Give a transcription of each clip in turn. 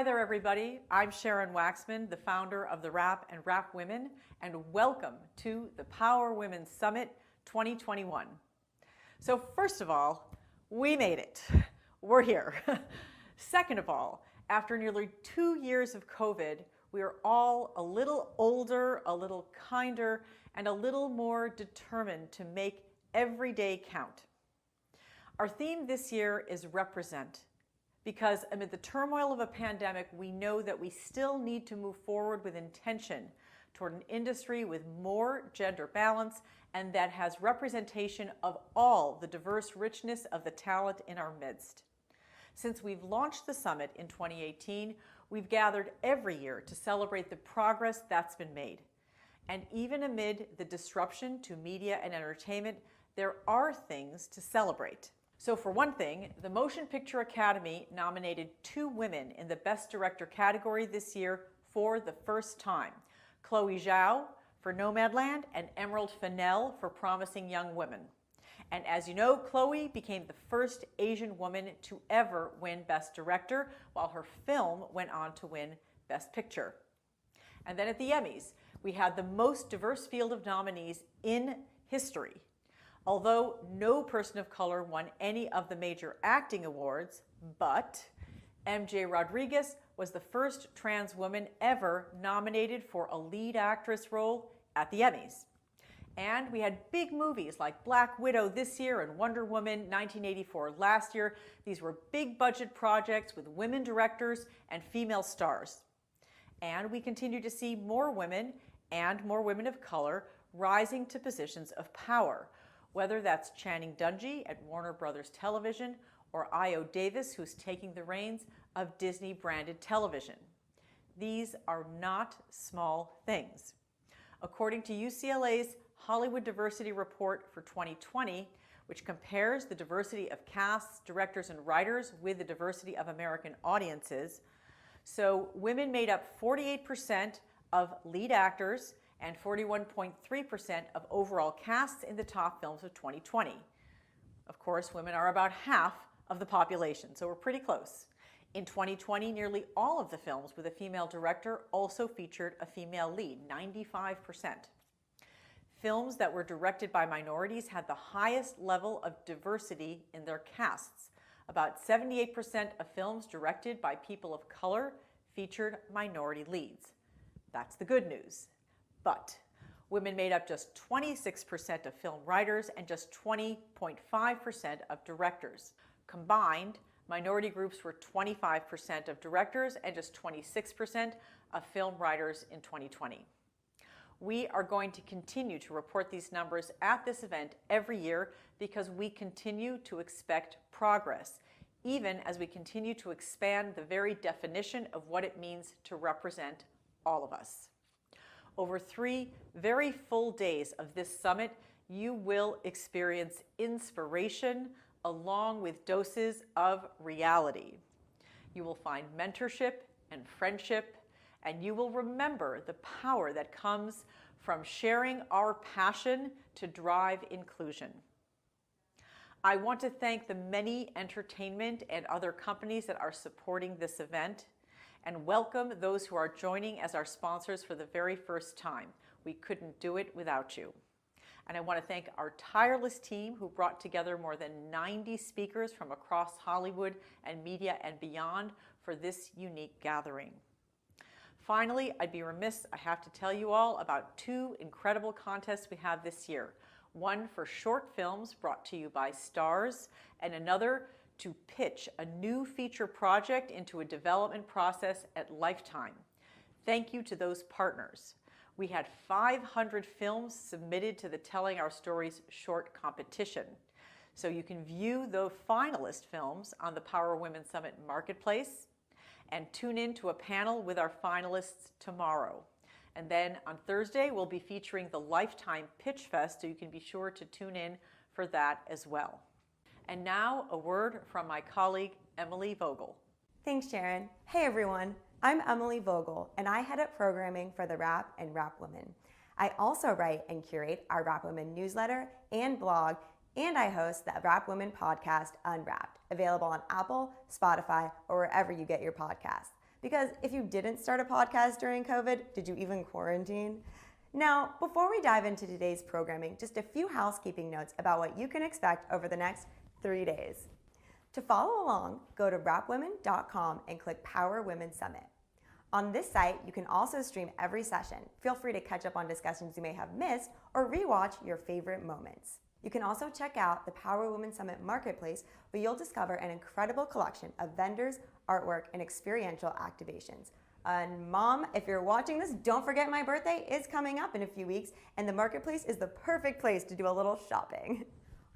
Hi there, everybody. I'm Sharon Waxman, the founder of TheWrap and Wrap Women, and welcome to the Power Women Summit 2021. So first of all, we made it. We're here. Second of all, after nearly 2 years of COVID, we are all a little older, a little kinder, and a little more determined to make every day count. Our theme this year is Represent, because amid the turmoil of a pandemic, we know that we still need to move forward with intention toward an industry with more gender balance and that has representation of all the diverse richness of the talent in our midst. Since we've launched the summit in 2018, we've gathered every year to celebrate the progress that's been made. And even amid the disruption to media and entertainment, there are things to celebrate. So for one thing, the Motion Picture Academy nominated 2 women in the Best Director category this year for the first time. Chloe Zhao for Nomadland and Emerald Fennell for Promising Young Women. And as you know, Chloe became the first Asian woman to ever win Best Director, while her film went on to win Best Picture. And then at the Emmys, we had the most diverse field of nominees in history. Although no person of color won any of the major acting awards, but MJ Rodriguez was the first trans woman ever nominated for a lead actress role at the Emmys. And we had big movies like Black Widow this year and Wonder Woman 1984 last year. These were big budget projects with women directors and female stars. And we continue to see more women and more women of color rising to positions of power, whether that's Channing Dungey at Warner Brothers Television or Io Davis, who's taking the reins of Disney-branded television. These are not small things. According to UCLA's Hollywood Diversity Report for 2020, which compares the diversity of casts, directors, and writers with the diversity of American audiences, so women made up 48% of lead actors and 41.3% of overall casts in the top films of 2020. Of course, women are about half of the population, so we're pretty close. In 2020, nearly all of the films with a female director also featured a female lead, 95%. Films that were directed by minorities had the highest level of diversity in their casts. About 78% of films directed by people of color featured minority leads. That's the good news. But women made up just 26% of film writers and just 20.5% of directors. Combined, minority groups were 25% of directors and just 26% of film writers in 2020. We are going to continue to report these numbers at this event every year because we continue to expect progress, even as we continue to expand the very definition of what it means to represent all of us. Over 3 very full days of this summit, you will experience inspiration along with doses of reality. You will find mentorship and friendship, and you will remember the power that comes from sharing our passion to drive inclusion. I want to thank the many entertainment and other companies that are supporting this event, and welcome those who are joining as our sponsors for the very first time. We couldn't do it without you. And I want to thank our tireless team who brought together more than 90 speakers from across Hollywood and media and beyond for this unique gathering. Finally, I'd be remiss, I have to tell you all about 2 incredible contests we have this year. One for short films brought to you by Stars, and another to pitch a new feature project into a development process at Lifetime. Thank you to those partners. We had 500 films submitted to the Telling Our Stories short competition. So you can view the finalist films on the Power Women Summit Marketplace and tune in to a panel with our finalists tomorrow. And then on Thursday, we'll be featuring the Lifetime Pitch Fest, so you can be sure to tune in for that as well. And now a word from my colleague, Emily Vogel. Thanks, Sharon. Hey everyone, I'm Emily Vogel, and I head up programming for TheWrap and Wrap Women. I also write and curate our Wrap Women newsletter and blog, and I host the Wrap Women podcast, Unwrapped, available on Apple, Spotify, or wherever you get your podcasts. Because if you didn't start a podcast during COVID, did you even quarantine? Now, before we dive into today's programming, just a few housekeeping notes about what you can expect over the next 3 days. To follow along, go to wrapwomen.com and click Power Women Summit. On this site, you can also stream every session. Feel free to catch up on discussions you may have missed or rewatch your favorite moments. You can also check out the Power Women Summit Marketplace, where you'll discover an incredible collection of vendors, artwork, and experiential activations. And Mom, if you're watching this, don't forget my birthday is coming up in a few weeks, and the Marketplace is the perfect place to do a little shopping.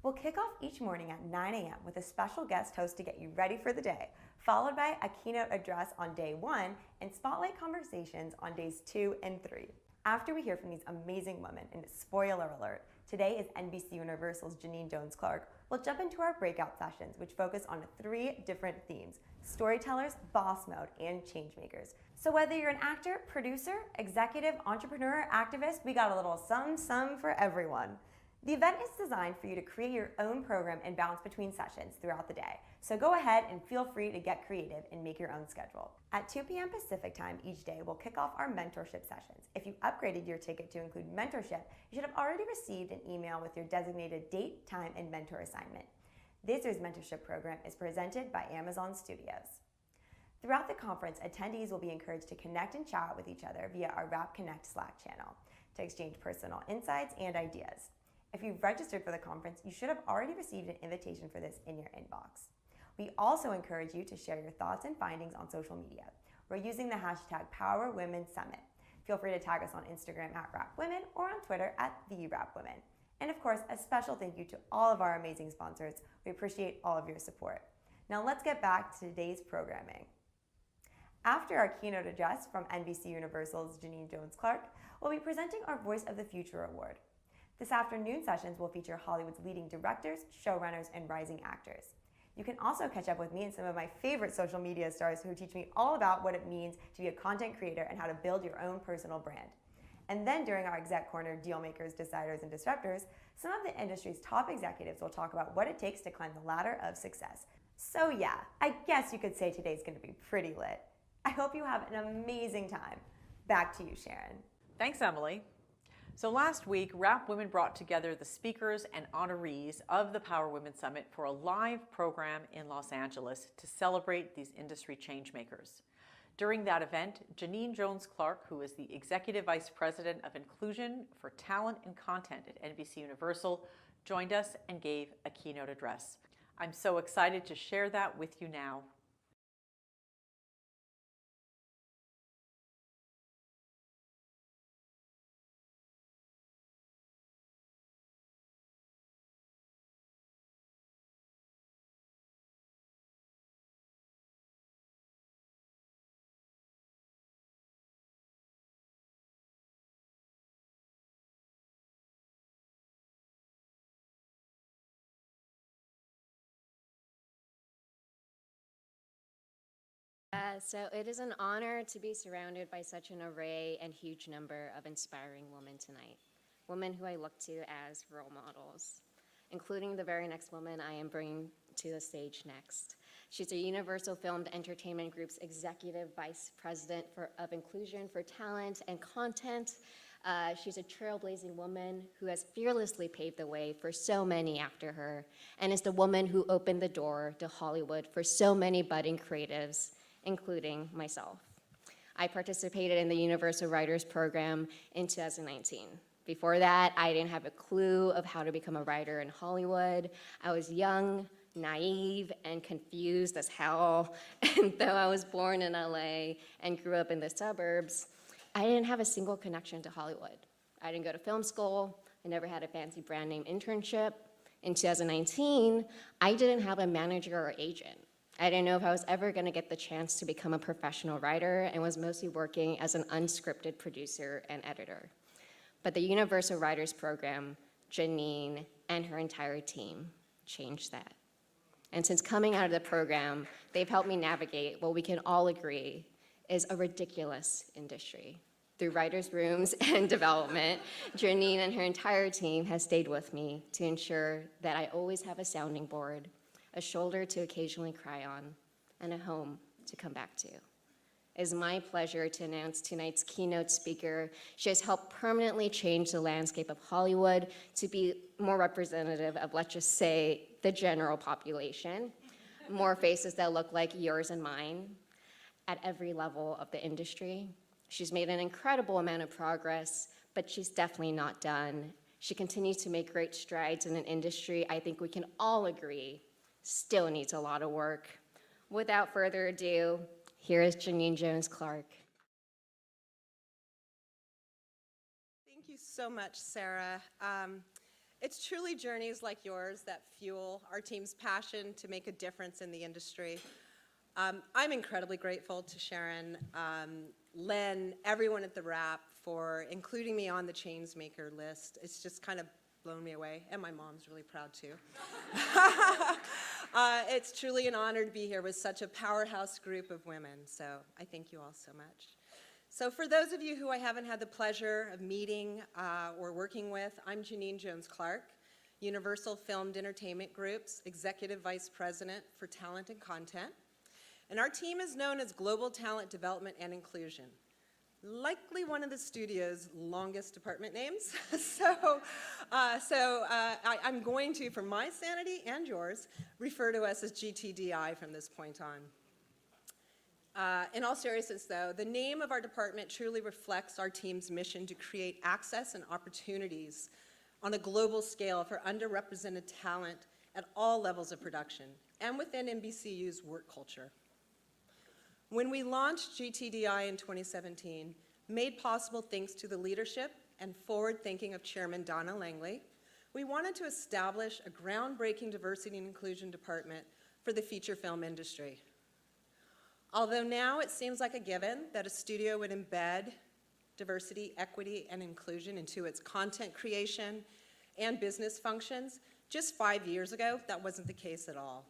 We'll kick off each morning at 9 a.m. with a special guest host to get you ready for the day, followed by a keynote address on day 1 and spotlight conversations on days 2 and 3. After we hear from these amazing women, and spoiler alert, today is NBCUniversal's Janine Jones-Clark, we'll jump into our breakout sessions, which focus on 3 different themes: storytellers, boss mode, and changemakers. So whether you're an actor, producer, executive, entrepreneur, activist, we got a little some for everyone. The event is designed for you to create your own program and bounce between sessions throughout the day. So go ahead and feel free to get creative and make your own schedule. At 2 p.m. Pacific time each day, we'll kick off our mentorship sessions. If you upgraded your ticket to include mentorship, you should have already received an email with your designated date, time, and mentor assignment. This year's mentorship program is presented by Amazon Studios. Throughout the conference, attendees will be encouraged to connect and chat with each other via our Wrap Connect Slack channel to exchange personal insights and ideas. If you've registered for the conference, you should have already received an invitation for this in your inbox. We also encourage you to share your thoughts and findings on social media. We're using the hashtag #PowerWomenSummit. Feel free to tag us on Instagram at @WrapWomen or on Twitter at TheWrapWomen. And of course, a special thank you to all of our amazing sponsors. We appreciate all of your support. Now let's get back to today's programming. After our keynote address from NBCUniversal's Janine Jones-Clark, we'll be presenting our Voice of the Future Award. This afternoon sessions will feature Hollywood's leading directors, showrunners, and rising actors. You can also catch up with me and some of my favorite social media stars who teach me all about what it means to be a content creator and how to build your own personal brand. And then during our Exec Corner, Dealmakers, Deciders, and Disruptors, some of the industry's top executives will talk about what it takes to climb the ladder of success. So yeah, I guess you could say today's going to be pretty lit. I hope you have an amazing time. Back to you, Sharon. Thanks, Emily. So last week, Wrap Women brought together the speakers and honorees of the Power Women Summit for a live program in Los Angeles to celebrate these industry changemakers. During that event, Janine Jones-Clark, who is the Executive Vice President of Inclusion for Talent and Content at NBCUniversal, joined us and gave a keynote address. I'm so excited to share that with you now. So it is an honor to be surrounded by such an array and huge number of inspiring women tonight, women who I look to as role models, including the very next woman I am bringing to the stage next. She's a Universal Filmed Entertainment Group's Executive Vice President of Inclusion for Talent and Content. She's a trailblazing woman who has fearlessly paved the way for so many after her, and is the woman who opened the door to Hollywood for so many budding creatives, including myself. I participated in the Universal Writers Program in 2019. Before that, I didn't have a clue of how to become a writer in Hollywood. I was young, naive, and confused as hell. And though I was born in LA and grew up in the suburbs, I didn't have a single connection to Hollywood. I didn't go to film school. I never had a fancy brand name internship. In 2019, I didn't have a manager or agent. I didn't know if I was ever going to get the chance to become a professional writer, and was mostly working as an unscripted producer and editor. But the Universal Writers Program, Janine, and her entire team changed that. And since coming out of the program, they've helped me navigate what we can all agree is a ridiculous industry. Through writers' rooms and development, Janine and her entire team has stayed with me to ensure that I always have a sounding board, a shoulder to occasionally cry on, and a home to come back to. It is my pleasure to announce tonight's keynote speaker. She has helped permanently change the landscape of Hollywood to be more representative of, let's just say, the general population. More faces that look like yours and mine at every level of the industry. She's made an incredible amount of progress, but she's definitely not done. She continues to make great strides in an industry I think we can all agree still needs a lot of work. Without further ado, here is Janine Jones-Clark. Thank you so much, Sarah. It's truly journeys like yours that fuel our team's passion to make a difference in the industry. I'm incredibly grateful to Sharon, Len, everyone at TheWrap for including me on the Changemaker list. It's just kind of blown me away, and my mom's really proud too. It's truly an honor to be here with such a powerhouse group of women, so I thank you all so much. So for those of you who I haven't had the pleasure of meeting or working with, I'm Janine Jones-Clark, Universal Filmed Entertainment Group's Executive Vice President for Talent and Content. And our team is known as Global Talent Development and Inclusion. Likely one of the studio's longest department names. I'm going to, for my sanity and yours, refer to us as GTDI from this point on. In all seriousness, though, the name of our department truly reflects our team's mission to create access and opportunities on a global scale for underrepresented talent at all levels of production and within NBCU's work culture. When we launched GTDI in 2017, made possible thanks to the leadership and forward thinking of Chairman Donna Langley, we wanted to establish a groundbreaking diversity and inclusion department for the feature film industry. Although now it seems like a given that a studio would embed diversity, equity, and inclusion into its content creation and business functions, just 5 years ago, that wasn't the case at all.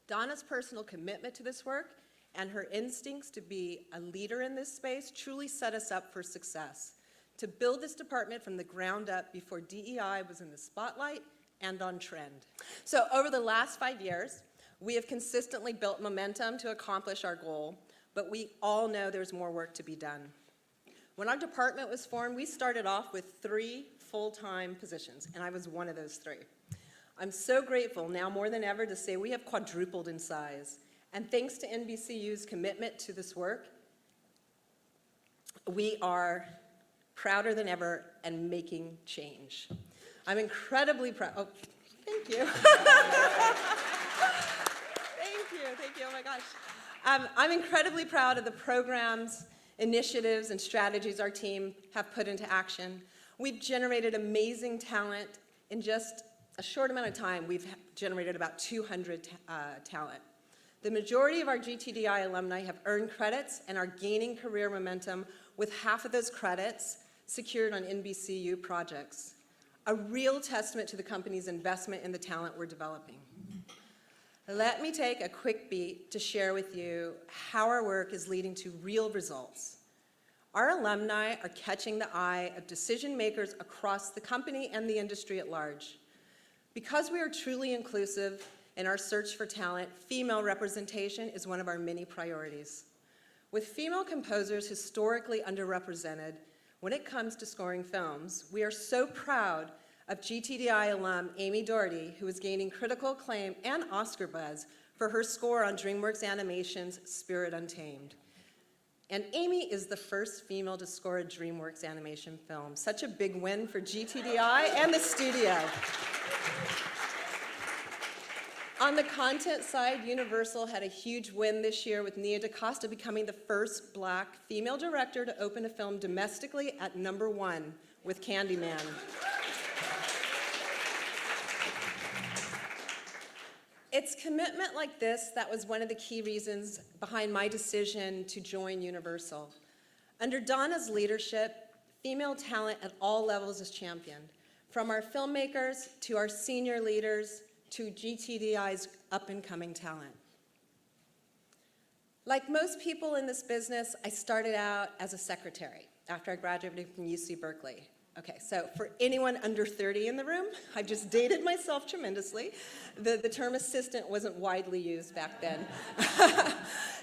Donna's personal commitment to this work and her instincts to be a leader in this space truly set us up for success, to build this department from the ground up before DEI was in the spotlight and on trend. So over the last 5 years, we have consistently built momentum to accomplish our goal, but we all know there's more work to be done. When our department was formed, we started off with 3 full-time positions, and I was one of those 3. I'm so grateful now more than ever to say we have quadrupled in size. And thanks to NBCU's commitment to this work, we are prouder than ever and making change. I'm incredibly proud. Oh, thank you. Thank you, oh my gosh. I'm incredibly proud of the programs, initiatives, and strategies our team have put into action. We've generated amazing talent. In just a short amount of time, we've generated about 200 talent. The majority of our GTDI alumni have earned credits and are gaining career momentum with half of those credits secured on NBCU projects. A real testament to the company's investment in the talent we're developing. Let me take a quick beat to share with you how our work is leading to real results. Our alumni are catching the eye of decision makers across the company and the industry at large. Because we are truly inclusive in our search for talent, female representation is one of our many priorities. With female composers historically underrepresented when it comes to scoring films, we are so proud of GTDI alum Amy Doherty, who is gaining critical acclaim and Oscar buzz for her score on DreamWorks Animation's Spirit Untamed. And Amy is the first female to score a DreamWorks animation film. Such a big win for GTDI and the studio. On the content side, Universal had a huge win this year with Nia DaCosta becoming the first Black female director to open a film domestically at #1 with Candyman. It's commitment like this that was one of the key reasons behind my decision to join Universal. Under Donna's leadership, female talent at all levels is championed, from our filmmakers to our senior leaders to GTDI's up-and-coming talent. Like most people in this business, I started out as a secretary after I graduated from UC Berkeley. Okay, so for anyone under 30 in the room, I've just dated myself tremendously. The term assistant wasn't widely used back then.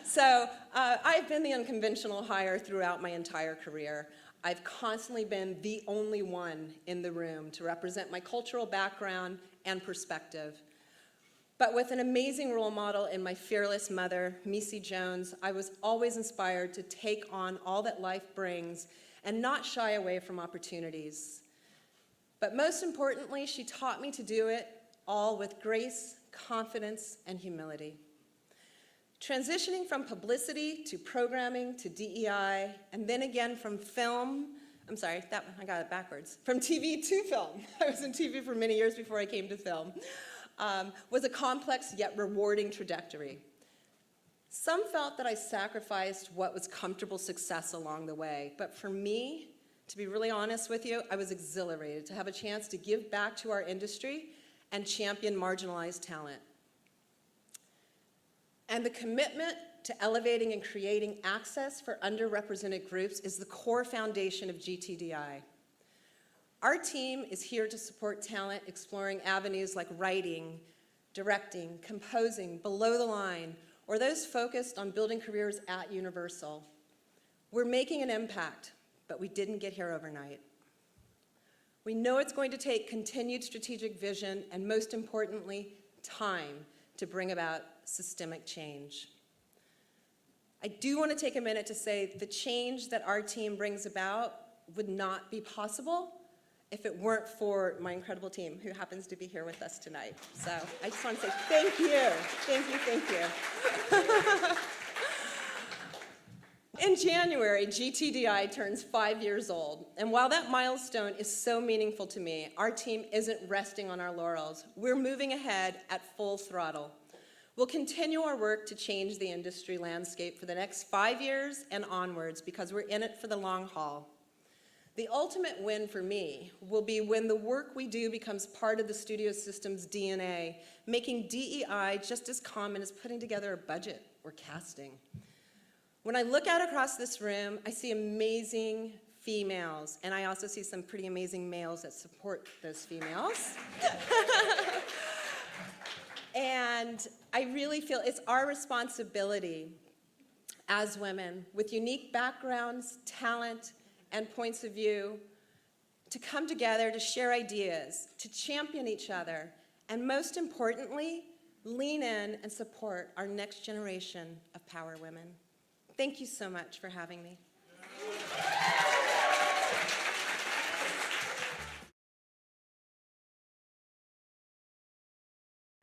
So I've been the unconventional hire throughout my entire career. I've constantly been the only one in the room to represent my cultural background and perspective. But with an amazing role model in my fearless mother, Missy Jones, I was always inspired to take on all that life brings and not shy away from opportunities. But most importantly, she taught me to do it all with grace, confidence, and humility. Transitioning from publicity to programming to DEI, and then again from film, I got it backwards, from TV to film. I was in TV for many years before I came to film. Was a complex yet rewarding trajectory. Some felt that I sacrificed what was comfortable success along the way, but for me, to be really honest with you, I was exhilarated to have a chance to give back to our industry and champion marginalized talent. And the commitment to elevating and creating access for underrepresented groups is the core foundation of GTDI. Our team is here to support talent exploring avenues like writing, directing, composing, below the line, or those focused on building careers at Universal. We're making an impact, but we didn't get here overnight. We know it's going to take continued strategic vision and, most importantly, time to bring about systemic change. I do want to take a minute to say the change that our team brings about would not be possible if it weren't for my incredible team who happens to be here with us tonight. So I just want to say thank you. Thank you, thank you. In January, GTDI turns 5 years old, and while that milestone is so meaningful to me, our team isn't resting on our laurels. We're moving ahead at full throttle. We'll continue our work to change the industry landscape for the next 5 years and onwards because we're in it for the long haul. The ultimate win for me will be when the work we do becomes part of the studio system's DNA, making DEI just as common as putting together a budget or casting. When I look out across this room, I see amazing females, and I also see some pretty amazing males that support those females. And I really feel it's our responsibility as women with unique backgrounds, talent, and points of view to come together to share ideas, to champion each other, and most importantly, lean in and support our next generation of power women. Thank you so much for having me.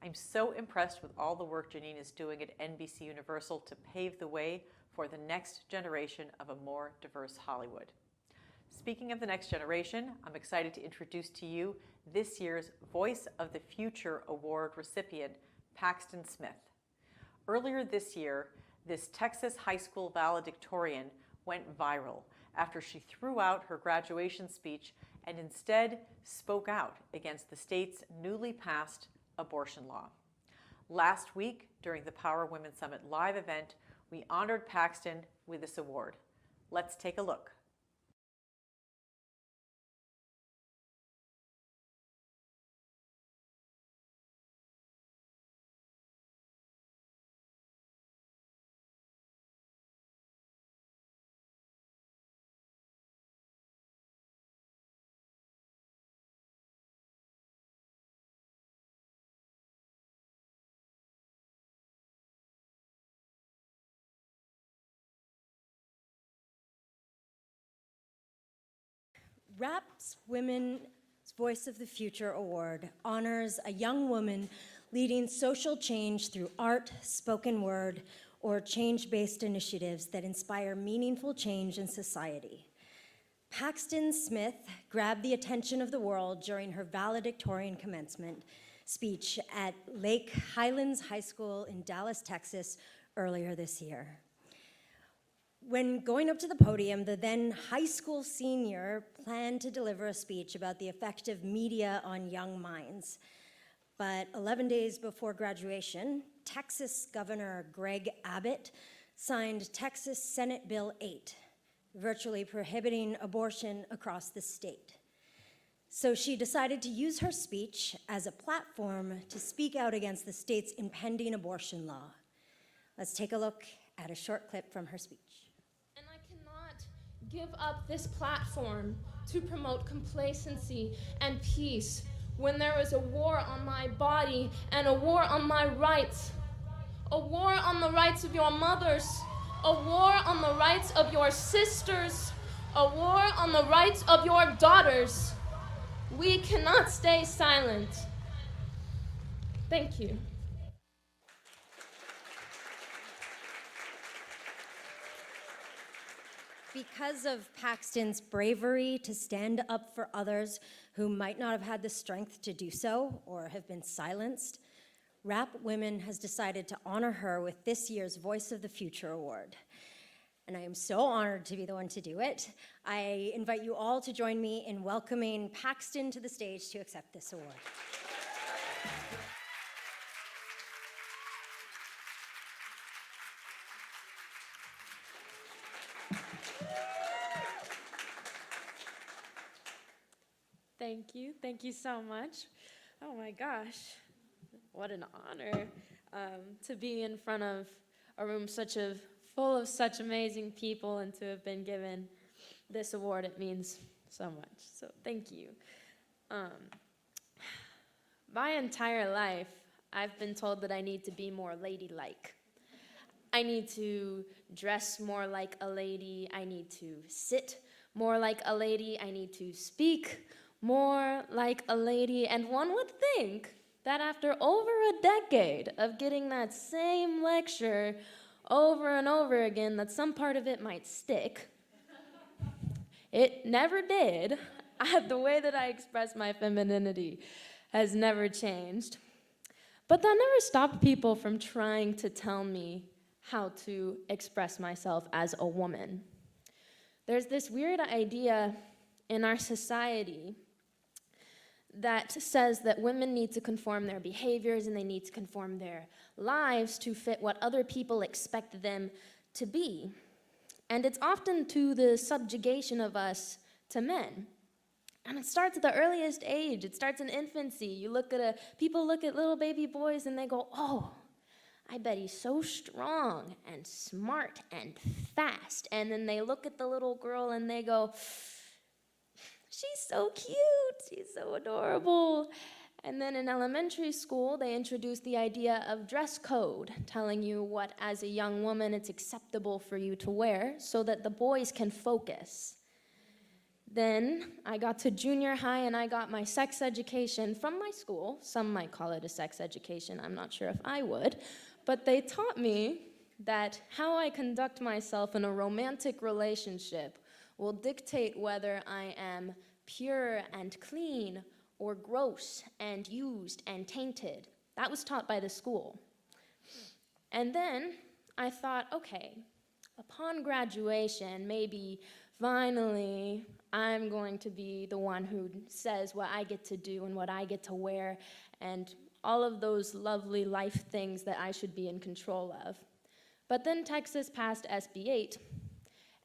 I'm so impressed with all the work Janine is doing at NBCUniversal to pave the way for the next generation of a more diverse Hollywood. Speaking of the next generation, I'm excited to introduce to you this year's Voice of the Future Award recipient, Paxton Smith. Earlier this year, this Texas high school valedictorian went viral after she threw out her graduation speech and instead spoke out against the state's newly passed abortion law. Last week, during the Power Women Summit live event, we honored Paxton with this award. Let's take a look. WRAP's Women's Voice of the Future Award honors a young woman leading social change through art, spoken word, or change-based initiatives that inspire meaningful change in society. Paxton Smith grabbed the attention of the world during her valedictorian commencement speech at Lake Highlands High School in Dallas, Texas, earlier this year. When going up to the podium, the then high school senior planned to deliver a speech about the effect of media on young minds. But 11 days before graduation, Texas Governor Greg Abbott signed Texas Senate Bill 8, virtually prohibiting abortion across the state. So she decided to use her speech as a platform to speak out against the state's impending abortion law. Let's take a look at a short clip from her speech. And I cannot give up this platform to promote complacency and peace when there is a war on my body and a war on my rights, a war on the rights of your mothers, a war on the rights of your sisters, a war on the rights of your daughters. We cannot stay silent. Thank you. Because of Paxton's bravery to stand up for others who might not have had the strength to do so or have been silenced, Wrap Women has decided to honor her with this year's Voice of the Future Award. And I am so honored to be the one to do it. I invite you all to join me in welcoming Paxton to the stage to accept this award. Thank you so much. Oh my gosh, what an honor to be in front of a room full of such amazing people and to have been given this award. It means so much, so thank you. My entire life, I've been told that I need to be more ladylike. I need to dress more like a lady. I need to sit more like a lady. I need to speak more like a lady. And one would think that after over a decade of getting that same lecture over and over again, that some part of it might stick. It never did. The way that I express my femininity has never changed. But that never stopped people from trying to tell me how to express myself as a woman. There's this weird idea in our society that says that women need to conform their behaviors and they need to conform their lives to fit what other people expect them to be. And it's often to the subjugation of us to men. And it starts at the earliest age. It starts in infancy. People look at little baby boys and they go, oh, I bet he's so strong and smart and fast. And then they look at the little girl and they go, she's so cute, she's so adorable. And then in elementary school, they introduced the idea of dress code, telling you what, as a young woman, it's acceptable for you to wear so that the boys can focus. Then I got to junior high and I got my sex education from my school. Some might call it a sex education, I'm not sure if I would. But they taught me that how I conduct myself in a romantic relationship will dictate whether I am pure and clean or gross and used and tainted. That was taught by the school. And then I thought, okay, upon graduation, maybe finally I'm going to be the one who says what I get to do and what I get to wear and all of those lovely life things that I should be in control of. But then Texas passed SB 8,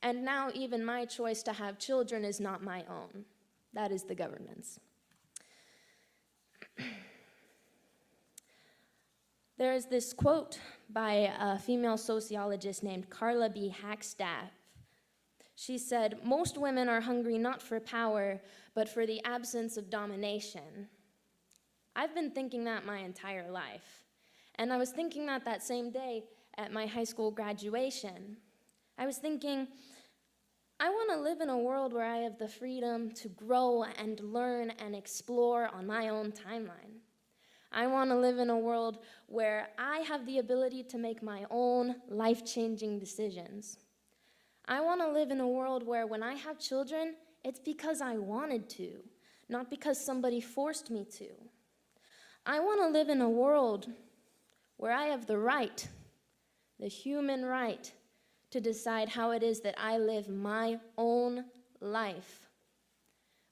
and now even my choice to have children is not my own. That is the government's. There is this quote by a female sociologist named Carla B. Hackstaff. She said, "Most women are hungry not for power, but for the absence of domination." I've been thinking that my entire life. And I was thinking that same day at my high school graduation. I was thinking, I want to live in a world where I have the freedom to grow and learn and explore on my own timeline. I want to live in a world where I have the ability to make my own life-changing decisions. I want to live in a world where when I have children, it's because I wanted to, not because somebody forced me to. I want to live in a world where I have the right, the human right, to decide how it is that I live my own life.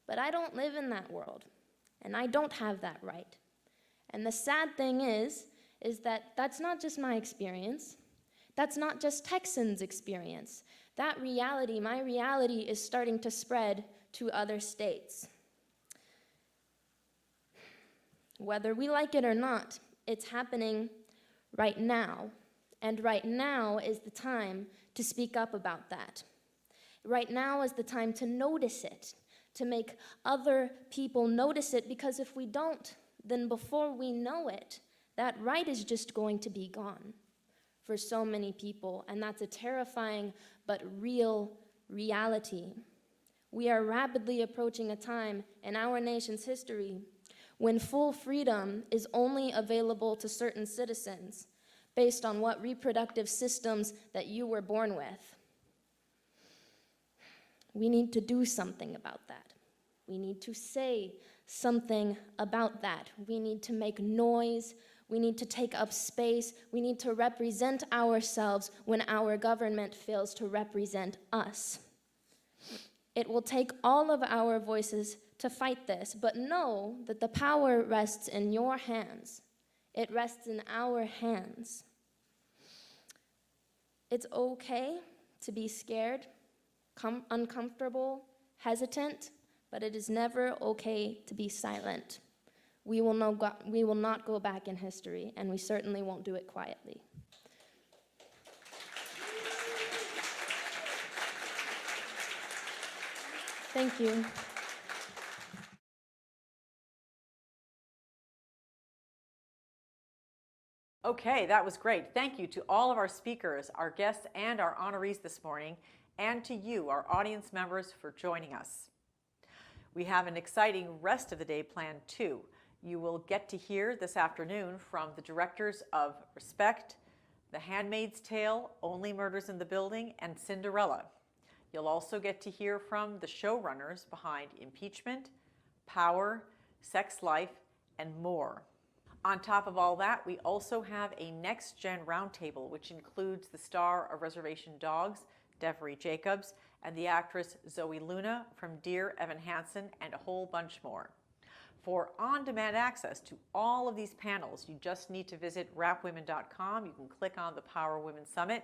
But I don't live in that world, and I don't have that right. And the sad thing is that that's not just my experience. That's not just Texans' experience. That reality, my reality, is starting to spread to other states. Whether we like it or not, it's happening right now. And right now is the time to speak up about that. Right now is the time to notice it, to make other people notice it, because if we don't, then before we know it, that right is just going to be gone for so many people, and that's a terrifying but real reality. We are rapidly approaching a time in our nation's history when full freedom is only available to certain citizens based on what reproductive systems that you were born with. We need to do something about that. We need to say something about that. We need to make noise. We need to take up space. We need to represent ourselves when our government fails to represent us. It will take all of our voices to fight this, but know that the power rests in your hands. It rests in our hands. It's okay to be scared, uncomfortable, hesitant, but it is never okay to be silent. We will not go back in history, and we certainly won't do it quietly. Thank you. Okay, that was great. Thank you to all of our speakers, our guests, and our honorees this morning, and to you, our audience members, for joining us. We have an exciting rest of the day planned too. You will get to hear this afternoon from the directors of Respect, The Handmaid's Tale, Only Murders in the Building, and Cinderella. You'll also get to hear from the showrunners behind Impeachment, Power, Sex Life, and more. On top of all that, we also have a next-gen roundtable, which includes the star of Reservation Dogs, Devery Jacobs, and the actress Zoe Luna from Dear Evan Hansen, and a whole bunch more. For on-demand access to all of these panels, you just need to visit wrapwomen.com. You can click on the Power Women Summit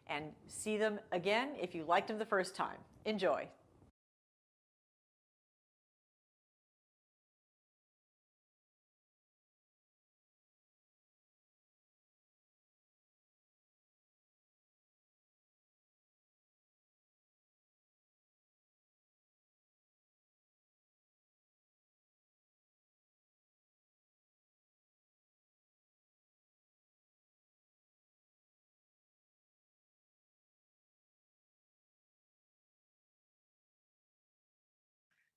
and see them again if you liked them the first time. Enjoy.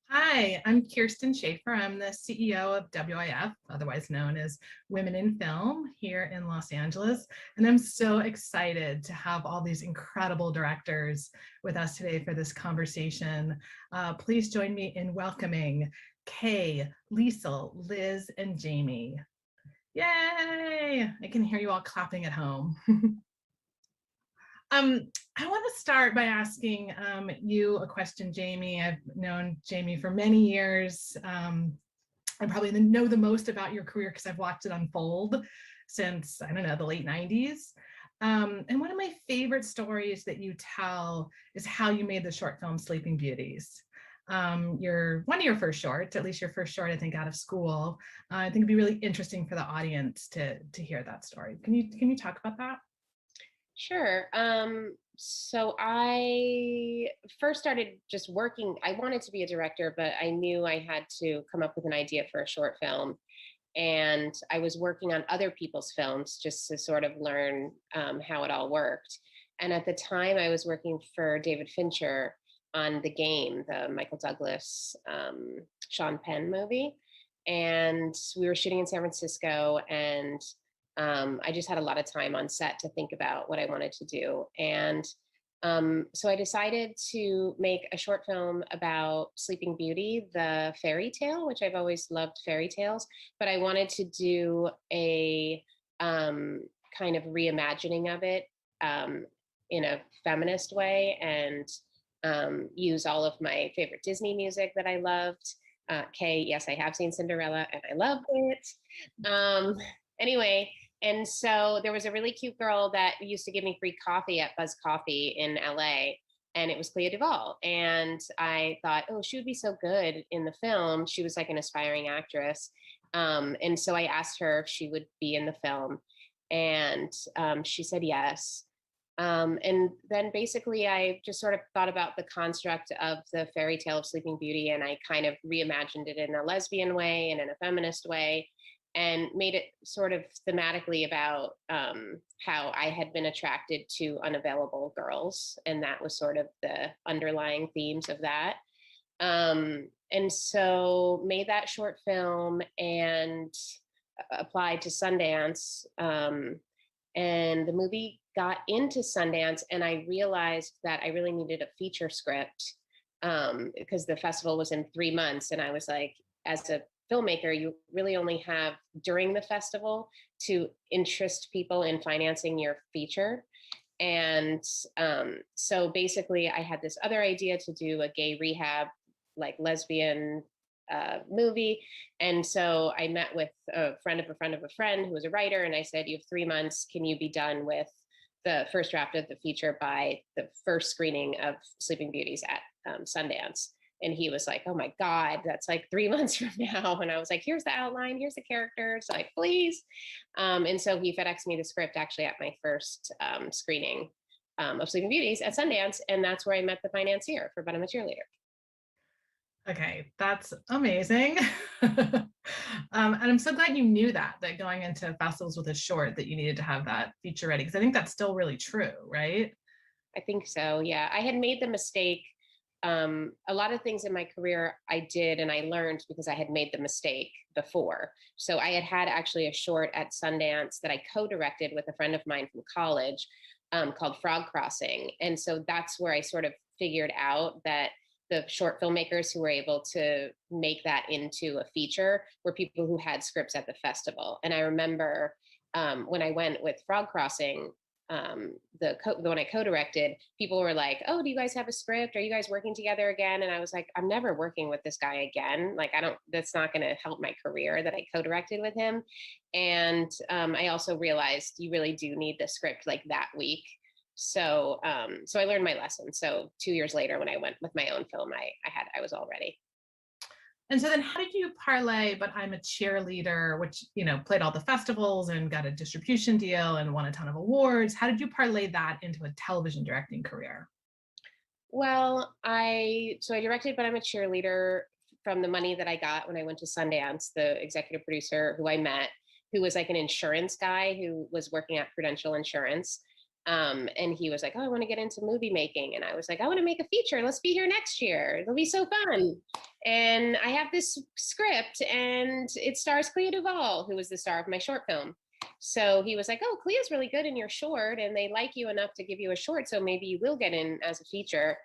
Hi, I'm Kirsten Schaefer. I'm the CEO of WIF, otherwise known as Women in Film, here in Los Angeles. And I'm so excited to have all these incredible directors with us today for this conversation. Please join me in welcoming Kay, Liesl, Liz, and Jamie. Yay! I can hear you all clapping at home. I want to start by asking you a question, Jamie. I've known Jamie for many years. I probably know the most about your career because I've watched it unfold since, I don't know, the late 90s. And one of my favorite stories that you tell is how you made the short film Sleeping Beauties. One of your first shorts, at least your first short, I think, out of school. I think it'd be really interesting for the audience to hear that story. Can you talk about that? Sure. So I first started just working. I wanted to be a director, but I knew I had to come up with an idea for a short film. And I was working on other people's films just to sort of learn how it all worked. And at the time I was working for David Fincher on The Game, the Michael Douglas, Sean Penn movie. And we were shooting in San Francisco, and I just had a lot of time on set to think about what I wanted to do. And so I decided to make a short film about Sleeping Beauty, the fairy tale, which I've always loved fairy tales, but I wanted to do a kind of reimagining of it in a feminist way, and use all of my favorite Disney music that I loved. Kay, yes, I have seen Cinderella and I loved it. Anyway, and so there was a really cute girl that used to give me free coffee at Buzz Coffee in LA, and it was Clea Duvall. And I thought, oh, she would be so good in the film. She was like an aspiring actress. And so I asked her if she would be in the film. And she said yes. And then basically I just sort of thought about the construct of the fairy tale of Sleeping Beauty, and I kind of reimagined it in a lesbian way and in a feminist way, and made it sort of thematically about how I had been attracted to unavailable girls. And that was sort of the underlying themes of that. And so made that short film and applied to Sundance. And the movie got into Sundance, and I realized that I really needed a feature script because the festival was in 3 months. And I was like, as a filmmaker, you really only have during the festival to interest people in financing your feature. And so basically I had this other idea to do a gay rehab, like lesbian movie. And so I met with a friend of a friend of a friend who was a writer, and I said, you have 3 months, can you be done with the first draft of the feature by the first screening of Sleeping Beauties at Sundance? And he was like, oh my God, that's like 3 months from now. And I was like, here's the outline, here's the characters, like, please. And so he FedExed me the script actually at my first screening of Sleeping Beauties at Sundance. And that's where I met the financier for But I'm a Cheerleader. Okay, that's amazing. And I'm so glad you knew that going into festivals with a short that you needed to have that feature ready, because I think that's still really true, right? I think so, yeah. I had made the mistake. A lot of things in my career I did and I learned because I had made the mistake before. So I had actually a short at Sundance that I co-directed with a friend of mine from college called Frog Crossing. And so that's where I sort of figured out that the short filmmakers who were able to make that into a feature were people who had scripts at the festival. And I remember when I went with Frog Crossing, the one I co-directed, people were like, oh, do you guys have a script? Are you guys working together again? And I was like, I'm never working with this guy again. Like, that's not going to help my career that I co-directed with him. And I also realized you really do need the script like that week. So I learned my lesson. So 2 years later, when I went with my own film, I was all ready. And so then how did you parlay But I'm a Cheerleader, which, played all the festivals and got a distribution deal and won a ton of awards? How did you parlay that into a television directing career? Well, I directed But I'm a Cheerleader from the money that I got when I went to Sundance. The executive producer who I met, who was like an insurance guy who was working at Prudential Insurance. And he was like, oh, I want to get into movie making. And I was like, I want to make a feature. Let's be here next year. It'll be so fun. And I have this script and it stars Clea Duvall, who was the star of my short film. So he was like, oh, Clea's really good in your short and they like you enough to give you a short. So maybe you will get in as a feature.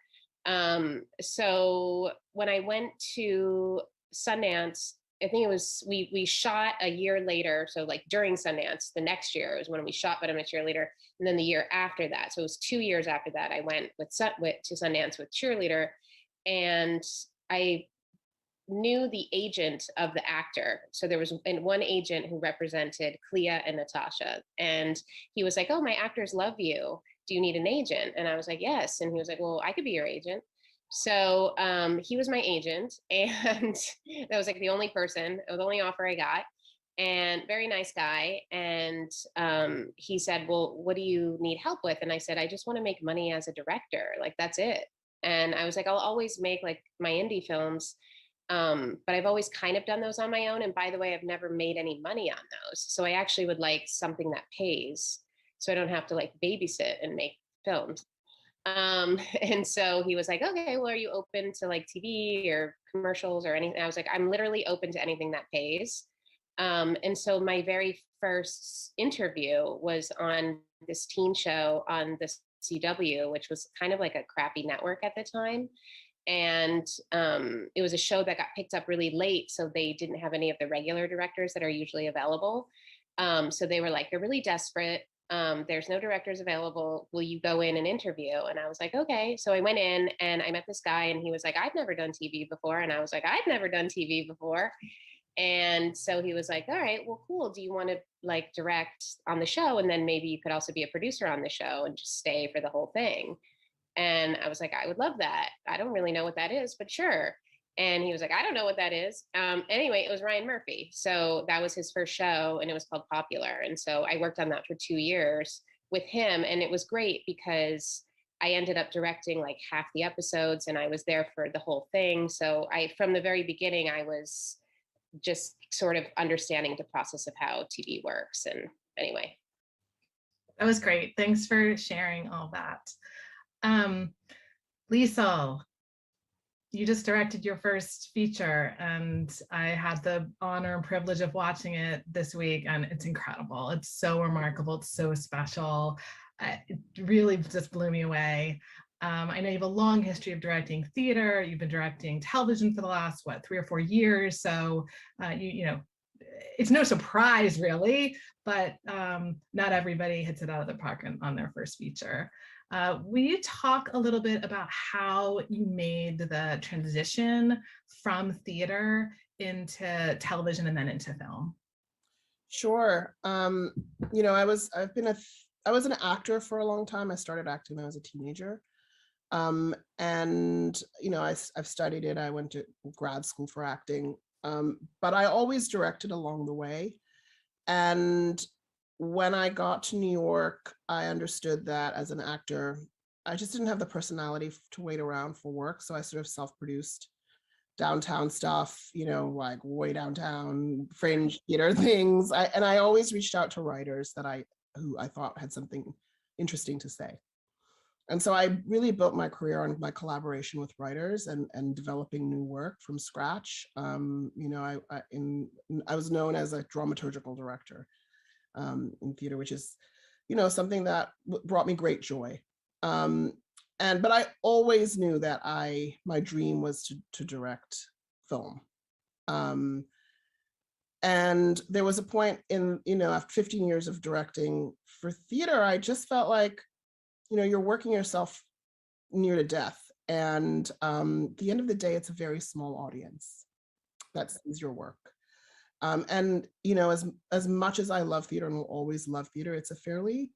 So when I went to Sundance, I think it was, we shot a year later. So like during Sundance, the next year was when we shot But I'm a Cheerleader. And then the year after that, so it was 2 years after that, I went to Sundance with Cheerleader. And I knew the agent of the actor. So there was one agent who represented Clea and Natasha. And he was like, oh, my actors love you. Do you need an agent? And I was like, yes. And he was like, well, I could be your agent. So he was my agent, and that was like the only person, it was the only offer I got, and very nice guy. And he said, well, what do you need help with? And I said, I just want to make money as a director. Like, that's it. And I was like, I'll always make like my indie films. But I've always kind of done those on my own. And by the way, I've never made any money on those. So I actually would like something that pays so I don't have to like babysit and make films. And so he was like, okay, well, are you open to like TV or commercials or anything? I was like, I'm literally open to anything that pays. And so my very first interview was on this teen show on the CW, which was kind of like a crappy network at the time. And it was a show that got picked up really late. So they didn't have any of the regular directors that are usually available. So they were like, they're really desperate. There's no directors available. Will you go in and interview? And I was like, okay. So I went in and I met this guy and he was like, I've never done TV before. And I was like, I've never done TV before. And so he was like, all right, well, cool. Do you want to like direct on the show? And then maybe you could also be a producer on the show and just stay for the whole thing. And I was like, I would love that. I don't really know what that is, but sure. And he was like, I don't know what that is. Anyway, it was Ryan Murphy. So that was his first show, and it was called Popular. And so I worked on that for 2 years with him. And it was great because I ended up directing like half the episodes, and I was there for the whole thing. So from the very beginning, I was just sort of understanding the process of how TV works. And anyway. That was great. Thanks for sharing all that. Lisa, you just directed your first feature, and I had the honor and privilege of watching it this week, and it's incredible. It's so remarkable. It's so special. It really just blew me away. I know you have a long history of directing theater. You've been directing television for the last, 3 or 4 years. So, you know, it's no surprise really, but not everybody hits it out of the park on their first feature. Will you talk a little bit about how you made the transition from theater into television and then into film? Sure. You know, I was an actor for a long time. I started acting when I was a teenager. And, you know, I've studied it. I went to grad school for acting, but I always directed along the way. And when I got to New York, I understood that as an actor, I just didn't have the personality to wait around for work. So I sort of self-produced downtown stuff, you know, like way downtown fringe theater things. And I always reached out to writers who I thought had something interesting to say. And so I really built my career on my collaboration with writers and developing new work from scratch. You know, I was known as a dramaturgical director in theater, which is, you know, something that brought me great joy. But I always knew that my dream was to direct film. And there was a point in, you know, after 15 years of directing for theater, I just felt like, you know, you're working yourself near to death. And at the end of the day, it's a very small audience that sees your work. And, you know, as much as I love theater and will always love theater, it's a fairly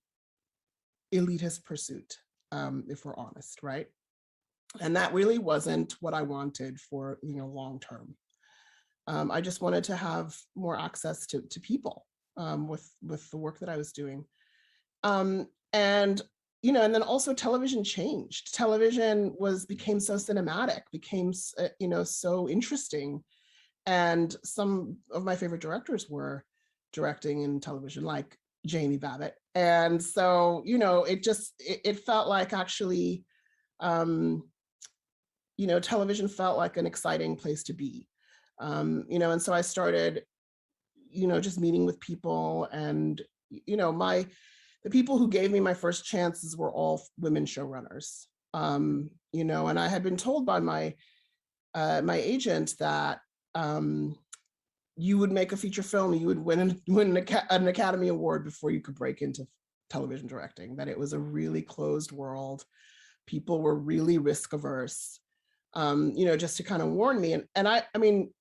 elitist pursuit, if we're honest, right? And that really wasn't what I wanted for, you know, long term. I just wanted to have more access to people with the work that I was doing. And you know, and then also television changed. Television became so cinematic, became, you know, so interesting. And some of my favorite directors were directing in television, like Jamie Babbitt. And so, you know, it felt like actually, you know, television felt like an exciting place to be. You know, and so I started, you know, just meeting with people, and, you know, the people who gave me my first chances were all women showrunners, you know, and I had been told by my agent that you would make a feature film, you would win an Academy Award before you could break into television directing, that it was a really closed world. People were really risk averse, you know, just to kind of warn me. And I mean,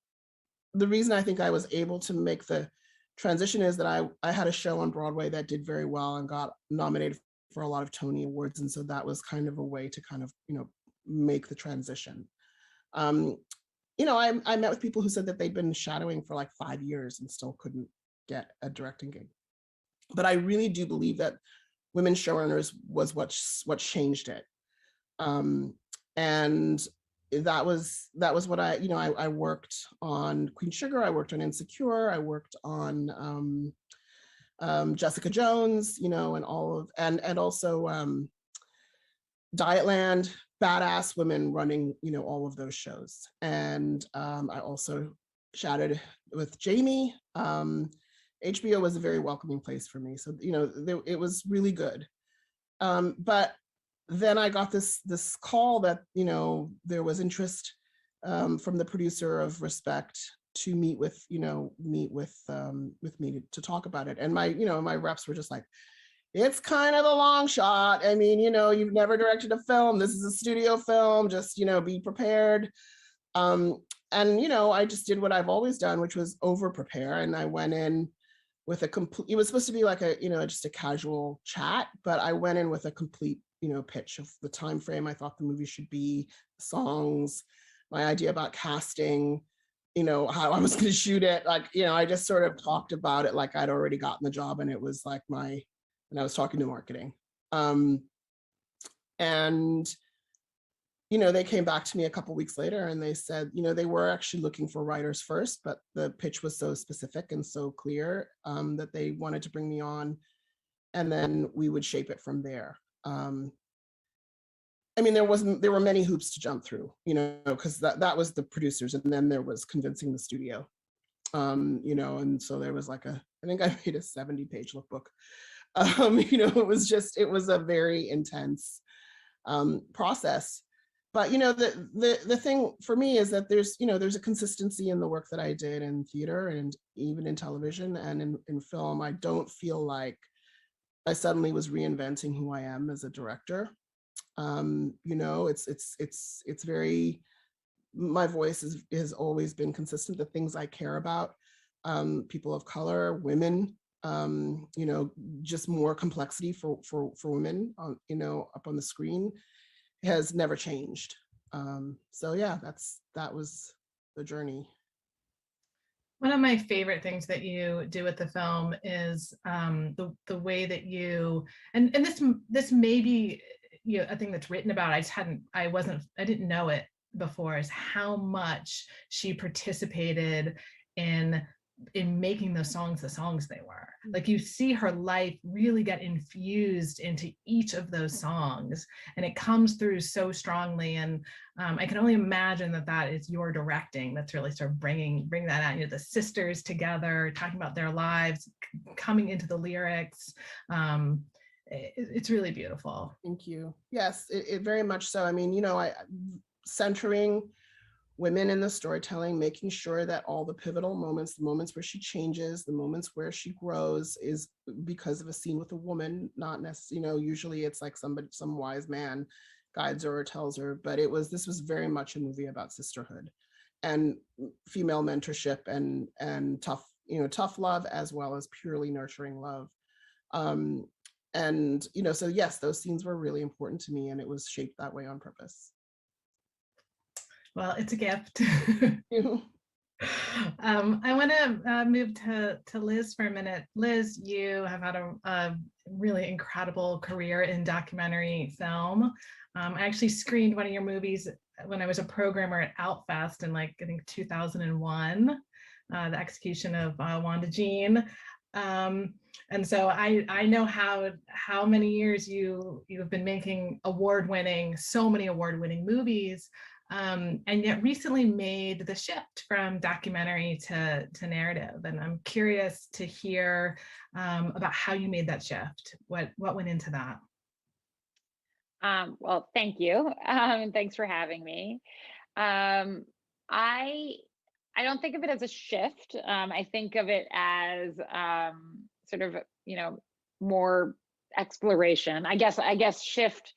the reason I think I was able to make the transition is that I had a show on Broadway that did very well and got nominated for a lot of Tony Awards. And so that was kind of a way to kind of, you know, make the transition. You know, I met with people who said that they'd been shadowing for like 5 years and still couldn't get a directing gig. But I really do believe that women showrunners was what changed it. And that was what I worked on Queen Sugar, I worked on Insecure, I worked on Jessica Jones, you know, and and also Dietland, badass women running, you know, all of those shows. And I also shadowed with Jamie. HBO was a very welcoming place for me. So, you know, it was really good. But then I got this call that, you know, there was interest from the producer of Respect to meet with me to talk about it. And my reps were just like, it's kind of a long shot. I mean, you know, you've never directed a film. This is a studio film. Just, you know, be prepared. And, you know, I just did what I've always done, which was over prepare. And I went in with it was supposed to be like just a casual chat, but I went in with a complete, you know, pitch of the time frame I thought the movie should be, songs, my idea about casting, how I was going to shoot it. Like, I just sort of talked about it like I'd already gotten the job, and it was like and I was talking to marketing. And they came back to me a couple weeks later and they said, they were actually looking for writers first, but the pitch was so specific and so clear that they wanted to bring me on, and then we would shape it from there. There were many hoops to jump through, because that was the producers, and then there was convincing the studio, and so there was I think I made a 70-page lookbook. It was a very intense process. But the thing for me is that there's a consistency in the work that I did in theater and even in television and in film. I don't feel like I suddenly was reinventing who I am as a director. It's very, my voice has always been consistent. The things I care about, people of color, women, just more complexity for women up on the screen has never changed. So yeah, that was the journey. One of my favorite things that you do with the film is the way that you, and this may be a thing that's written about. I didn't know it before, is how much she participated in making those songs the songs they were. Like, you see her life really get infused into each of those songs, and it comes through so strongly. And I can only imagine that is your directing that's really sort of bring that out. The sisters together, talking about their lives, coming into the lyrics. It's really beautiful. Thank you. Yes, it very much so. I centering women in the storytelling, making sure that all the pivotal moments, the moments where she changes, the moments where she grows, is because of a scene with a woman, not necessarily, usually it's like some wise man guides her or tells her, but this was very much a movie about sisterhood and female mentorship and tough love, as well as purely nurturing love. So yes, those scenes were really important to me, and it was shaped that way on purpose. Well, it's a gift. I want to move to Liz for a minute. Liz, you have had a really incredible career in documentary film. I actually screened one of your movies when I was a programmer at Outfest in I think 2001, The Execution of Wanda Jean. And so I know how many years you have been making so many award-winning movies. And yet recently made the shift from documentary to narrative. And I'm curious to hear about how you made that shift. What went into that? Well, thank you. And thanks for having me. I don't think of it as a shift. I think of it as sort of, more exploration. I guess shift,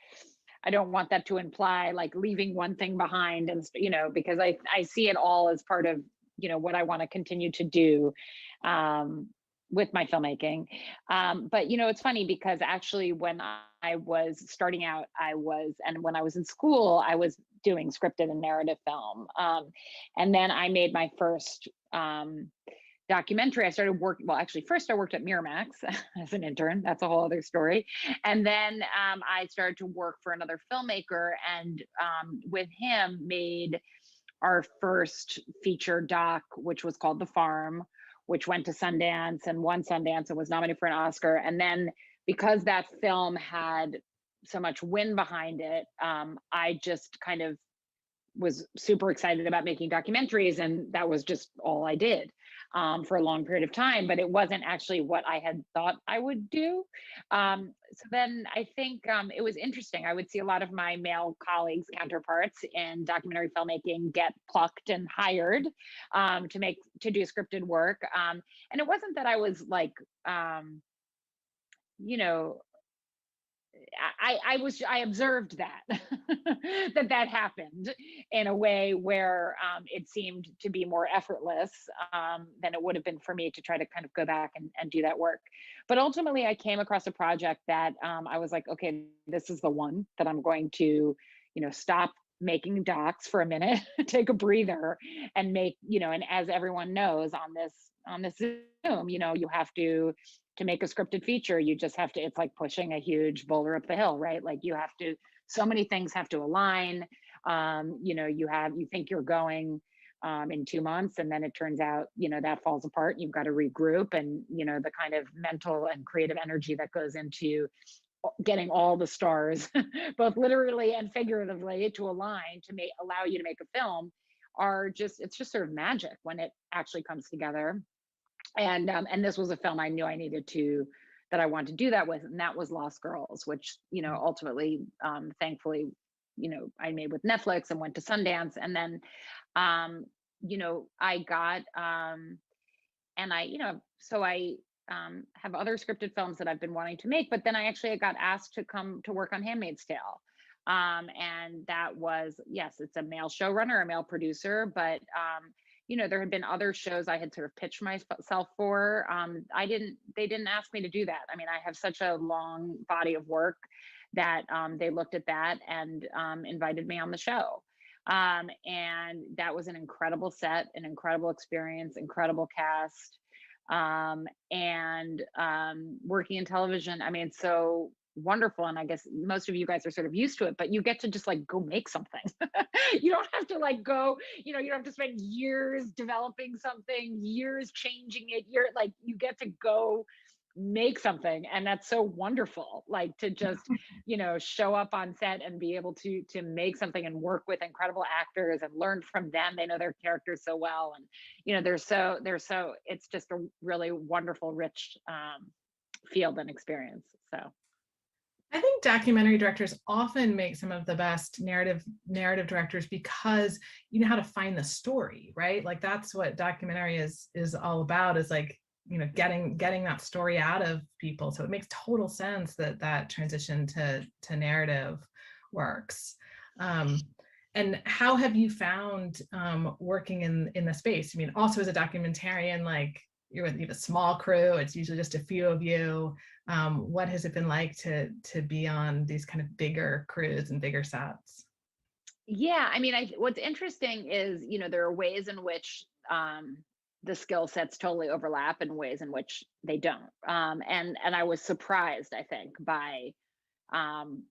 I don't want that to imply leaving one thing behind, and because I see it all as part of what I want to continue to do with my filmmaking. But it's funny because actually when I was starting out, and when I was in school, I was doing scripted and narrative film, and then I made my first documentary. I started working, first I worked at Miramax as an intern. That's a whole other story. And then I started to work for another filmmaker, and with him made our first feature doc, which was called The Farm, which went to Sundance and won Sundance and was nominated for an Oscar. And then because that film had so much wind behind it, I just kind of was super excited about making documentaries, and that was just all I did for a long period of time, but it wasn't actually what I had thought I would do. So then I think it was interesting. I would see a lot of my male colleagues, counterparts in documentary filmmaking, get plucked and hired to do scripted work. And it wasn't that I was I observed that that happened in a way where it seemed to be more effortless than it would have been for me to try to kind of go back and do that work. But ultimately I came across a project that I was like, okay, this is the one that I'm going to, stop making docs for a minute, take a breather, and make, and as everyone knows on this Zoom, you have to make a scripted feature, you just have to, it's like pushing a huge boulder up the hill, right? Like you have to, so many things have to align. You think you're going in 2 months, and then it turns out, that falls apart. You've got to regroup, and, the kind of mental and creative energy that goes into getting all the stars, both literally and figuratively, to align to allow you to make a film it's just sort of magic when it actually comes together. And this was a film I knew I needed that I wanted to do that with, and that was Lost Girls, which, ultimately, thankfully, I made with Netflix and went to Sundance. And then, I got, and I have other scripted films that I've been wanting to make, but then I got asked to come to work on Handmaid's Tale. And that was, yes, it's a male showrunner, a male producer, but, there had been other shows I had sort of pitched myself for. They didn't ask me to do that. I mean, I have such a long body of work that they looked at that and invited me on the show. And that was an incredible set, an incredible experience, incredible cast. And working in television, I mean, it's so wonderful. And I guess most of you guys are sort of used to it, but you get to just like go make something. You don't have to like go, you don't have to spend years developing something, years changing it. You get to go make something. And that's so wonderful, like to just, show up on set and be able to make something and work with incredible actors and learn from them. They know their characters so well. And, they're so, it's just a really wonderful, rich field and experience. So. I think documentary directors often make some of the best narrative directors because you know how to find the story, right? Like that's what documentary is all about, is like, getting that story out of people. So it makes total sense that transition to narrative works. And how have you found working in the space? I mean, also as a documentarian, like you have a small crew, it's usually just a few of you. What has it been like to be on these kind of bigger crews and bigger sets? Yeah, I mean, what's interesting is, there are ways in which the skill sets totally overlap and ways in which they don't. And I was surprised, I think, by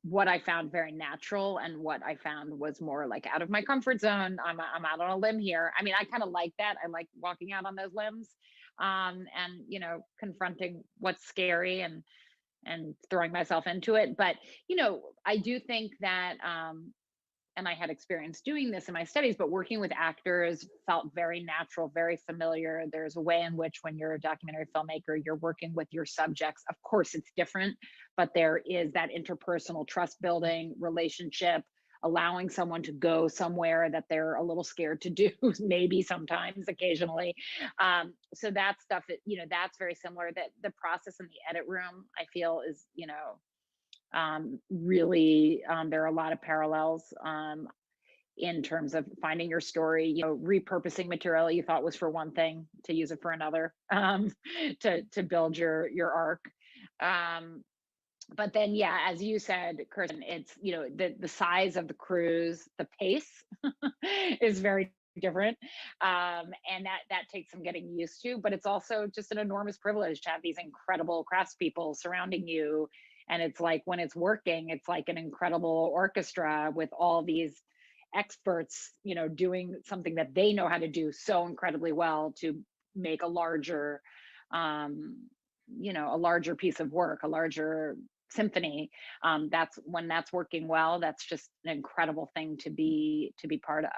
what I found very natural and what I found was more like out of my comfort zone. I'm out on a limb here. I mean, I kind of like that. I like walking out on those limbs and, confronting what's scary and throwing myself into it. But, I do think that, and I had experience doing this in my studies, but working with actors felt very natural, very familiar. There's a way in which when you're a documentary filmmaker, you're working with your subjects. Of course, it's different, but there is that interpersonal trust building relationship, allowing someone to go somewhere that they're a little scared to do, maybe sometimes, occasionally. So that stuff, that's very similar. That the process in the edit room, I feel is, really, there are a lot of parallels in terms of finding your story, repurposing material you thought was for one thing to use it for another, to build your arc. But then, yeah, as you said, Kirsten, it's, the size of the crews, the pace is very different. And that takes some getting used to, but it's also just an enormous privilege to have these incredible craftspeople surrounding you. And it's like, when it's working, it's like an incredible orchestra with all these experts, doing something that they know how to do so incredibly well to make a larger, a larger piece of work, a larger symphony. That's when that's working well, that's just an incredible thing to be part of.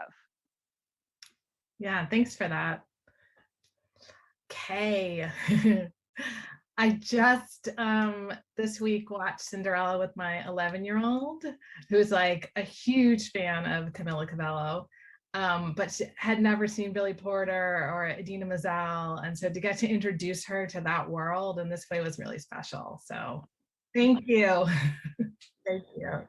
Yeah, thanks for that. Okay. I just this week watched Cinderella with my 11-year-old, who's like a huge fan of Camila Cabello, but she had never seen Billy Porter or Idina Menzel, and so to get to introduce her to that world in this way was really special. So thank you. Thank you.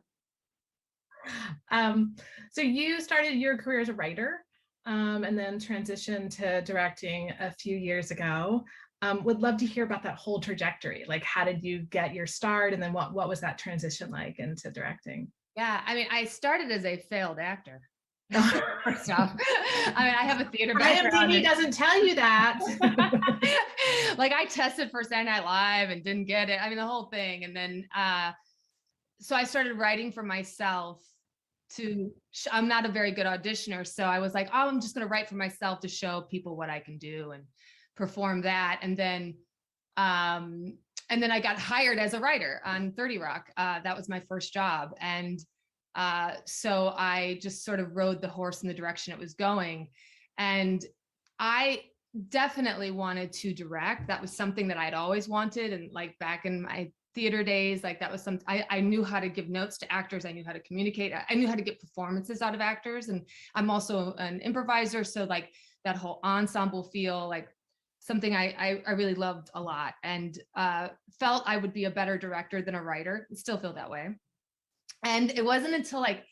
So you started your career as a writer and then transitioned to directing a few years ago. Would love to hear about that whole trajectory. Like, how did you get your start, and then what was that transition like into directing? Yeah, I mean, I started as a failed actor. First off, I mean, I have a theater background. IMDb doesn't tell you that. Like I tested for Saturday Night Live and didn't get it. I mean, the whole thing. And then, so I started writing for myself I'm not a very good auditioner. So I was like, oh, I'm just going to write for myself to show people what I can do and perform that. And then I got hired as a writer on 30 Rock. That was my first job. And so I just sort of rode the horse in the direction it was going. And I definitely wanted to direct. That was something that I'd always wanted. And like back in my theater days, like that was I knew how to give notes to actors. I knew how to communicate. I knew how to get performances out of actors. And I'm also an improviser. So like that whole ensemble feel, like something I really loved a lot, and felt I would be a better director than a writer. I still feel that way. And it wasn't until like,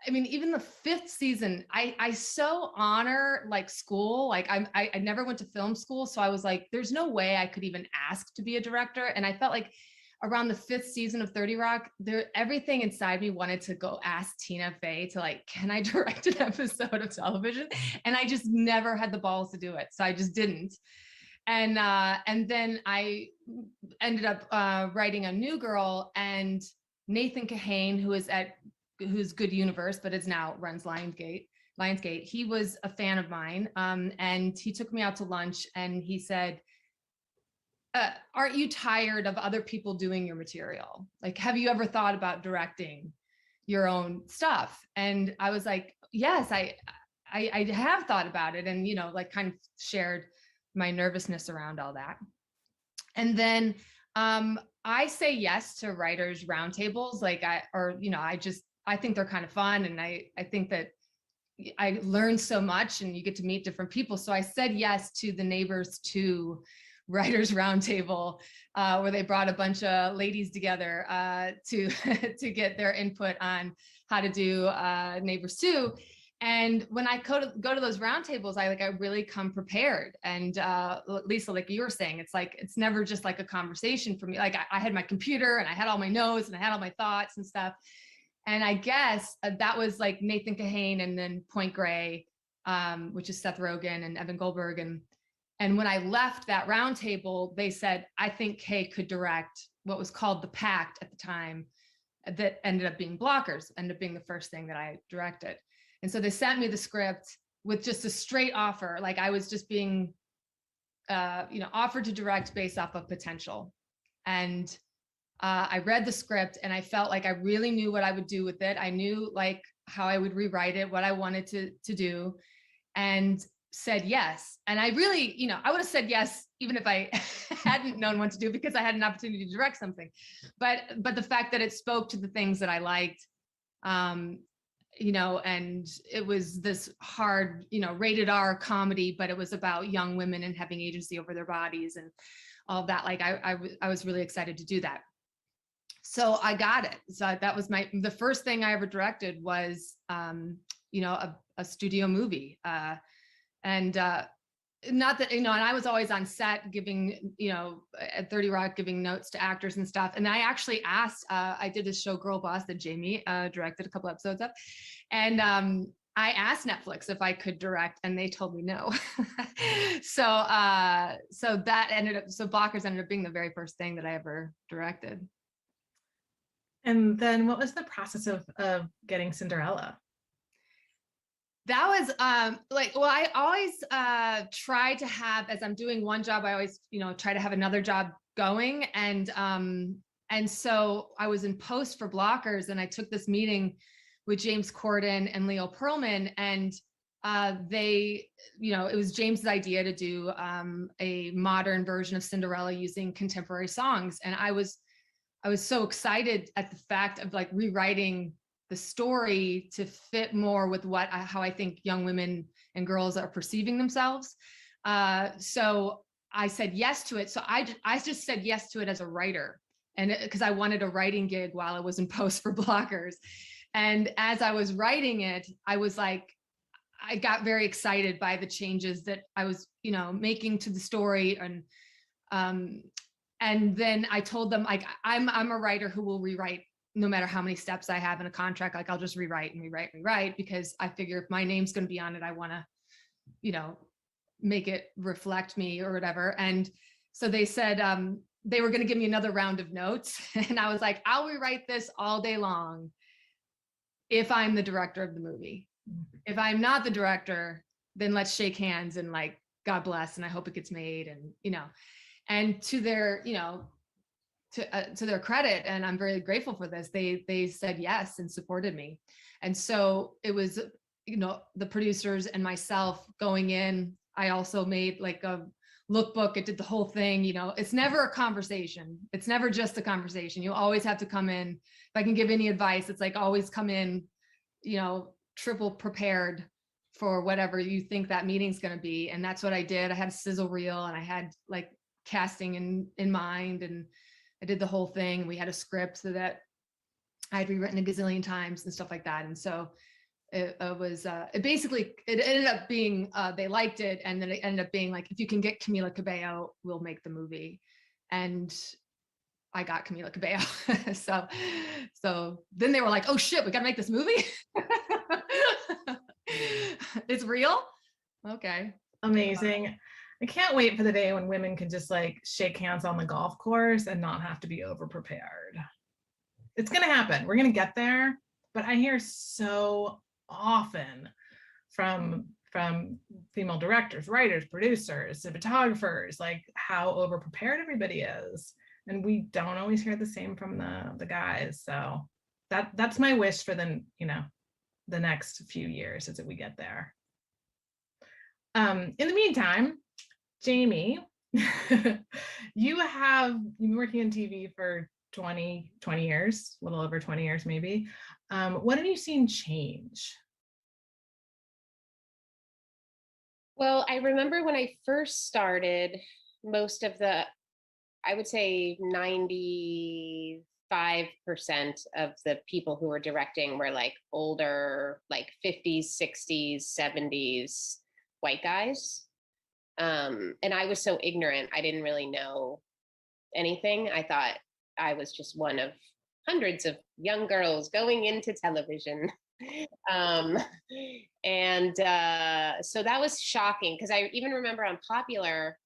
I mean, even the 5th season, I so honor like school. Like I never went to film school. So I was like, there's no way I could even ask to be a director. And I felt like around the 5th season of 30 Rock, everything inside me wanted to go ask Tina Fey to like, can I direct an episode of television? And I just never had the balls to do it. So I just didn't. And then I ended up writing a New Girl, and Nathan Kahane, who's Good Universe, but is now runs Lionsgate. He was a fan of mine. And he took me out to lunch and he said, aren't you tired of other people doing your material? Like, have you ever thought about directing your own stuff? And I was like, yes, I have thought about it. And, like kind of shared my nervousness around all that. And then, I say yes to writers roundtables. Like I think they're kind of fun. And I think that I learned so much and you get to meet different people. So I said yes to the Neighbors 2 Writers Roundtable, where they brought a bunch of ladies together to get their input on how to do Neighbors 2. And when I go to those roundtables, I really come prepared. And Lisa, like you were saying, it's never just like a conversation for me. Like I had my computer and I had all my notes and I had all my thoughts and stuff. And I guess that was like Nathan Kahane and then Point Grey, which is Seth Rogen and Evan Goldberg. And when I left that roundtable, they said, I think Kay could direct what was called The Pact at the time, that ended up being Blockers, ended up being the first thing that I directed. And so they sent me the script with just a straight offer. Like I was just being, offered to direct based off of potential. And I read the script and I felt like I really knew what I would do with it. I knew like how I would rewrite it, what I wanted to do, and said yes. And I really, I would have said yes, even if I hadn't known what to do, because I had an opportunity to direct something. But the fact that it spoke to the things that I liked, and it was this hard, rated R comedy, but it was about young women and having agency over their bodies and all of that. Like I was really excited to do that. So I got it. So that was the first thing I ever directed was, a studio movie. And not that, and I was always on set giving, at 30 Rock, giving notes to actors and stuff. And I actually asked, I did this show Girl Boss that Jamie directed a couple episodes of. And I asked Netflix if I could direct and they told me no. So Blockers ended up being the very first thing that I ever directed. And then what was the process of getting Cinderella? That was I always try to have, as I'm doing one job, I always, try to have another job going. And so I was in post for Blockers and I took this meeting with James Corden and Leo Pearlman, and it was James's idea to do a modern version of Cinderella using contemporary songs. And I was so excited at the fact of like rewriting the story to fit more with how I think young women and girls are perceiving themselves. So I said yes to it. So I just said yes to it as a writer, and because I wanted a writing gig while I was in post for Blockers. And as I was writing it, I was like, I got very excited by the changes that I was, making to the story. And then I told them, like, I'm a writer who will rewrite no matter how many steps I have in a contract, like I'll just rewrite and rewrite, because I figure if my name's going to be on it, I want to, you know, make it reflect me or whatever. And so they said they were going to give me another round of notes. And I was like, I'll rewrite this all day long if I'm the director of the movie. If I'm not the director, then let's shake hands and like, God bless, and I hope it gets made. And, you know, and to their, you know, to their credit, and I'm very grateful for this, they said yes and supported me. And so it was, you know, the producers and myself going in. I also made like a lookbook. It did the whole thing. You know, it's never a conversation. It's never just a conversation. You always have to come in. If I can give any advice, it's like always come in, you know, triple prepared for whatever you think that meeting's going to be. And that's what I did. I had a sizzle reel and I had like casting in mind, and I did the whole thing. We had a script so that I'd rewritten a gazillion times and stuff like that. And so it ended up being, they liked it. And then it ended up being like, if you can get Camila Cabello, we'll make the movie. And I got Camila Cabello. so then they were like, oh shit, we got to make this movie. It's real. Okay. Amazing. I can't wait for the day when women can just like shake hands on the golf course and not have to be over prepared. It's going to happen. We're going to get there. But I hear so often from female directors, writers, producers, cinematographers, like how over prepared everybody is. And we don't always hear the same from the guys. So that's my wish for the next few years, is that we get there. In the meantime, Jamie, you've been working in TV for 20 years, a little over 20 years maybe. What have you seen change? Well, I remember when I first started, most of the, I would say 95% of the people who were directing were like older, like 50s, 60s, 70s white guys. And I was so ignorant, I didn't really know anything. I thought I was just one of hundreds of young girls going into television. So that was shocking, because I even remember on Popular,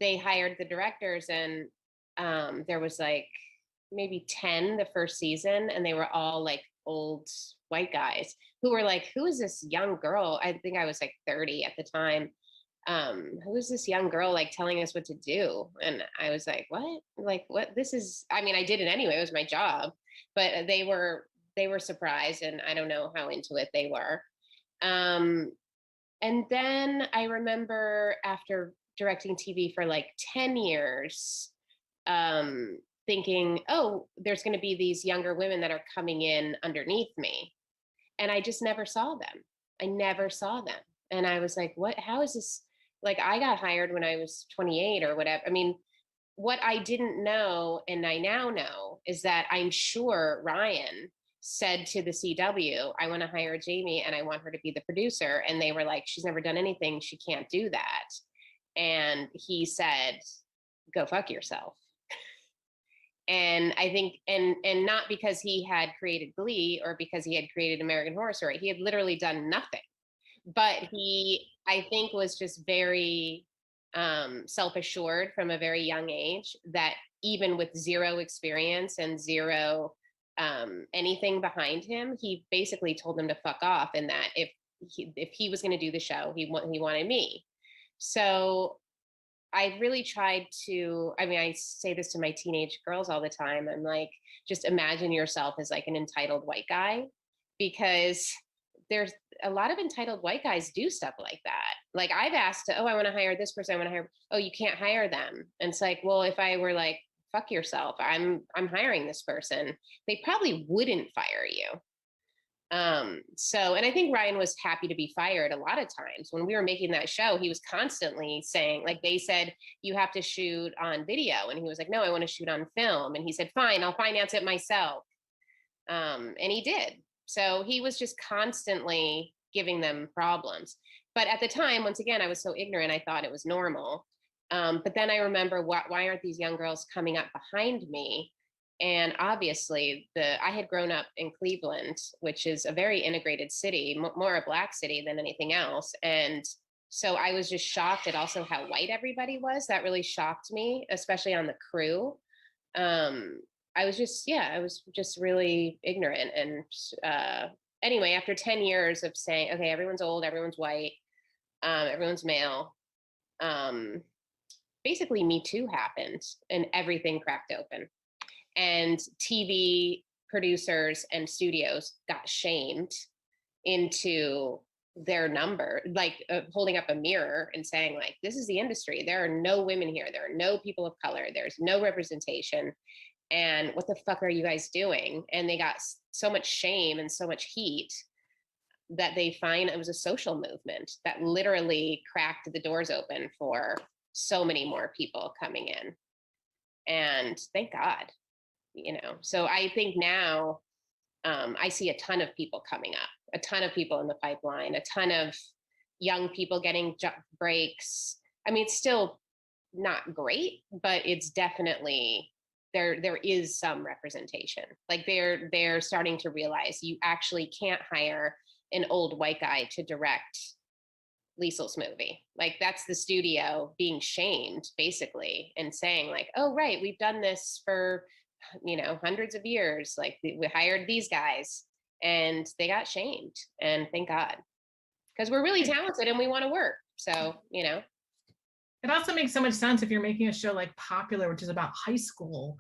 they hired the directors, and there was like maybe 10 the first season, and they were all like old white guys who were like, who is this young girl? I think I was like 30 at the time. Who is this young girl like telling us what to do? And I was like, what this is, I mean, I did it anyway, it was my job, but they were surprised, and I don't know how into it they were. And then I remember after directing TV for like 10 years, thinking, oh, there's going to be these younger women that are coming in underneath me. And I just never saw them. I never saw them. And I was like, what, how is this? Like, I got hired when I was 28 or whatever. I mean, what I didn't know, and I now know, is that I'm sure Ryan said to the CW, I want to hire Jamie and I want her to be the producer. And they were like, she's never done anything, she can't do that. And he said, go fuck yourself. And I think, and not because he had created Glee or because he had created American Horror Story, he had literally done nothing. But he, I think, was just very self-assured from a very young age, that even with zero experience and zero anything behind him, he basically told them to fuck off, and that if he was going to do the show, he wanted me. So I really tried to, I mean, I say this to my teenage girls all the time. I'm like, just imagine yourself as like an entitled white guy, because there's a lot of entitled white guys do stuff like that. Like, I've asked, oh, I want to hire this person, I want to hire, oh, you can't hire them. And it's like, well, if I were like, fuck yourself, I'm hiring this person, they probably wouldn't fire you. So, and I think Ryan was happy to be fired a lot of times. When we were making that show, he was constantly saying, like, they said, you have to shoot on video. And he was like, no, I want to shoot on film. And he said, fine, I'll finance it myself. And he did. So he was just constantly giving them problems. But at the time, once again, I was so ignorant, I thought it was normal. But then I remember, why aren't these young girls coming up behind me? And obviously, I had grown up in Cleveland, which is a very integrated city, more a Black city than anything else. And so I was just shocked at also how white everybody was. That really shocked me, especially on the crew. I was just really ignorant. And anyway, after 10 years of saying, okay, everyone's old, everyone's white, everyone's male, basically Me Too happened and everything cracked open. And TV producers and studios got shamed into their number, like holding up a mirror and saying, like, this is the industry. There are no women here. There are no people of color. There's no representation. And what the fuck are you guys doing? And they got so much shame and so much heat that they find it was a social movement that literally cracked the doors open for so many more people coming in. And thank God. So I think now I see a ton of people coming up, a ton of people in the pipeline, a ton of young people getting breaks. I mean, it's still not great, but it's definitely, there is some representation. Like they're starting to realize you actually can't hire an old white guy to direct Liesel's movie. Like that's the studio being shamed basically and saying like, oh, right, we've done this for hundreds of years. Like we hired these guys and they got shamed, and thank God, because we're really talented and we want to work. So, It also makes so much sense if you're making a show like Popular, which is about high school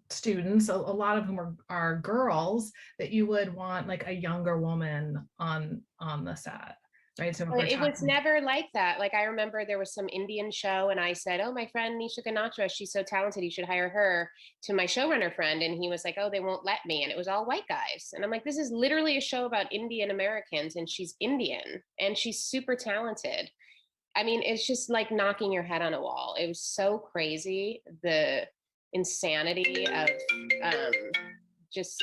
students, a lot of whom are girls, that you would want like a younger woman on the set. Right. So it was never like that. Like I remember there was some Indian show and I said, oh, my friend Nisha Ganatra, she's so talented, you should hire her, to my showrunner friend. And he was like, oh, they won't let me. And it was all white guys. And I'm like, this is literally a show about Indian Americans and she's Indian and she's super talented. I mean, it's just like knocking your head on a wall. It was so crazy, the insanity of just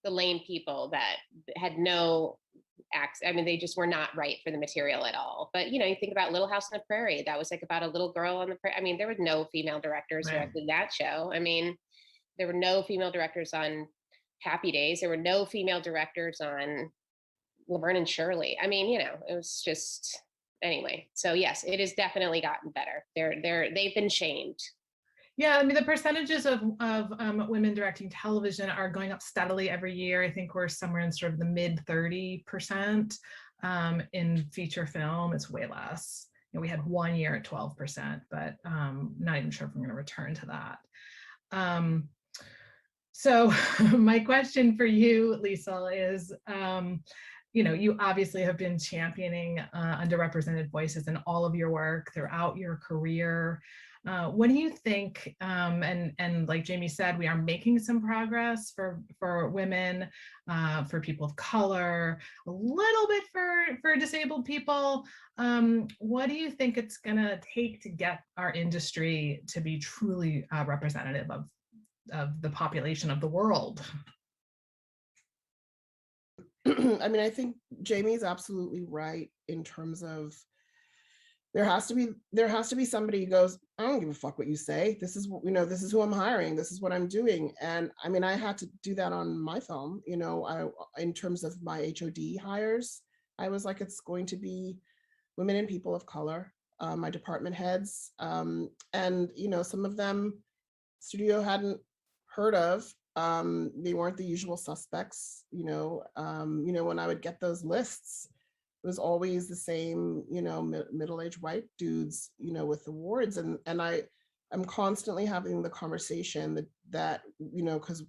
the lame people that had no I mean, they just were not right for the material at all. But, you think about Little House on the Prairie. That was like about a little girl on the prairie. I mean, there were no female directors directing that show. I mean, there were no female directors on Happy Days. There were no female directors on Laverne and Shirley. I mean, it was just, anyway. So yes, it has definitely gotten better. They've been shamed. Yeah, I mean, the percentages of women directing television are going up steadily every year. I think we're somewhere in sort of the mid 30%. In feature film, it's way less. We had 1 year at 12%, but not even sure if we're going to return to that. So my question for you, Liesel, is, you obviously have been championing underrepresented voices in all of your work throughout your career. What do you think, and like Jamie said, we are making some progress for women, for people of color, a little bit for disabled people. What do you think it's gonna take to get our industry to be truly representative of the population of the world? I mean, I think Jamie's absolutely right in terms of there has to be somebody who goes, I don't give a fuck what you say. This is this is who I'm hiring. This is what I'm doing. And I mean, I had to do that on my film. In terms of my HOD hires, I was like, it's going to be women and people of color, my department heads, and some of them studio hadn't heard of. They weren't the usual suspects. When I would get those lists, it was always the same, middle-aged white dudes, with awards. And I'm constantly having the conversation that because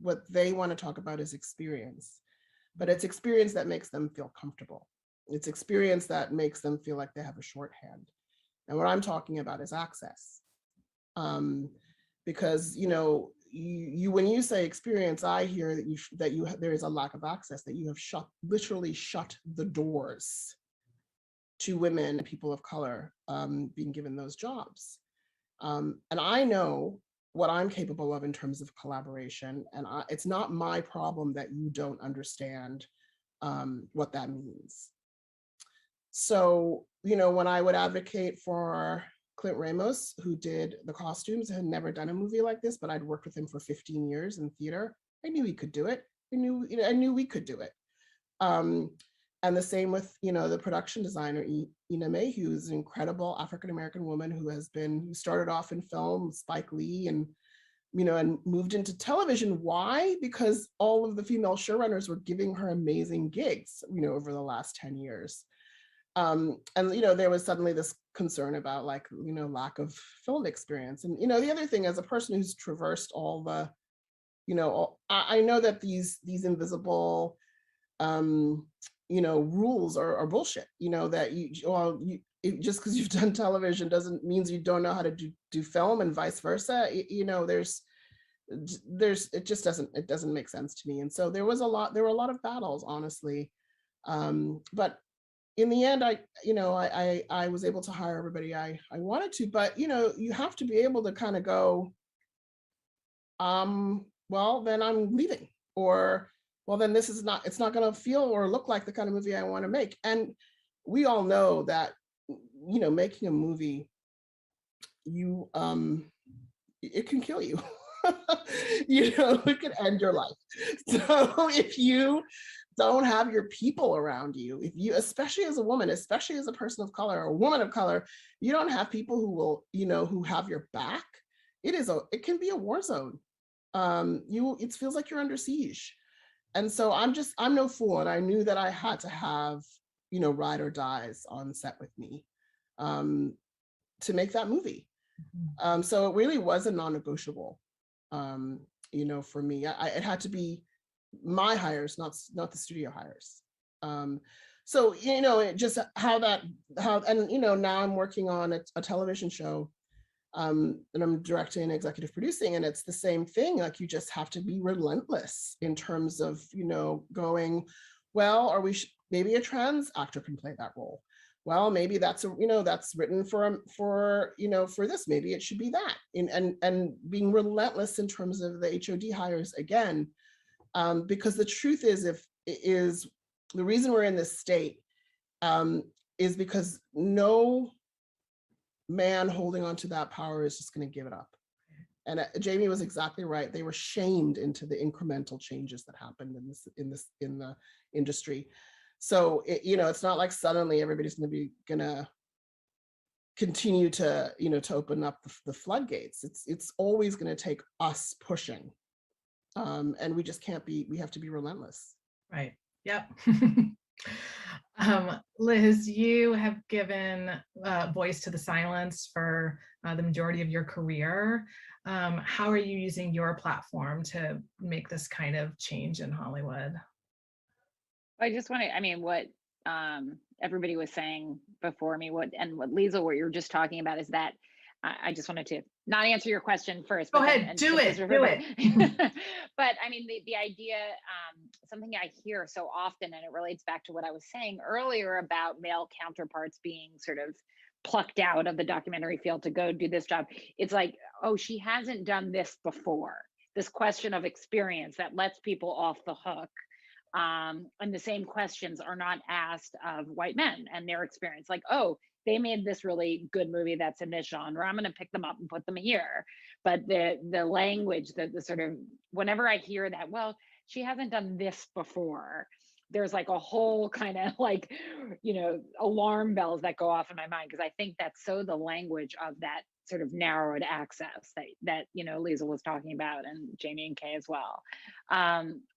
what they want to talk about is experience, but it's experience that makes them feel comfortable. It's experience that makes them feel like they have a shorthand. And what I'm talking about is access. Because, when you say experience, I hear that there is a lack of access, that you have literally shut the doors to women and people of color being given those jobs. And I know what I'm capable of in terms of collaboration, and it's not my problem that you don't understand what that means. So, when I would advocate for Clint Ramos, who did the costumes, had never done a movie like this, but I'd worked with him for 15 years in theater. I knew he could do it. I knew we could do it. And the same with, the production designer, Ina May, who's an incredible African-American woman who started off in film, Spike Lee, and moved into television. Why? Because all of the female showrunners were giving her amazing gigs, over the last 10 years. And, there was suddenly this concern about lack of film experience. And, the other thing, as a person who's traversed all the, I know that these invisible, rules are bullshit, that just because you've done television doesn't means you don't know how to do film, and vice versa. It just doesn't make sense to me. And so there were a lot of battles, honestly. But in the end, I was able to hire everybody I wanted to, but you have to be able to kind of go, well, then I'm leaving, or well, then it's not going to feel or look like the kind of movie I want to make. And we all know that, making a movie, it can kill you. It can end your life. So if you don't have your people around you, especially as a woman, especially as a person of color or a woman of color, you don't have people who will, who have your back, it can be a war zone. It feels like you're under siege. And so I'm no fool. And I knew that I had to have, ride or dies on set with me to make that movie. So it really was a non-negotiable, for me. It had to be my hires, not the studio hires. So, just now I'm working on a television show, and I'm directing and executive producing, and it's the same thing. Like, you just have to be relentless in terms of, going, well, maybe a trans actor can play that role. Well, maybe that's written for this, maybe it should be that. And being relentless in terms of the HOD hires again, because the truth is, the reason we're in this state is because no man holding on to that power is just going to give it up. And Jamie was exactly right. They were shamed into the incremental changes that happened in the industry. So it's not like suddenly everybody's going to continue to to open up the floodgates. It's always going to take us pushing, and we just can't be. We have to be relentless. Right. Yep. Liz, you have given voice to the silence for the majority of your career. How are you using your platform to make this kind of change in Hollywood? I just want to, what everybody was saying before me, what Liesl, what you're just talking about is that I just wanted to not answer your question first. Go ahead, do it. But the idea, something I hear so often, and it relates back to what I was saying earlier about male counterparts being sort of plucked out of the documentary field to go do this job. It's like, oh, she hasn't done this before. This question of experience that lets people off the hook. And the same questions are not asked of white men and their experience. Like, oh, they made this really good movie that's in this genre, I'm going to pick them up and put them here. But the language, the sort of, whenever I hear that, well, she hasn't done this before, there's like a whole kind of like, alarm bells that go off in my mind, because I think that's so the language of that sort of narrowed access that Liesl was talking about, and Jamie and Kay as well.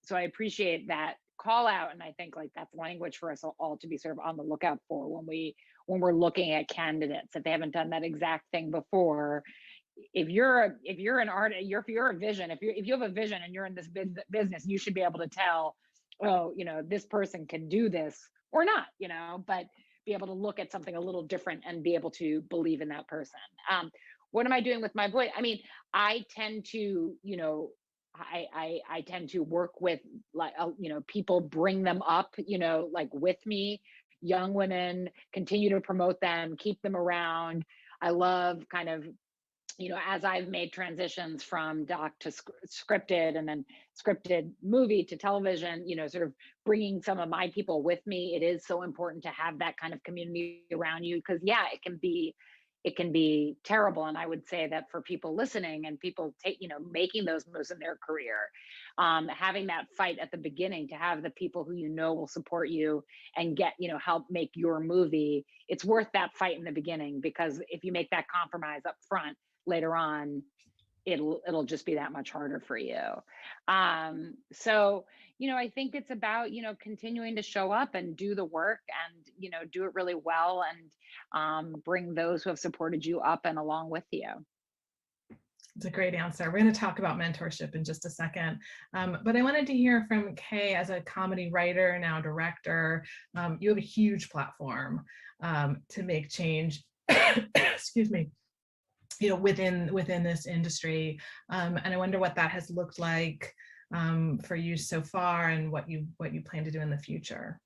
So I appreciate that call out, and I think like that's language for us all to be sort of on the lookout for when we're looking at candidates, if they haven't done that exact thing before. If you're an artist, if you're a vision, if you have a vision and you're in this business, you should be able to tell, oh, this person can do this or not, but be able to look at something a little different and be able to believe in that person. What am I doing with my voice? I tend to, I tend to work with like, people, bring them up, like with me, young women, continue to promote them, keep them around. I love kind of, as I've made transitions from doc to scripted and then scripted movie to television, sort of bringing some of my people with me. It is so important to have that kind of community around you, because it can be it can be terrible. And I would say that for people listening and people making those moves in their career, having that fight at the beginning to have the people who will support you and get, help make your movie, it's worth that fight in the beginning, because if you make that compromise up front, later on, it'll just be that much harder for you. So, I think it's about, continuing to show up and do the work and, do it really well, and bring those who have supported you up and along with you. It's a great answer. We're going to talk about mentorship in just a second. But I wanted to hear from Kay as a comedy writer, now director. You have a huge platform to make change, excuse me, within this industry. And I wonder what that has looked like for you so far, and what you plan to do in the future.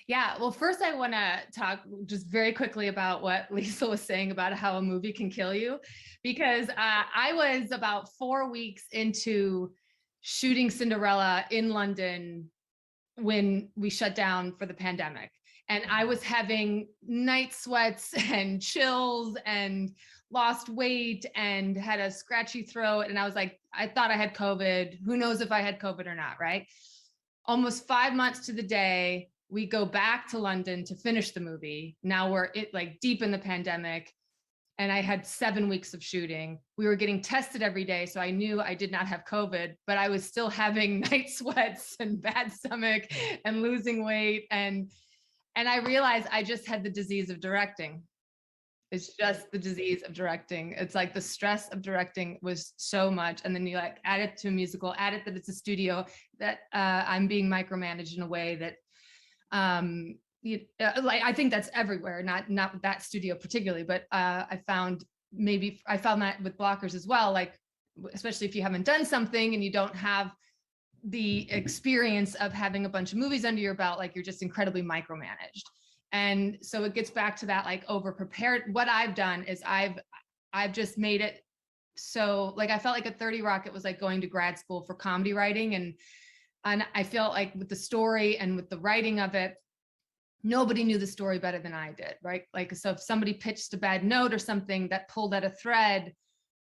Yeah, well, first I want to talk just very quickly about what Lisa was saying about how a movie can kill you, because I was about 4 weeks into shooting Cinderella in London when we shut down for the pandemic. And I was having night sweats and chills and lost weight and had a scratchy throat. And I was like, I thought I had COVID. Who knows if I had COVID or not, right? Almost 5 months to the day, we go back to London to finish the movie. Now we're deep in the pandemic, and I had 7 weeks of shooting. We were getting tested every day, so I knew I did not have COVID, but I was still having night sweats and bad stomach and losing weight. And I realized I just had the disease of directing. It's just the disease of directing. It's like the stress of directing was so much. And then you add it to a musical, add it that it's a studio, that I'm being micromanaged in a way that I think that's everywhere, not with that studio particularly, but I found that with blockers as well, especially if you haven't done something and you don't have the experience of having a bunch of movies under your belt, you're just incredibly micromanaged. And so it gets back to that over prepared. What I've done is I've just made it so I felt like at 30 Rock, it was like going to grad school for comedy writing. And I felt like with the story and with the writing of it, nobody knew the story better than I did, right? So if somebody pitched a bad note or something that pulled at a thread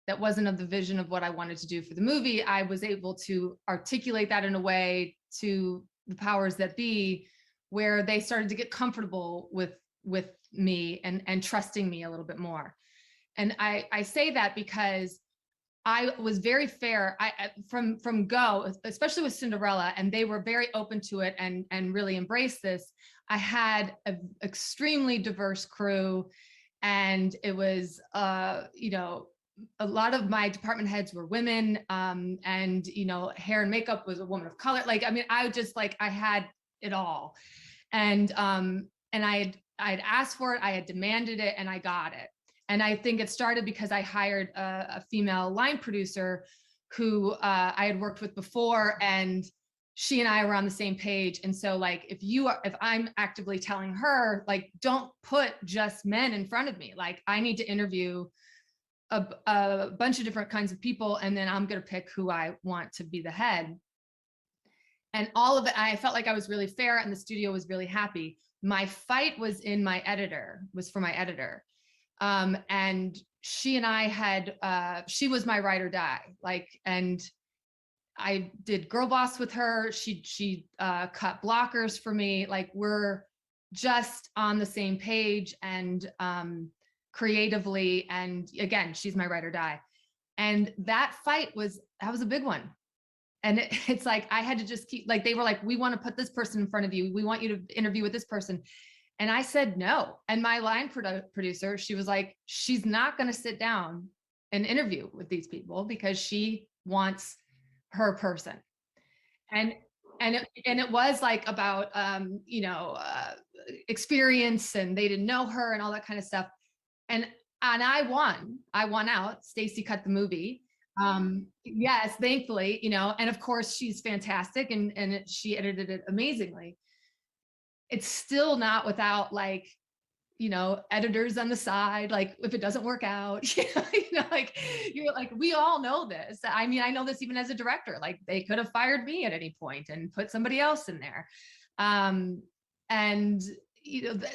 that wasn't of the vision of what I wanted to do for the movie, I was able to articulate that in a way to the powers that be, where they started to get comfortable with me and trusting me a little bit more. And I say that because I was very fair from go, especially with Cinderella, and they were very open to it and really embraced this. I had an extremely diverse crew, and it was, a lot of my department heads were women, and, hair and makeup was a woman of color. I had it all. And I had asked for it, I had demanded it, and I got it. And I think it started because I hired a female line producer who I had worked with before, and she and I were on the same page. And so if I'm actively telling her, don't put just men in front of me, I need to interview a bunch of different kinds of people, and then I'm going to pick who I want to be the head. And all of it, I felt like I was really fair, and the studio was really happy. My fight was for my editor. And she and I had, she was my ride or die, and I did Girl Boss with her. She cut blockers for me. We're just on the same page, and creatively. And again, she's my ride or die. And that fight was a big one. And it's I had to just keep, they were we want to put this person in front of you. We want you to interview with this person. And I said no. And my line producer, she was she's not going to sit down and interview with these people because she wants her person. And it was about, experience, and they didn't know her and all that kind of stuff. And I won out. Stacy cut the movie. Yes, thankfully, and of course she's fantastic, and she edited it amazingly. It's still not without editors on the side, if it doesn't work out, we all know this. I mean, I know this even as a director, they could have fired me at any point and put somebody else in there. And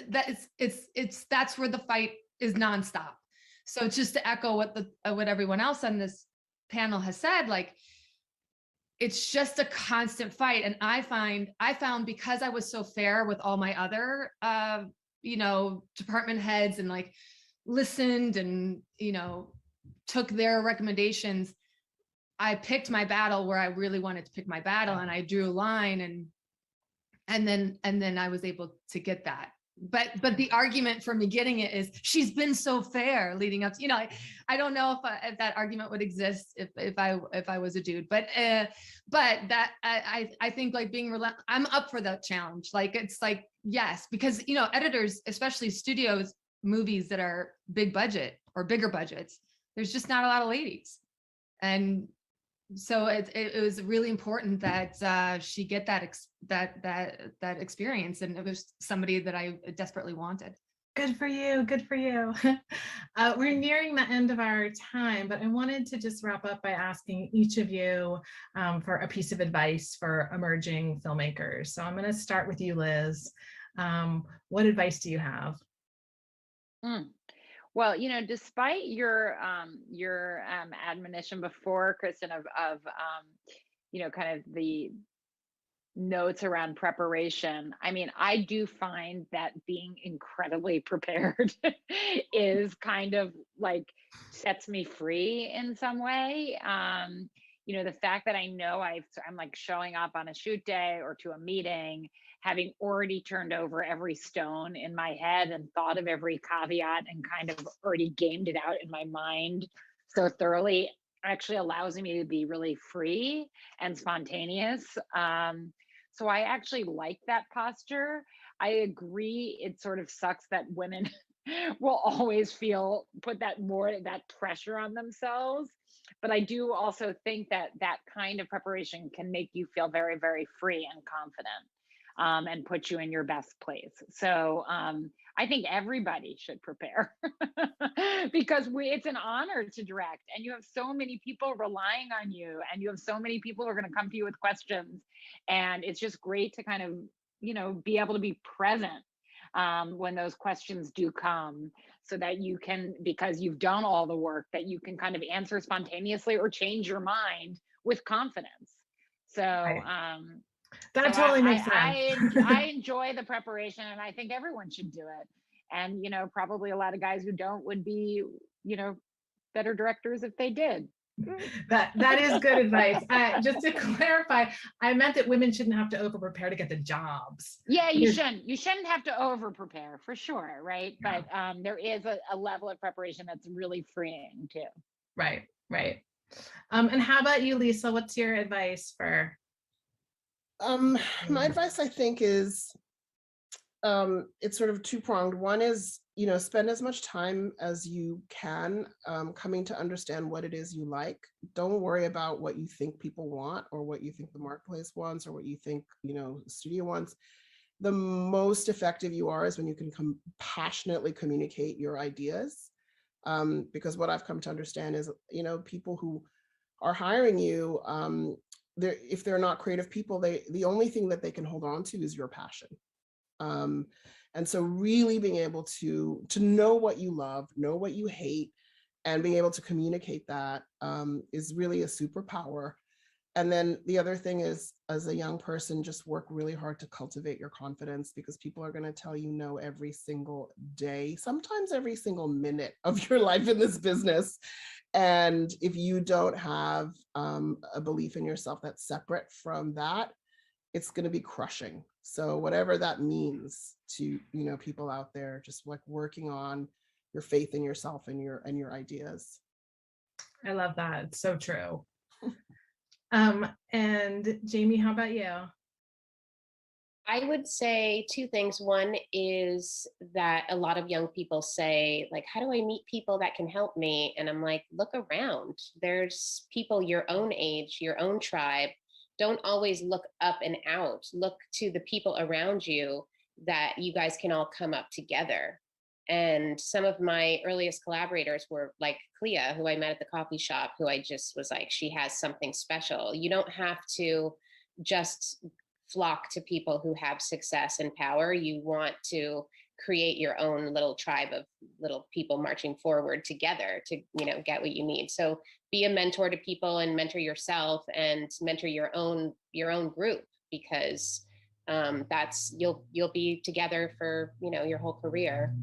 that's where the fight is nonstop. So just to echo what everyone else on this panel has said, like, it's just a constant fight. And I found because I was so fair with all my other, department heads and like listened and, took their recommendations, I picked my battle where I really wanted to pick my battle, and I drew a line, and then I was able to get that. But the argument for me getting it is she's been so fair leading up to, I don't know if that argument would exist if I was a dude, but that I think like being relentless, I'm up for that challenge. Like, it's like, yes, because, editors, especially studios, movies that are big budget or bigger budgets, there's just not a lot of ladies. And so it was really important that she get that experience, and it was somebody that I desperately wanted. Good for you. Good for you. We're nearing the end of our time, but I wanted to just wrap up by asking each of you for a piece of advice for emerging filmmakers. So I'm going to start with you, Liz. What advice do you have? Well, despite your admonition before, Kristen, of kind of the notes around preparation, I mean, I do find that being incredibly prepared is kind of like sets me free in some way. The fact that I know I'm like showing up on a shoot day or to a meeting, having already turned over every stone in my head and thought of every caveat and kind of already gamed it out in my mind so thoroughly, actually allows me to be really free and spontaneous. So I actually like that posture. I agree. It sort of sucks that women will always put that pressure on themselves. But I do also think that kind of preparation can make you feel very, very free and confident. And put you in your best place. So I think everybody should prepare because it's an honor to direct, and you have so many people relying on you, and you have so many people who are going to come to you with questions, and it's just great to kind of be able to be present when those questions do come, so that you can, because you've done all the work, that you can kind of answer spontaneously or change your mind with confidence. So that totally makes sense. I enjoy the preparation, and I think everyone should do it. And, probably a lot of guys who don't would be, better directors if they did. That is good advice. Just to clarify, I meant that women shouldn't have to over prepare to get the jobs. Yeah, you shouldn't have to over prepare, for sure, right? Yeah. But there is a level of preparation that's really freeing too. Right. And how about you, Lisa? What's your advice for? My advice, I think, is it's sort of two-pronged. One is, spend as much time as you can coming to understand what it is you like. Don't worry about what you think people want, or what you think the marketplace wants, or what you think, the studio wants. The most effective you are is when you can passionately communicate your ideas. Because what I've come to understand is, people who are hiring you, if they're not creative people, the only thing that they can hold on to is your passion. And so really being able to know what you love, know what you hate, and being able to communicate that is really a superpower. And then the other thing is, as a young person, just work really hard to cultivate your confidence, because people are going to tell you no every single day, sometimes every single minute of your life in this business. And if you don't have a belief in yourself that's separate from that, it's going to be crushing. So whatever that means to, people out there, just like working on your faith in yourself and your ideas. I love that. It's so true. And Jamie, how about you? I would say two things. One is that a lot of young people say, like, how do I meet people that can help me? And I'm like, look around. There's people your own age, your own tribe. Don't always look up and out. Look to the people around you that you guys can all come up together. And some of my earliest collaborators were like Clea, who I met at the coffee shop, who I just was like, she has something special. You don't have to just flock to people who have success and power. You want to create your own little tribe of little people marching forward together to, get what you need. So be a mentor to people and mentor yourself and mentor your own group, because that's you'll be together for, your whole career.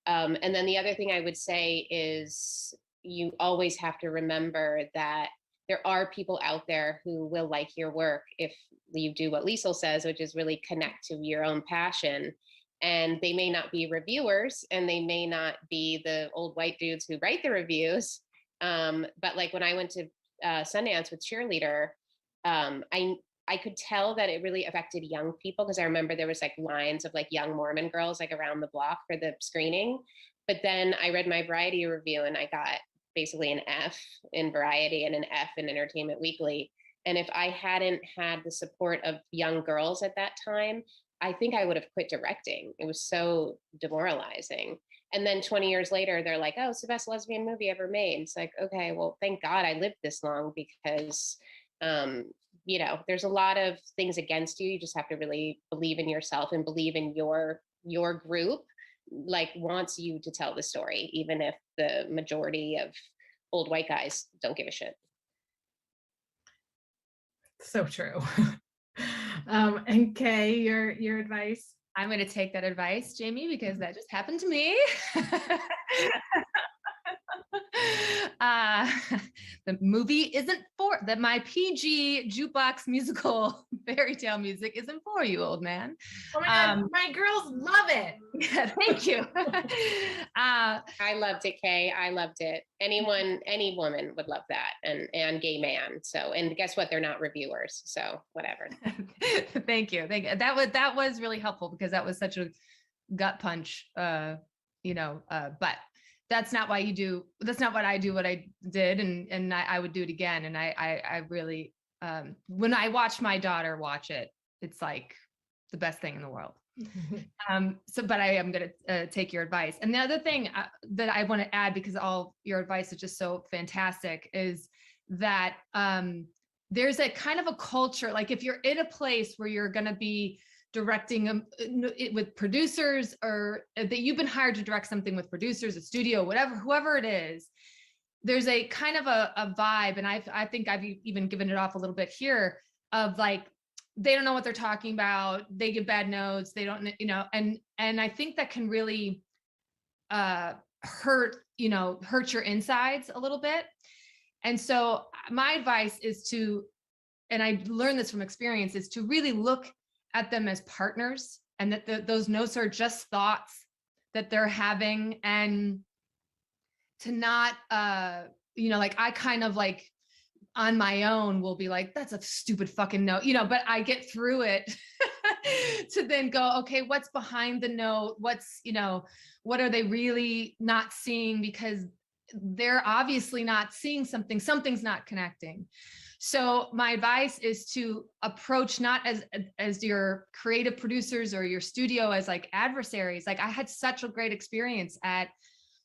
And then the other thing I would say is you always have to remember that there are people out there who will like your work if you do what Liesl says, which is really connect to your own passion. And they may not be reviewers, and they may not be the old white dudes who write the reviews. But like when I went to Sundance with Cheerleader, I could tell that it really affected young people, because I remember there was like lines of like young Mormon girls like around the block for the screening. But then I read my Variety review and I got basically an F in Variety and an F in Entertainment Weekly. And if I hadn't had the support of young girls at that time, I think I would have quit directing. It was so demoralizing. And then 20 years later, they're like, oh, it's the best lesbian movie ever made. It's like, okay, well, thank God I lived this long, because, there's a lot of things against you. You just have to really believe in yourself and believe in your group, like wants you to tell the story, even if the majority of old white guys don't give a shit. So true. And Kay, your advice? I'm going to take that advice, Jamie, because that just happened to me. The movie isn't for that. My PG jukebox musical fairy tale music isn't for you, old man. Oh my God, my girls love it. Yeah, thank you. I loved it, Kay. I loved it. Any woman would love that, and gay man. So, and guess what? They're not reviewers, so whatever. Thank you. That was really helpful, because that was such a gut punch. But that's not what I do what I did, and I would do it again. And I really, when I watch my daughter watch it, it's like the best thing in the world. But I am going to take your advice. And the other thing that I want to add, because all your advice is just so fantastic, is that there's a kind of a culture, like if you're in a place where you're going to be directing with producers, or that you've been hired to direct something with producers, a studio, whoever it is, there's a kind of a vibe. And I think I've even given it off a little bit here, of like, they don't know what they're talking about. They give bad notes. They don't, and I think that can really hurt your insides a little bit. And so my advice is to, and I learned this from experience, is to really look at them as partners, and that those notes are just thoughts that they're having, and to not, like I kind of like on my own will be like, that's a stupid fucking note, but I get through it to then go, okay, what's behind the note? What's, what are they really not seeing? Because they're obviously not seeing something's not connecting. So my advice is to approach not as your creative producers or your studio as like adversaries. Like I had such a great experience at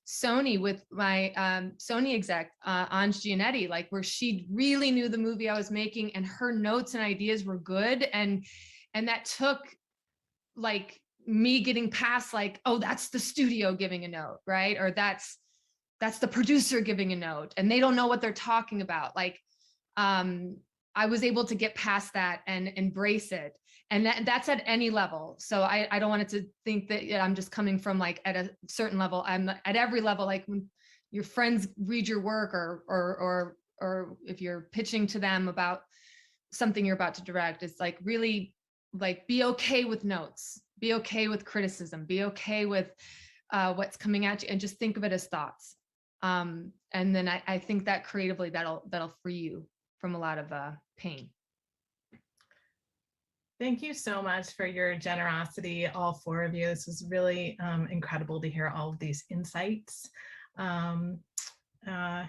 Sony with my Sony exec, Ange Giannetti, like where she really knew the movie I was making, and her notes and ideas were good. And that took like me getting past like, oh, that's the studio giving a note, right? Or that's the producer giving a note and they don't know what they're talking about. Like, I was able to get past that and embrace it. And that's at any level. So I don't want it to think that I'm just coming from like at a certain level. I'm at every level. Like when your friends read your work, or if you're pitching to them about something you're about to direct, it's like really like be okay with notes, be okay with criticism, be okay with what's coming at you, and just think of it as thoughts. And then I think that creatively that'll free you from a lot of pain. Thank you so much for your generosity, all four of you. This was really incredible to hear all of these insights. Yeah.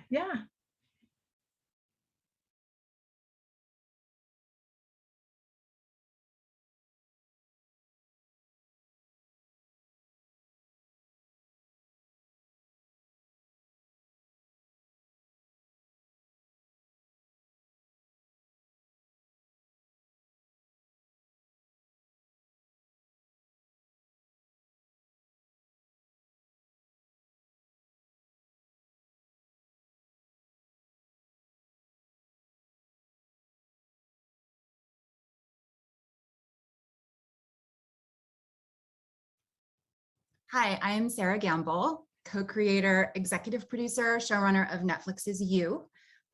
Hi, I am Sarah Gamble, co-creator, executive producer, showrunner of Netflix's You.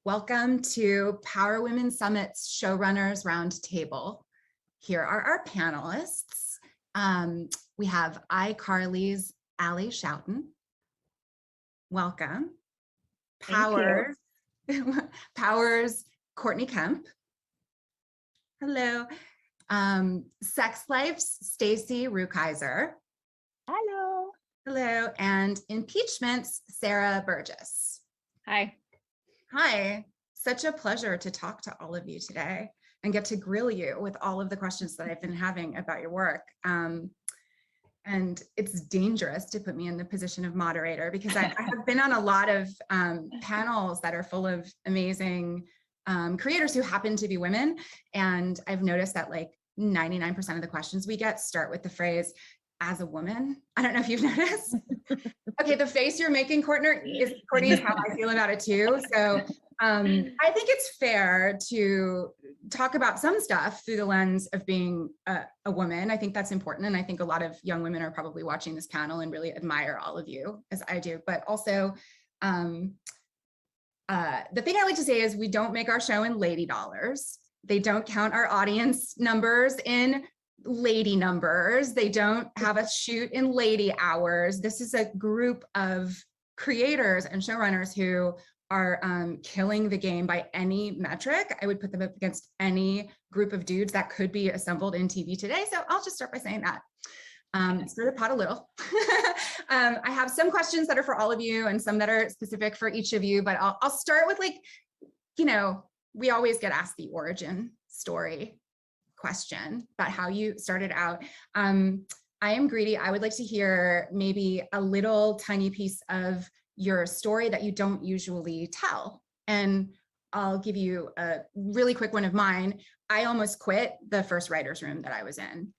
Welcome to Power Women Summit's Showrunners Roundtable. Here are our panelists. We have iCarly's Allie Schouten. Welcome. Power's Courtney Kemp. Hello. Sex Life's Stacey Rukeyser. Hello. Hello. And Impeachment's Sarah Burgess. Hi. Hi. Such a pleasure to talk to all of you today and get to grill you with all of the questions that I've been having about your work. And it's dangerous to put me in the position of moderator because I have been on a lot of panels that are full of amazing creators who happen to be women. And I've noticed that like 99% of the questions we get start with the phrase, as a woman. I don't know if you've noticed. Okay, the face you're making, Courtney, is how I feel about it too. So I think it's fair to talk about some stuff through the lens of being a woman. I think that's important. And I think a lot of young women are probably watching this panel and really admire all of you as I do. But also, the thing I like to say is we don't make our show in lady dollars. They don't count our audience numbers in lady numbers. They don't have us shoot in lady hours. This is a group of creators and showrunners who are killing the game by any metric. I would put them up against any group of dudes that could be assembled in TV today. So I'll just start by saying that. Stir the pot a little. I have some questions that are for all of you and some that are specific for each of you, but I'll start with like, you know, we always get asked the origin story question about how you started out. I am greedy. I would like to hear maybe a little tiny piece of your story that you don't usually tell. And I'll give you a really quick one of mine. I almost quit the first writer's room that I was in.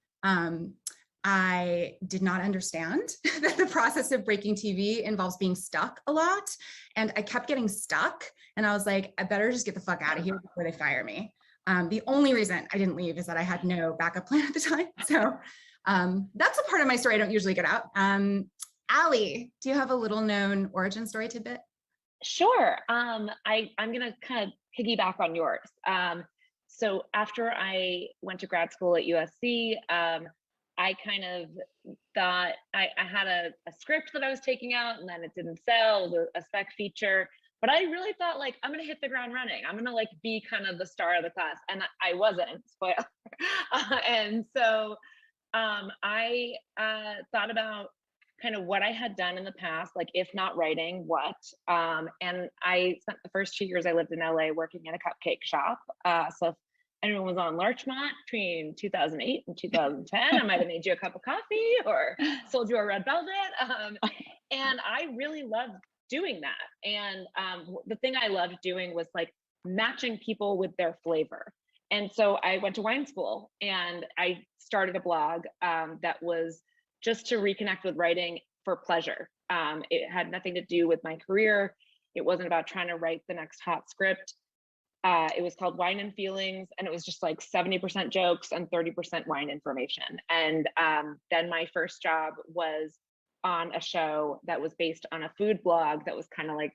I did not understand that the process of breaking TV involves being stuck a lot. And I kept getting stuck. And I was like, I better just get the fuck out of here before they fire me. The only reason I didn't leave is that I had no backup plan at the time. So that's a part of my story I don't usually get out. Allie, do you have a little known origin story tidbit? Sure. I'm going to kind of piggyback on yours. So after I went to grad school at USC, I kind of thought I had a script that I was taking out and then it didn't sell. It was a spec feature. But I really thought like, I'm going to hit the ground running. I'm going to like be kind of the star of the class. And I wasn't, spoiler. And so I thought about kind of what I had done in the past, like if not writing, what? And I spent the first 2 years I lived in LA working in a cupcake shop. So if anyone was on Larchmont between 2008 and 2010, I might have made you a cup of coffee or sold you a red velvet. And I really loved doing that. And the thing I loved doing was like matching people with their flavor. And so I went to wine school and I started a blog that was just to reconnect with writing for pleasure. It had nothing to do with my career. It wasn't about trying to write the next hot script. It was called Wine and Feelings, and it was just like 70% jokes and 30% wine information. And then my first job was on a show that was based on a food blog that was kind of like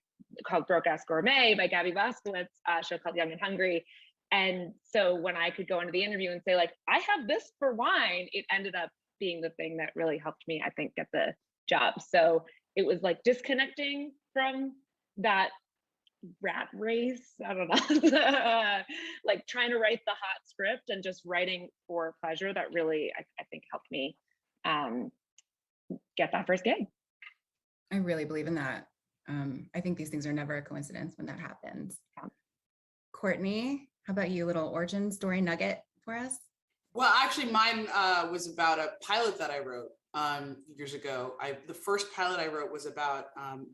called Broke Ass Gourmet by Gabby Voskowitz, a show called Young and Hungry. And so when I could go into the interview and say like, I have this for wine, it ended up being the thing that really helped me, I think, get the job. So it was like disconnecting from that rat race, I don't know, like trying to write the hot script and just writing for pleasure that really, I think helped me get that first gig. I really believe in that. I think these things are never a coincidence when that happens. Yeah. Courtney, how about you? A little origin story nugget for us? Well, actually mine was about a pilot that I wrote years ago. The first pilot I wrote was about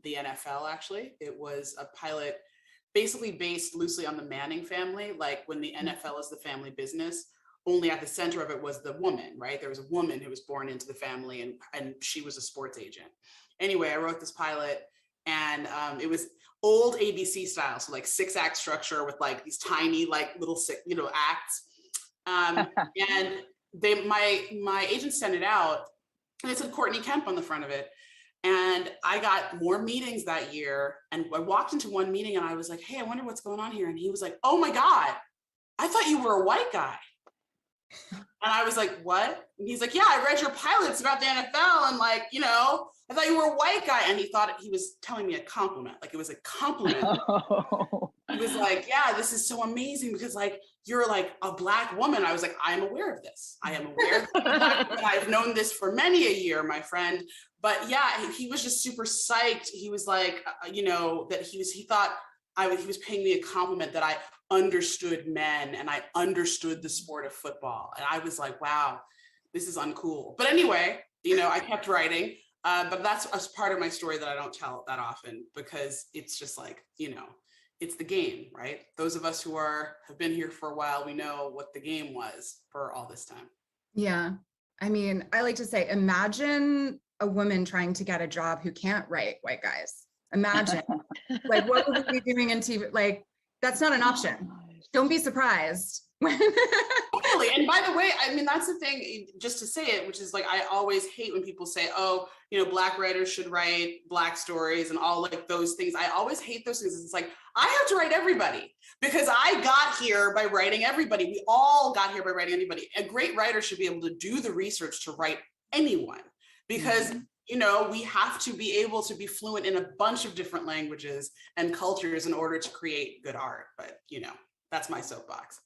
the NFL, actually. It was a pilot basically based loosely on the Manning family, like when the NFL is the family business, only at the center of it was the woman, right? There was a woman who was born into the family and she was a sports agent. Anyway, I wrote this pilot and it was old ABC style. So like 6-act structure with like these tiny, like little, acts. And my agent sent it out and it said Courtney Kemp on the front of it. And I got more meetings that year. And I walked into one meeting and I was like, hey, I wonder what's going on here. And he was like, oh my God, I thought you were a white guy. And I was like, what? And he's like, yeah, I read your pilots about the NFL and like, you know, I thought you were a white guy. And he thought he was telling me a compliment, like it was a compliment. Oh. He was like, yeah, this is so amazing because like, you're like a Black woman. I was like, I am aware of this. I am aware that I've known this for many a year, my friend. But yeah, he was just super psyched. He was like, you know, that he thought he was paying me a compliment that I understood men and I understood the sport of football. And I was like, wow, this is uncool. But anyway, you know, I kept writing. But that's a part of my story that I don't tell that often because it's just like, you know, it's the game, right? Those of us who have been here for a while, we know what the game was for all this time. Yeah. I mean, I like to say, imagine a woman trying to get a job who can't write white guys. Imagine, like, what would we be doing in TV? Like, that's not an option. Don't be surprised. Totally. And by the way, I mean, that's the thing, just to say it, which is like, I always hate when people say, oh, you know, Black writers should write Black stories and all like those things. I always hate those things. It's like, I have to write everybody because I got here by writing everybody. We all got here by writing anybody. A great writer should be able to do the research to write anyone because you know, we have to be able to be fluent in a bunch of different languages and cultures in order to create good art. But, you know, that's my soapbox.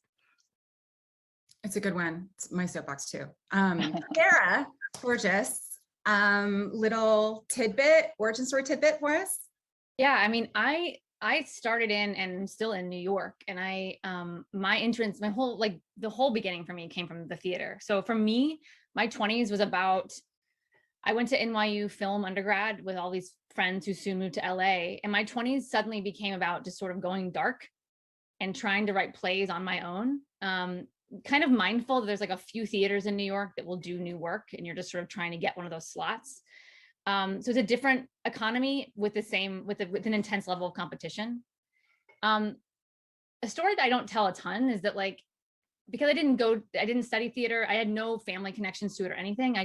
It's a good one. It's my soapbox too. Sarah, gorgeous. Little tidbit, origin story tidbit for us. Yeah, I mean, I started in and I'm still in New York, and my entrance, the whole beginning for me came from the theater. So for me, my 20s was about, I went to NYU film undergrad with all these friends who soon moved to LA, and my 20s suddenly became about just sort of going dark and trying to write plays on my own. Kind of mindful that there's like a few theaters in New York that will do new work, and you're just sort of trying to get one of those slots. So it's a different economy with an intense level of competition. A story that I don't tell a ton is that, like, because I didn't study theater, I had no family connections to it or anything.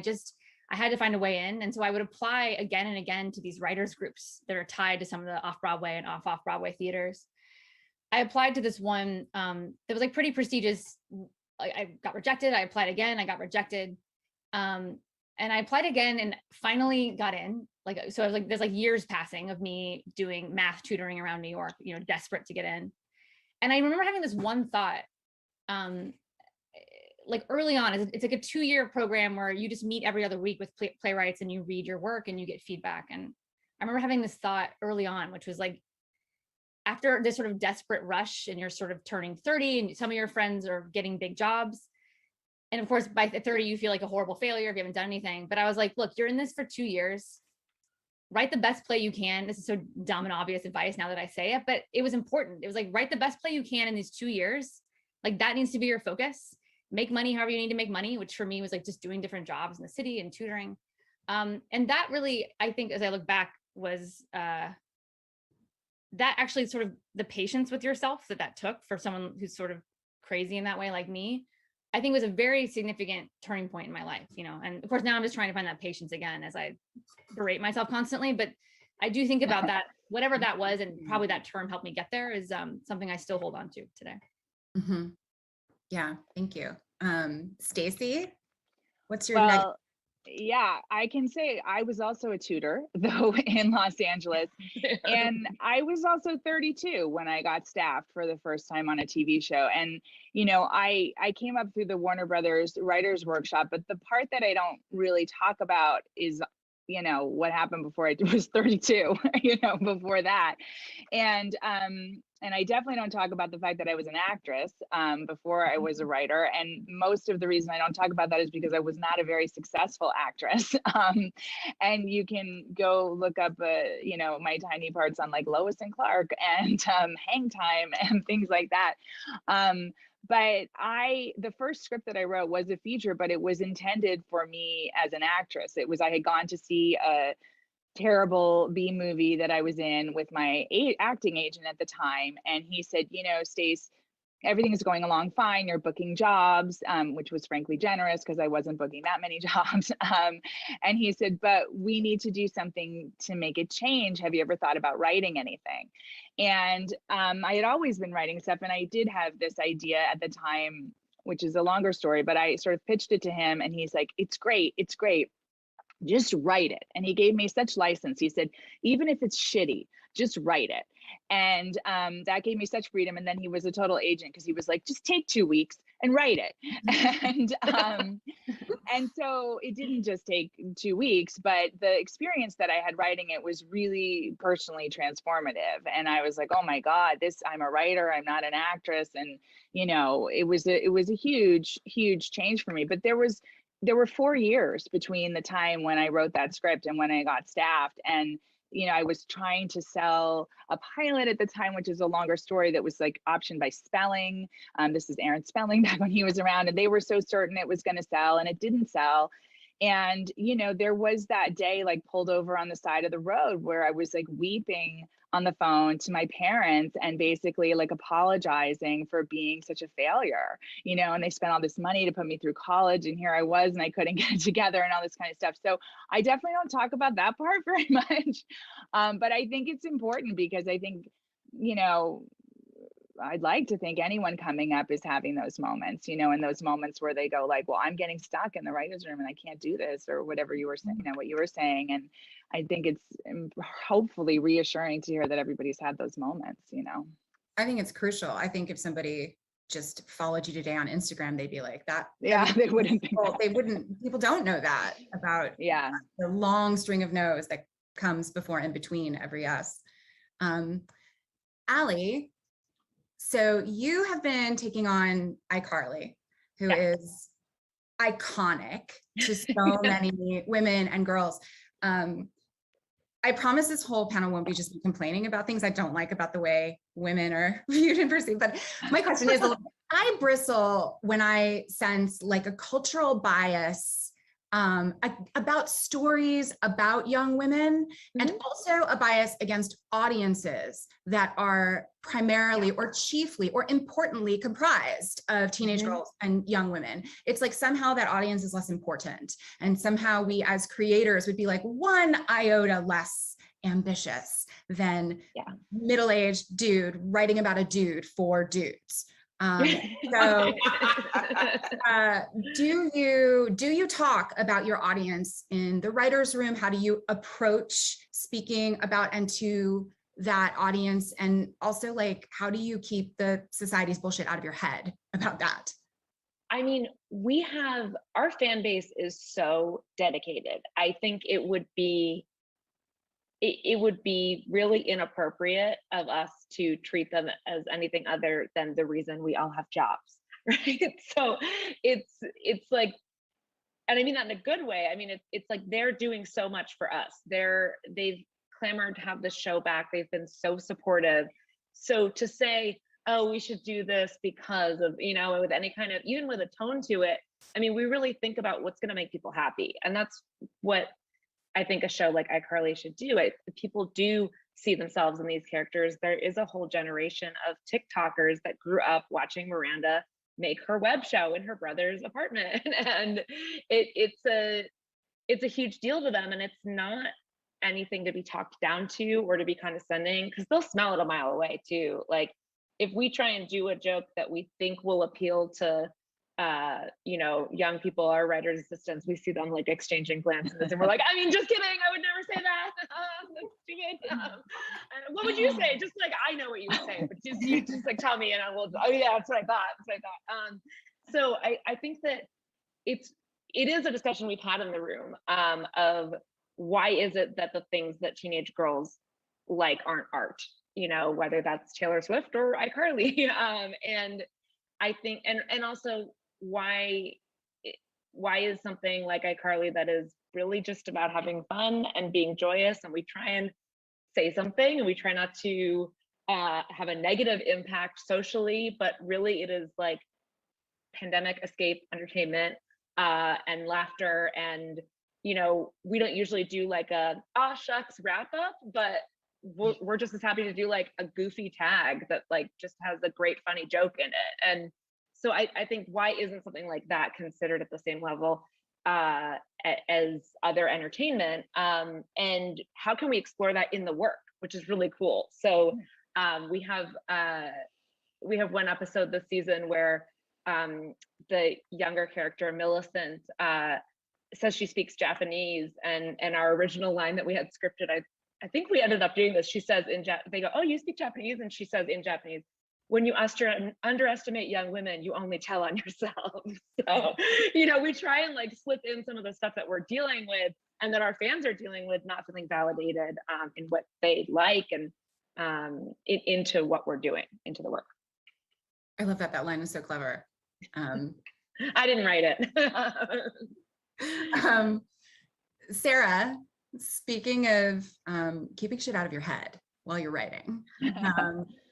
I had to find a way in. And so I would apply again and again to these writers groups that are tied to some of the off-Broadway and off-Broadway theaters. I applied to this one that was like pretty prestigious. I got rejected. I applied again. I got rejected. And I applied again and finally got in. So I was like, there's like years passing of me doing math tutoring around New York, you know, desperate to get in. And I remember having this one thought, like early on, it's like a 2-year program where you just meet every other week with playwrights and you read your work and you get feedback. And I remember having this thought early on, which was like, after this sort of desperate rush and you're sort of turning 30 and some of your friends are getting big jobs. And of course, by 30, you feel like a horrible failure if you haven't done anything. But I was like, look, you're in this for 2 years. Write the best play you can. This is so dumb and obvious advice now that I say it, but it was important. It was like, write the best play you can in these 2 years. Like that needs to be your focus. Make money however you need to make money, which for me was like just doing different jobs in the city and tutoring. And that really, I think, as I look back, was that actually sort of the patience with yourself that took for someone who's sort of crazy in that way, like me, I think was a very significant turning point in my life, you know. And of course, now I'm just trying to find that patience again as I berate myself constantly. But I do think about that, whatever that was, and probably that term helped me get there, is something I still hold on to today. Mm-hmm. Yeah, thank you. Stacey, what's your next? Yeah, I can say I was also a tutor, though, in Los Angeles. And I was also 32 when I got staffed for the first time on a TV show. And, you know, I came up through the Warner Brothers Writers Workshop, but the part that I don't really talk about is, you know, what happened before I was 32, you know, before that. And I definitely don't talk about the fact that I was an actress before I was a writer. And most of the reason I don't talk about that is because I was not a very successful actress. And you can go look up, you know, my tiny parts on like Lois and Clark and Hang Time and things like that. But the first script that I wrote was a feature, but it was intended for me as an actress. I had gone to see a terrible B movie that I was in with my acting agent at the time. And he said, you know, Stace, everything's going along fine. You're booking jobs, which was frankly generous because I wasn't booking that many jobs. And he said, but we need to do something to make it change. Have you ever thought about writing anything? And I had always been writing stuff, and I did have this idea at the time, which is a longer story, but I sort of pitched it to him, and he's like, it's great, just write it. And he gave me such license. He said, even if it's shitty, just write it. And that gave me such freedom. And then he was a total agent, because he was like, just take 2 weeks and write it. And so it didn't just take 2 weeks, but the experience that I had writing it was really personally transformative. And I was like, oh my God, I'm a writer, I'm not an actress. And, you know, it was a huge, huge change for me. But there were 4 years between the time when I wrote that script and when I got staffed. And, you know, I was trying to sell a pilot at the time, which is a longer story that was like optioned by Spelling. This is Aaron Spelling back when he was around, and they were so certain it was going to sell, and it didn't sell. And, you know, there was that day like pulled over on the side of the road where I was like weeping on the phone to my parents and basically like apologizing for being such a failure, you know, and they spent all this money to put me through college, and here I was and I couldn't get it together and all this kind of stuff. So I definitely don't talk about that part very much. But I think it's important because I think, you know, I'd like to think anyone coming up is having those moments, you know, and those moments where they go like, well, I'm getting stuck in the writer's room and I can't do this, or whatever you were saying, you know, what you were saying. And I think it's hopefully reassuring to hear that everybody's had those moments, you know. I think it's crucial. I think if somebody just followed you today on Instagram, they'd be like that. Yeah, they wouldn't think that. They wouldn't, people don't know that about the long string of no's that comes before and between every yes. Allie, so you have been taking on iCarly, who is iconic to so many women and girls. I promise this whole panel won't be just me complaining about things I don't like about the way women are viewed and perceived, but my question is, I bristle when I sense like a cultural bias about stories about young women, and also a bias against audiences that are primarily or chiefly or importantly comprised of teenage girls and young women. It's like somehow that audience is less important, and somehow we as creators would be like 1 iota less ambitious than middle-aged dude writing about a dude for dudes. So do you talk about your audience in the writer's room? How do you approach speaking about and to that audience? And also, like, how do you keep the society's bullshit out of your head about that? I mean, our fan base is so dedicated. I think it would be really inappropriate of us to treat them as anything other than the reason we all have jobs, right? So it's like, and I mean that in a good way. I mean, it's like they're doing so much for us. They've clamored to have the show back. They've been so supportive. So to say, oh, we should do this because of, you know, with any kind of, even with a tone to it, I mean, we really think about what's going to make people happy. And that's what I think a show like iCarly should do. People do see themselves in these characters. There is a whole generation of TikTokers that grew up watching Miranda make her web show in her brother's apartment. And it's a huge deal to them. And it's not anything to be talked down to or to be condescending, because they'll smell it a mile away too. Like if we try and do a joke that we think will appeal to you know, young people, our writers' assistants, we see them like exchanging glances and we're like, I mean, just kidding, I would never say that. That's stupid. What would you say? Just like, I know what you would say, but you just like tell me and I will, oh yeah, that's what I thought, so I think that it is a discussion we've had in the room of why is it that the things that teenage girls like aren't art, you know, whether that's Taylor Swift or iCarly. And I think, and also why is something like iCarly that is really just about having fun and being joyous, and we try and say something and we try not to have a negative impact socially, but really it is like pandemic escape entertainment and laughter. And, you know, we don't usually do like a, oh shucks wrap up, but we're just as happy to do like a goofy tag that like just has a great funny joke in it. And so I think, why isn't something like that considered at the same level as other entertainment? And how can we explore that in the work, which is really cool. So we have one episode this season where the younger character Millicent says she speaks Japanese, and our original line that we had scripted, I think we ended up doing this. She says they go, "Oh, you speak Japanese?" And she says in Japanese, "When you underestimate young women, you only tell on yourself." So, we try and like slip in some of the stuff that we're dealing with and that our fans are dealing with, not feeling validated in what they like, and into what we're doing, into the work. I love that. That line is so clever. I didn't write it. Sarah, speaking of keeping shit out of your head while you're writing,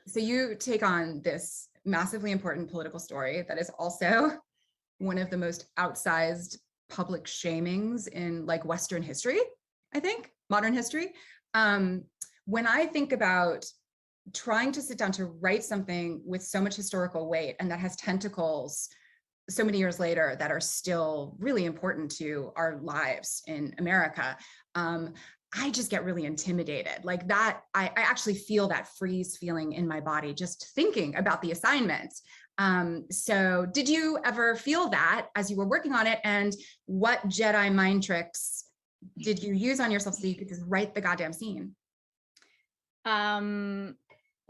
so you take on this massively important political story that is also one of the most outsized public shamings in like Western history, I think, modern history. When I think about trying to sit down to write something with so much historical weight and that has tentacles so many years later that are still really important to our lives in America, I just get really intimidated. Like that, I actually feel that freeze feeling in my body just thinking about the assignments. So did you ever feel that as you were working on it? And what Jedi mind tricks did you use on yourself so you could just write the goddamn scene?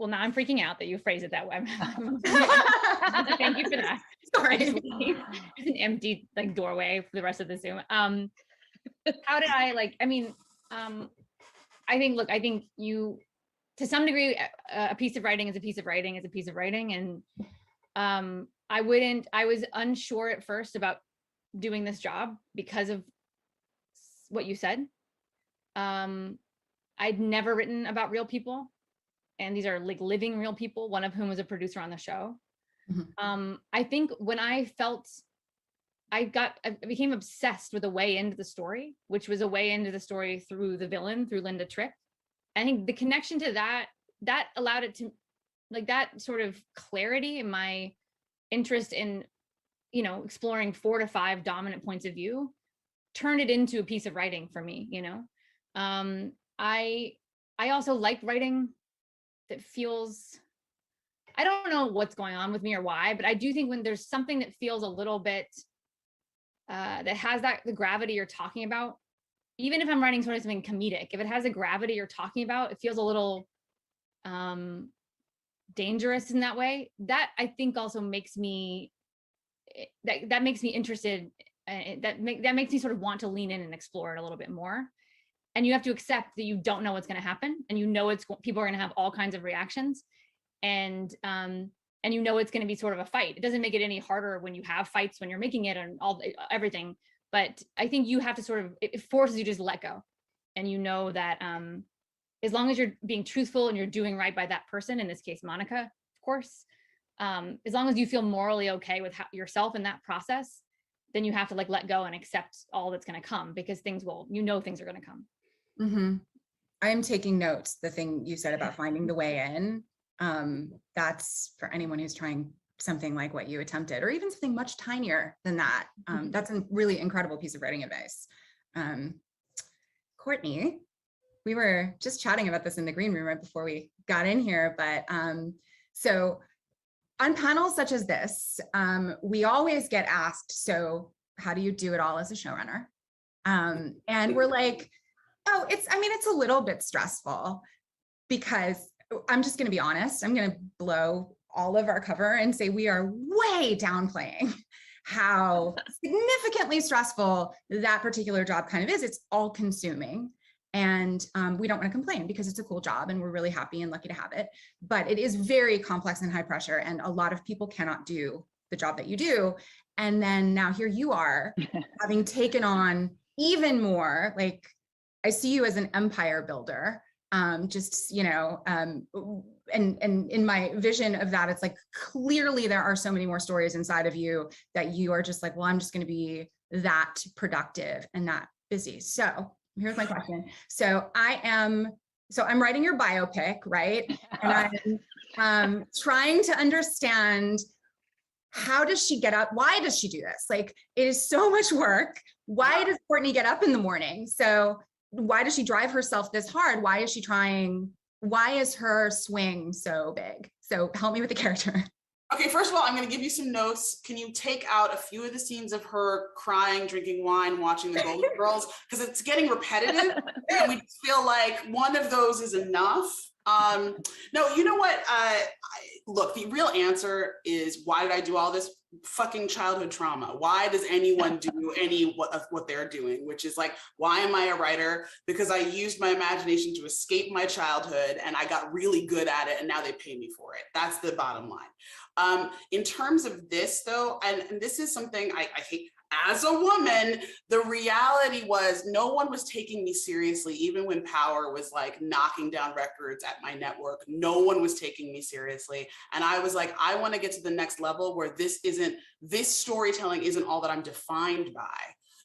Well, now I'm freaking out that you phrase it that way. Thank you for that. Sorry. It's an empty like doorway for the rest of the Zoom. How did I like, I think you, to some degree, a piece of writing is a piece of writing is a piece of writing. And I was unsure at first about doing this job because of what you said. I'd never written about real people. And these are like living real people, one of whom was a producer on the show. Mm-hmm. I think when I became obsessed with a way into the story, which was a way into the story through the villain, through Linda Tripp. I think the connection to that allowed it to, like, that sort of clarity in my interest in, exploring 4 to 5 dominant points of view, turned it into a piece of writing for me, I also like writing that feels, I don't know what's going on with me or why, but I do think when there's something that feels a little bit, that has the gravity you're talking about, even if I'm writing sort of something comedic, if it has a gravity you're talking about, it feels a little dangerous in that way. That I think also makes me, that makes me interested, that makes me sort of want to lean in and explore it a little bit more. And you have to accept that you don't know what's going to happen, and people are going to have all kinds of reactions, and it's going to be sort of a fight. It doesn't make it any harder when you have fights when you're making it and everything. But I think you have to sort of, it forces you to just let go, and that as long as you're being truthful and you're doing right by that person, in this case Monica, of course, as long as you feel morally okay with yourself in that process, then you have to let go and accept all that's going to come, because things are going to come. Mm-hmm. I'm taking notes. The thing you said about finding the way in, that's for anyone who's trying something like what you attempted, or even something much tinier than that. That's a really incredible piece of writing advice. Courtney, we were just chatting about this in the green room right before we got in here, but so on panels such as this, we always get asked, so how do you do it all as a showrunner? And we're like, oh, it's a little bit stressful, because I'm just going to be honest. I'm going to blow all of our cover and say we are way downplaying how significantly stressful that particular job kind of is. It's all consuming. And we don't want to complain because it's a cool job and we're really happy and lucky to have it. But it is very complex and high pressure. And a lot of people cannot do the job that you do. And then now here you are having taken on even more, like, I see you as an empire builder, and in my vision of that, it's like, clearly there are so many more stories inside of you that you are just like, well, I'm just going to be that productive and that busy. So here's my question. So I am so I'm writing your biopic, right? And I'm trying to understand, how does she get up? Why does she do this? Like, it is so much work. Why does Courtney get up in the morning? So why does she drive herself this hard? Why is she trying? Why is her swing so big? So help me with the character. Okay, first of all, I'm going to give you some notes. Can you take out a few of the scenes of her crying, drinking wine, watching the Golden Girls? Because it's getting repetitive, and we feel like one of those is enough. No, you know what? Look, the real answer is, why did I do all this? Fucking childhood trauma. Why does anyone do any of what they're doing? Which is like, why am I a writer? Because I used my imagination to escape my childhood, and I got really good at it, and now they pay me for it. That's the bottom line. In terms of this, though, and this is something I hate. As a woman, the reality was no one was taking me seriously, even when Power was like knocking down records at my network. No one was taking me seriously. And I was like, I want to get to the next level where this storytelling isn't all that I'm defined by.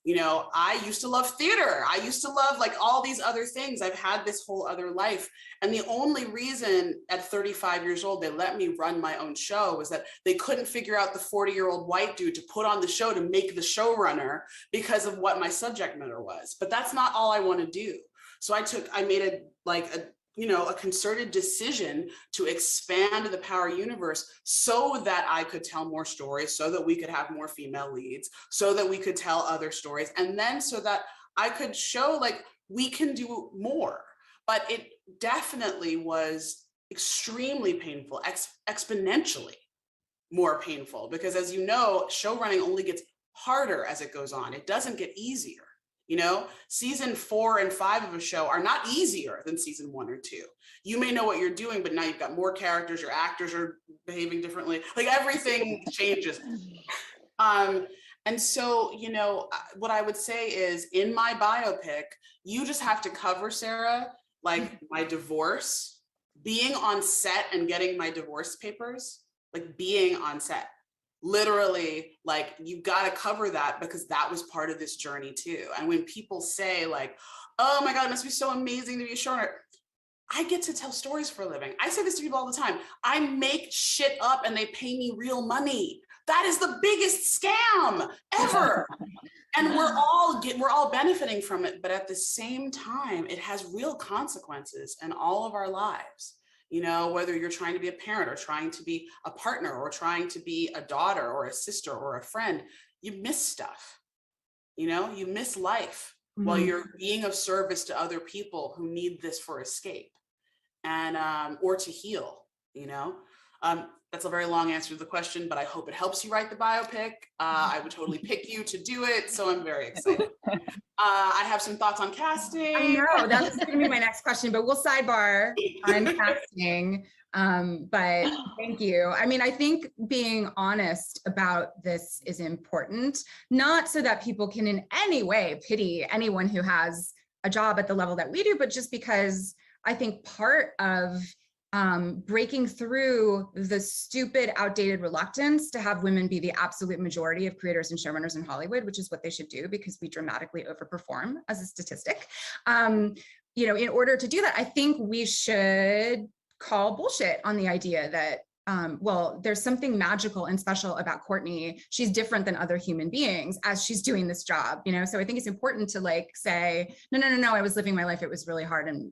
You know, I used to love theater. I used to love like all these other things. I've had this whole other life. And the only reason at 35 years old, they let me run my own show was that they couldn't figure out the 40-year-old white dude to put on the show to make the showrunner because of what my subject matter was. But that's not all I want to do. So I made a concerted decision to expand the Power universe so that I could tell more stories, so that we could have more female leads, so that we could tell other stories, and then so that I could show like we can do more. But it definitely was extremely painful, exponentially more painful, because as you know, show running only gets harder as it goes on. It doesn't get easier. You know, season 4 and 5 of a show are not easier than season 1 or 2. You may know what you're doing, but now you've got more characters, your actors are behaving differently, like everything changes. And so, you know, what I would say is, in my biopic, you just have to cover, Sarah, like my divorce, being on set and getting my divorce papers, like being on set. Literally, like, you've got to cover that, because that was part of this journey too. And when people say like, oh my God, it must be so amazing to be a showrunner, I get to tell stories for a living. I say this to people all the time. I make shit up and they pay me real money. That is the biggest scam ever. And we're all benefiting from it. But at the same time, it has real consequences in all of our lives. You know, whether you're trying to be a parent or trying to be a partner or trying to be a daughter or a sister or a friend, you miss stuff. You know, you miss life while you're being of service to other people who need this for escape and or to heal, you know. That's a very long answer to the question, but I hope it helps you write the biopic. I would totally pick you to do it, so I'm very excited. I have some thoughts on casting. I know, that's going to be my next question, but we'll sidebar on casting. But thank you. I mean, I think being honest about this is important, not so that people can in any way pity anyone who has a job at the level that we do, but just because I think part of breaking through the stupid, outdated reluctance to have women be the absolute majority of creators and showrunners in Hollywood, which is what they should do because we dramatically overperform as a statistic. You know, in order to do that, I think we should call bullshit on the idea that, well, there's something magical and special about Courtney. She's different than other human beings as she's doing this job, you know? So I think it's important to like say, no, I was living my life. It was really hard. And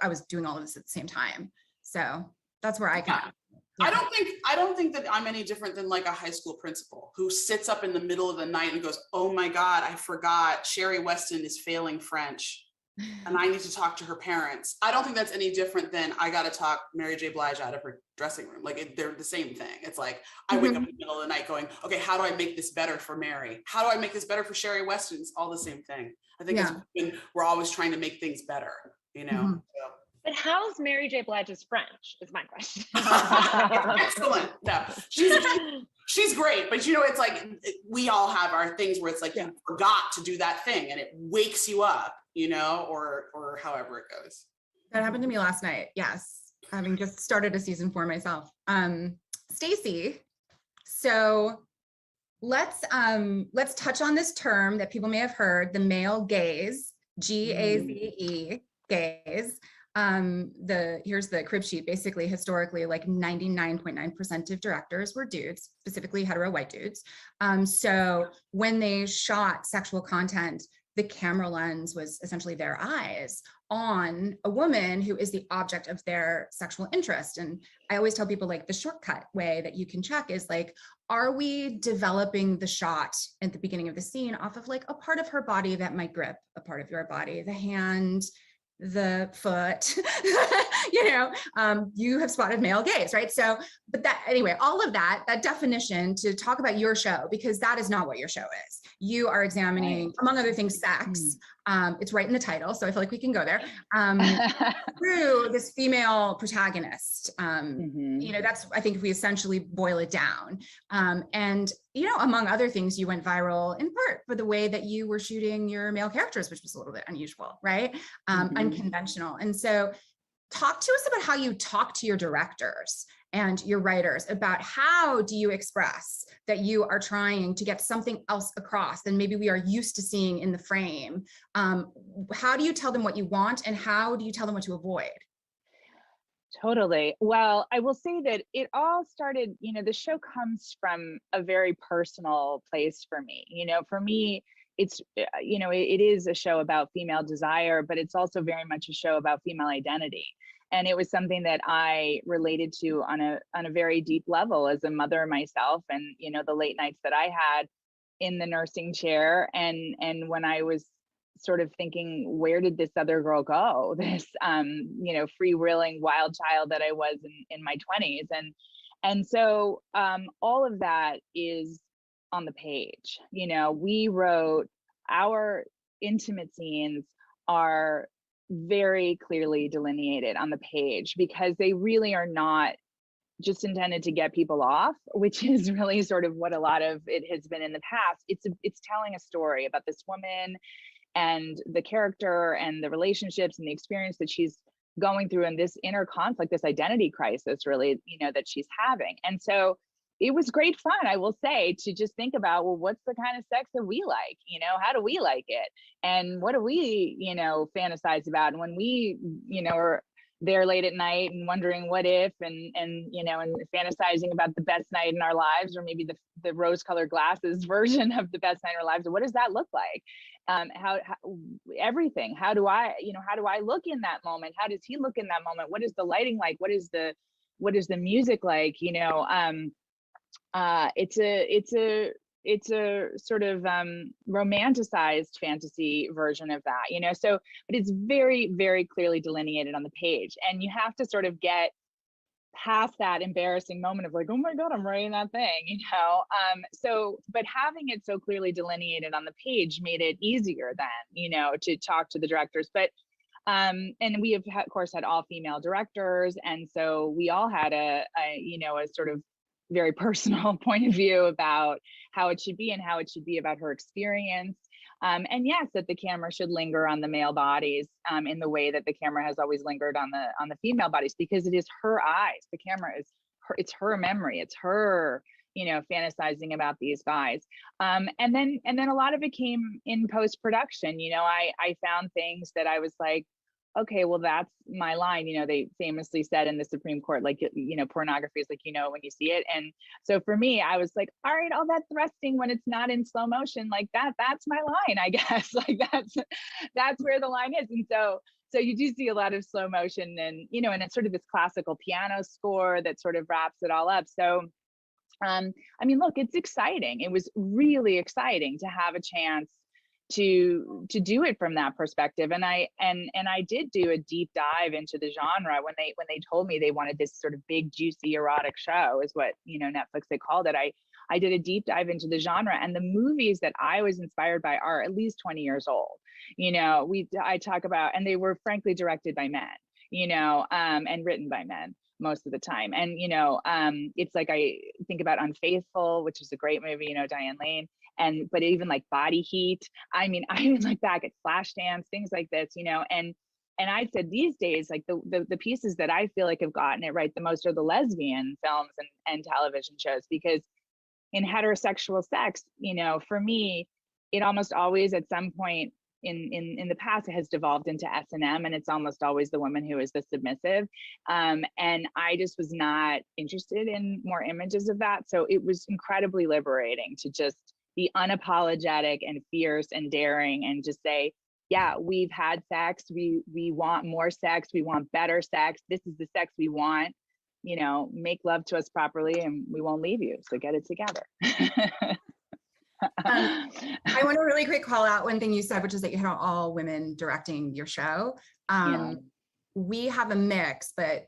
I was doing all of this at the same time. So that's where I come. Yeah. I don't think that I'm any different than like a high school principal who sits up in the middle of the night and goes, oh my God, I forgot Sherry Weston is failing French and I need to talk to her parents. I don't think that's any different than I got to talk Mary J. Blige out of her dressing room. Like they're the same thing. It's like, I wake up in the middle of the night going, okay, how do I make this better for Mary? How do I make this better for Sherry Weston? It's all the same thing. I think we're always trying to make things better, you know? So. But how's Mary J. Blige's French is my question. Excellent. No, she's great, but you know, it's like we all have our things where it's like you forgot to do that thing and it wakes you up, you know, or however it goes. That happened to me last night. Yes, having just started a season 4 myself. Stacey, so let's touch on this term that people may have heard, the male gaze, G-A-Z-E, gaze. Here's the crib sheet. Basically, historically, like 99.9% of directors were dudes, specifically hetero white dudes. So when they shot sexual content, the camera lens was essentially their eyes on a woman who is the object of their sexual interest. And I always tell people, like, the shortcut way that you can check is like, are we developing the shot at the beginning of the scene off of like a part of her body that might grip a part of your body, the hand, the foot, you have spotted male gaze, right? So, but that, anyway, all of that definition to talk about your show, because that is not what your show is. You are examining, among other things, sex. It's right in the title, so I feel like we can go there. Through this female protagonist. That's, I think, if we essentially boil it down. And, among other things, you went viral in part for the way that you were shooting your male characters, which was a little bit unusual, right? Unconventional. And so talk to us about how you talk to your directors and your writers about how do you express that you are trying to get something else across than maybe we are used to seeing in the frame. How do you tell them what you want, and how do you tell them what to avoid? Totally. Well, I will say that it all started, the show comes from a very personal place for me. For me, it's, it is a show about female desire, but it's also very much a show about female identity. And it was something that I related to on a very deep level as a mother myself, and, the late nights that I had in the nursing chair. And when I was sort of thinking, where did this other girl go? This, free-wheeling wild child that I was in my 20s. And so all of that is on the page. We wrote, our intimate scenes are very clearly delineated on the page, because they really are not just intended to get people off, which is really sort of what a lot of it has been in the past. It's telling a story about this woman and the character and the relationships and the experience that she's going through, and this inner conflict, this identity crisis, really, that she's having. And so it was great fun, I will say, to just think about, well, what's the kind of sex that we like? How do we like it? And what do we, fantasize about? And when we, are there late at night and wondering what if, and fantasizing about the best night in our lives, or maybe the rose-colored glasses version of the best night in our lives. What does that look like? How everything, how do I look in that moment? How does he look in that moment? What is the lighting like? What is the music like? It's a sort of romanticized fantasy version of that, so, but it's very, very clearly delineated on the page, and you have to sort of get past that embarrassing moment of like, oh my God, I'm writing that thing, so, but having it so clearly delineated on the page made it easier then, to talk to the directors. But and we have, of course, had all female directors, and so we all had a sort of very personal point of view about how it should be, and how it should be about her experience. And yes, that the camera should linger on the male bodies in the way that the camera has always lingered on the female bodies, because it is her eyes. The camera is her, it's her memory. It's her, fantasizing about these guys. And then a lot of it came in post-production. I found things that I was like, okay, well, that's my line. They famously said in the Supreme Court, like, pornography is like, when you see it. And so for me, I was like, all right, all that thrusting when it's not in slow motion, like that's my line, I guess. Like that's where the line is. And so you do see a lot of slow motion, and, and it's sort of this classical piano score that sort of wraps it all up. So, look, it's exciting. It was really exciting to have a chance to do it from that perspective. And I did do a deep dive into the genre when they told me they wanted this sort of big, juicy, erotic show, is what, Netflix, they called it. I did a deep dive into the genre, and the movies that I was inspired by are at least 20 years old. I talk about, and they were frankly directed by men, and written by men most of the time. And, it's like, I think about Unfaithful, which is a great movie, Diane Lane. But even like Body Heat, I even look back at Flashdance, things like this, and I said these days, like the pieces that I feel like have gotten it right the most are the lesbian films and television shows, because in heterosexual sex, for me, it almost always at some point in the past it has devolved into S&M, and it's almost always the woman who is the submissive. And I just was not interested in more images of that. So it was incredibly liberating to just be unapologetic and fierce and daring and just say, yeah, we've had sex. We want more sex. We want better sex. This is the sex we want. You know, make love to us properly and we won't leave you. So get it together. I want to really quick call out one thing you said, which is that you had all women directing your show. We have a mix, but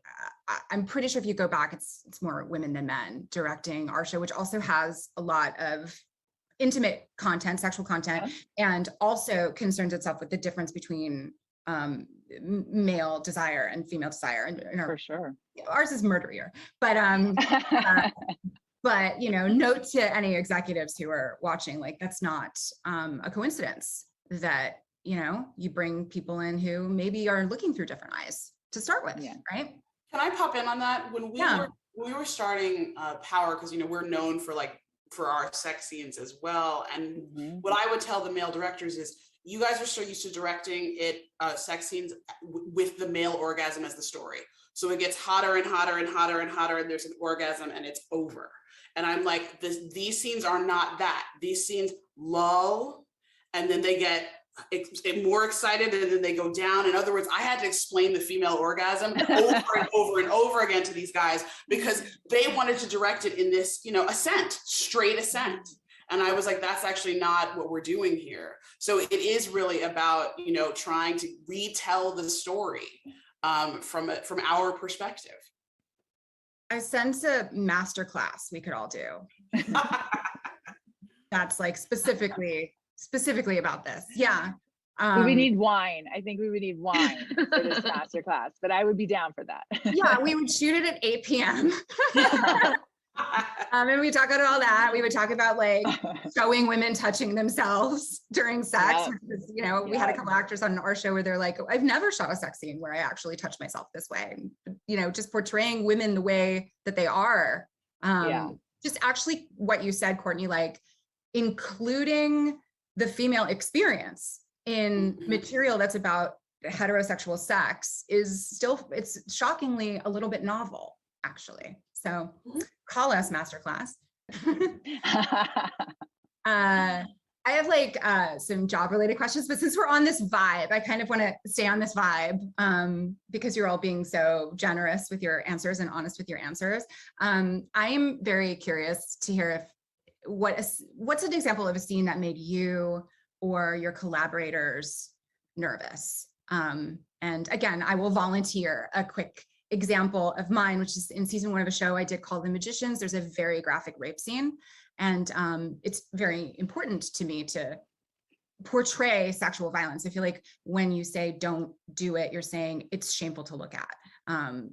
I'm pretty sure if you go back, it's more women than men directing our show, which also has a lot of intimate content, sexual content, and also concerns itself with the difference between male desire and female desire. And for sure, ours is murderier, but but, you know, note to any executives who are watching, like, that's not a coincidence that, you know, you bring people in who maybe are looking through different eyes to start with, right? Can I pop in on that? When we were starting Power, because, you know, we're known for our sex scenes as well. And what I would tell the male directors is, you guys are so used to directing sex scenes with the male orgasm as the story. So it gets hotter and hotter and hotter and hotter, and there's an orgasm and it's over. And I'm like, these scenes are not that. These scenes lull, and then they get more excited, and then they go down. In other words, I had to explain the female orgasm over and over and over again to these guys, because they wanted to direct it in this, you know, ascent, straight ascent. And I was like, that's actually not what we're doing here. So it is really about, you know, trying to retell the story from our perspective. I sense a masterclass we could all do. That's like specifically about this. Yeah. We need wine. I think we would need wine for this masterclass, but I would be down for that. Yeah, we would shoot it at 8 p.m. And we talk about all that. We would talk about like showing women touching themselves during sex. Because, you know, we had a couple actors on our show where they're like, I've never shot a sex scene where I actually touch myself this way. And, you know, just portraying women the way that they are. Just actually what you said, Courtney, like including the female experience in material that's about heterosexual sex is still, it's shockingly a little bit novel, actually. So call us masterclass. I have like some job related questions, but since we're on this vibe, I kind of want to stay on this vibe because you're all being so generous with your answers and honest with your answers. I am very curious to hear if what's an example of a scene that made you or your collaborators nervous. And again, I will volunteer a quick example of mine, which is in season 1 of a show I did called The Magicians. There's a very graphic rape scene. And it's very important to me to portray sexual violence. I feel like when you say don't do it, you're saying it's shameful to look at.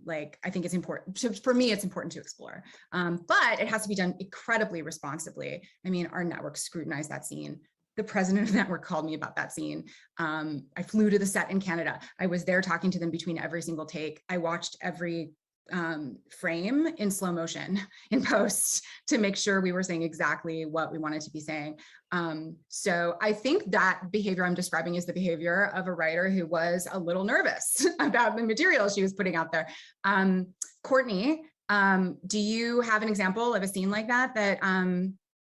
Like, I think it's important. For me, it's important to explore. But it has to be done incredibly responsibly. I mean, our network scrutinized that scene. The president of the network called me about that scene. I flew to the set in Canada. I was there talking to them between every single take. I watched every frame in slow motion in post to make sure we were saying exactly what we wanted to be saying. So I think that behavior I'm describing is the behavior of a writer who was a little nervous about the material she was putting out there. Courtney, do you have an example of a scene like that that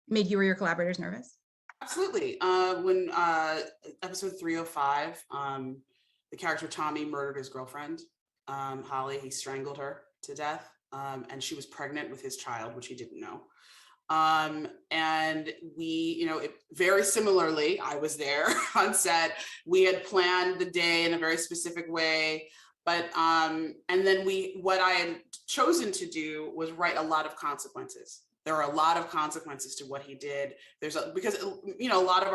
made you or your collaborators nervous? Absolutely. When episode 305, the character Tommy murdered his girlfriend, Holly. He strangled her to death, and she was pregnant with his child, which he didn't know. And we, you know, very similarly, I was there on set. We had planned the day in a very specific way, but and then what I had chosen to do was write a lot of consequences. There are a lot of consequences to what he did. Because, you know, a lot of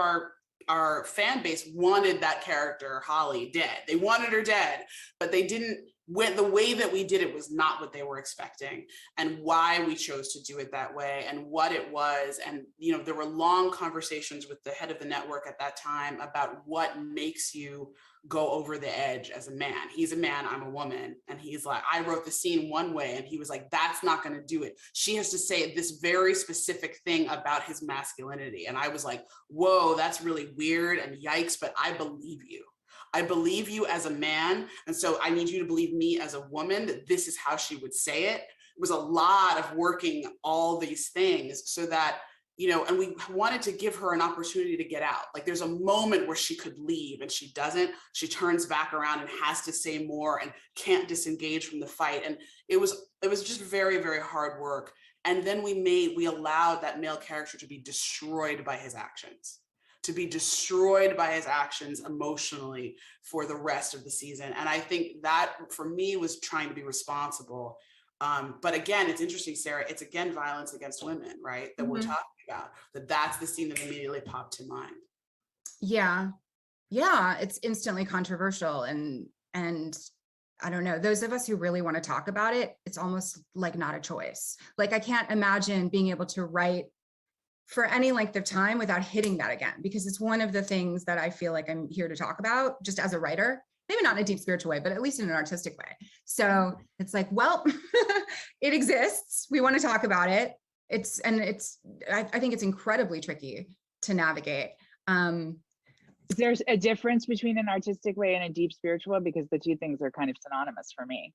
our fan base wanted that character, Holly, dead. They wanted her dead, but they didn't when the way that we did it was not what they were expecting, and why we chose to do it that way and what it was. And, there were long conversations with the head of the network at that time about what makes you go over the edge as a man. He's a man, I'm a woman. And he's like, I wrote the scene one way. And he was like, that's not going to do it. She has to say this very specific thing about his masculinity. And I was like, whoa, that's really weird and yikes, but I believe you. I believe you as a man. And so I need you to believe me as a woman that this is how she would say it. It was a lot of working all these things so that, and we wanted to give her an opportunity to get out. Like there's a moment where she could leave and she doesn't. She turns back around and has to say more and can't disengage from the fight. And it was just very, very hard work. And then we allowed that male character to be destroyed by his actions. Emotionally for the rest of the season. And I think that for me was trying to be responsible. But again, it's interesting, Sarah, it's again violence against women, right? That we're talking about, that's the scene that immediately popped to mind. Yeah, it's instantly controversial. And I don't know, those of us who really want to talk about it, it's almost like not a choice. Like I can't imagine being able to write for any length of time without hitting that again, because it's one of the things that I feel like I'm here to talk about just as a writer, maybe not in a deep spiritual way, but at least in an artistic way. So it's like, well, it exists. We want to talk about it. I think it's incredibly tricky to navigate. There's a difference between an artistic way and a deep spiritual, because the two things are kind of synonymous for me.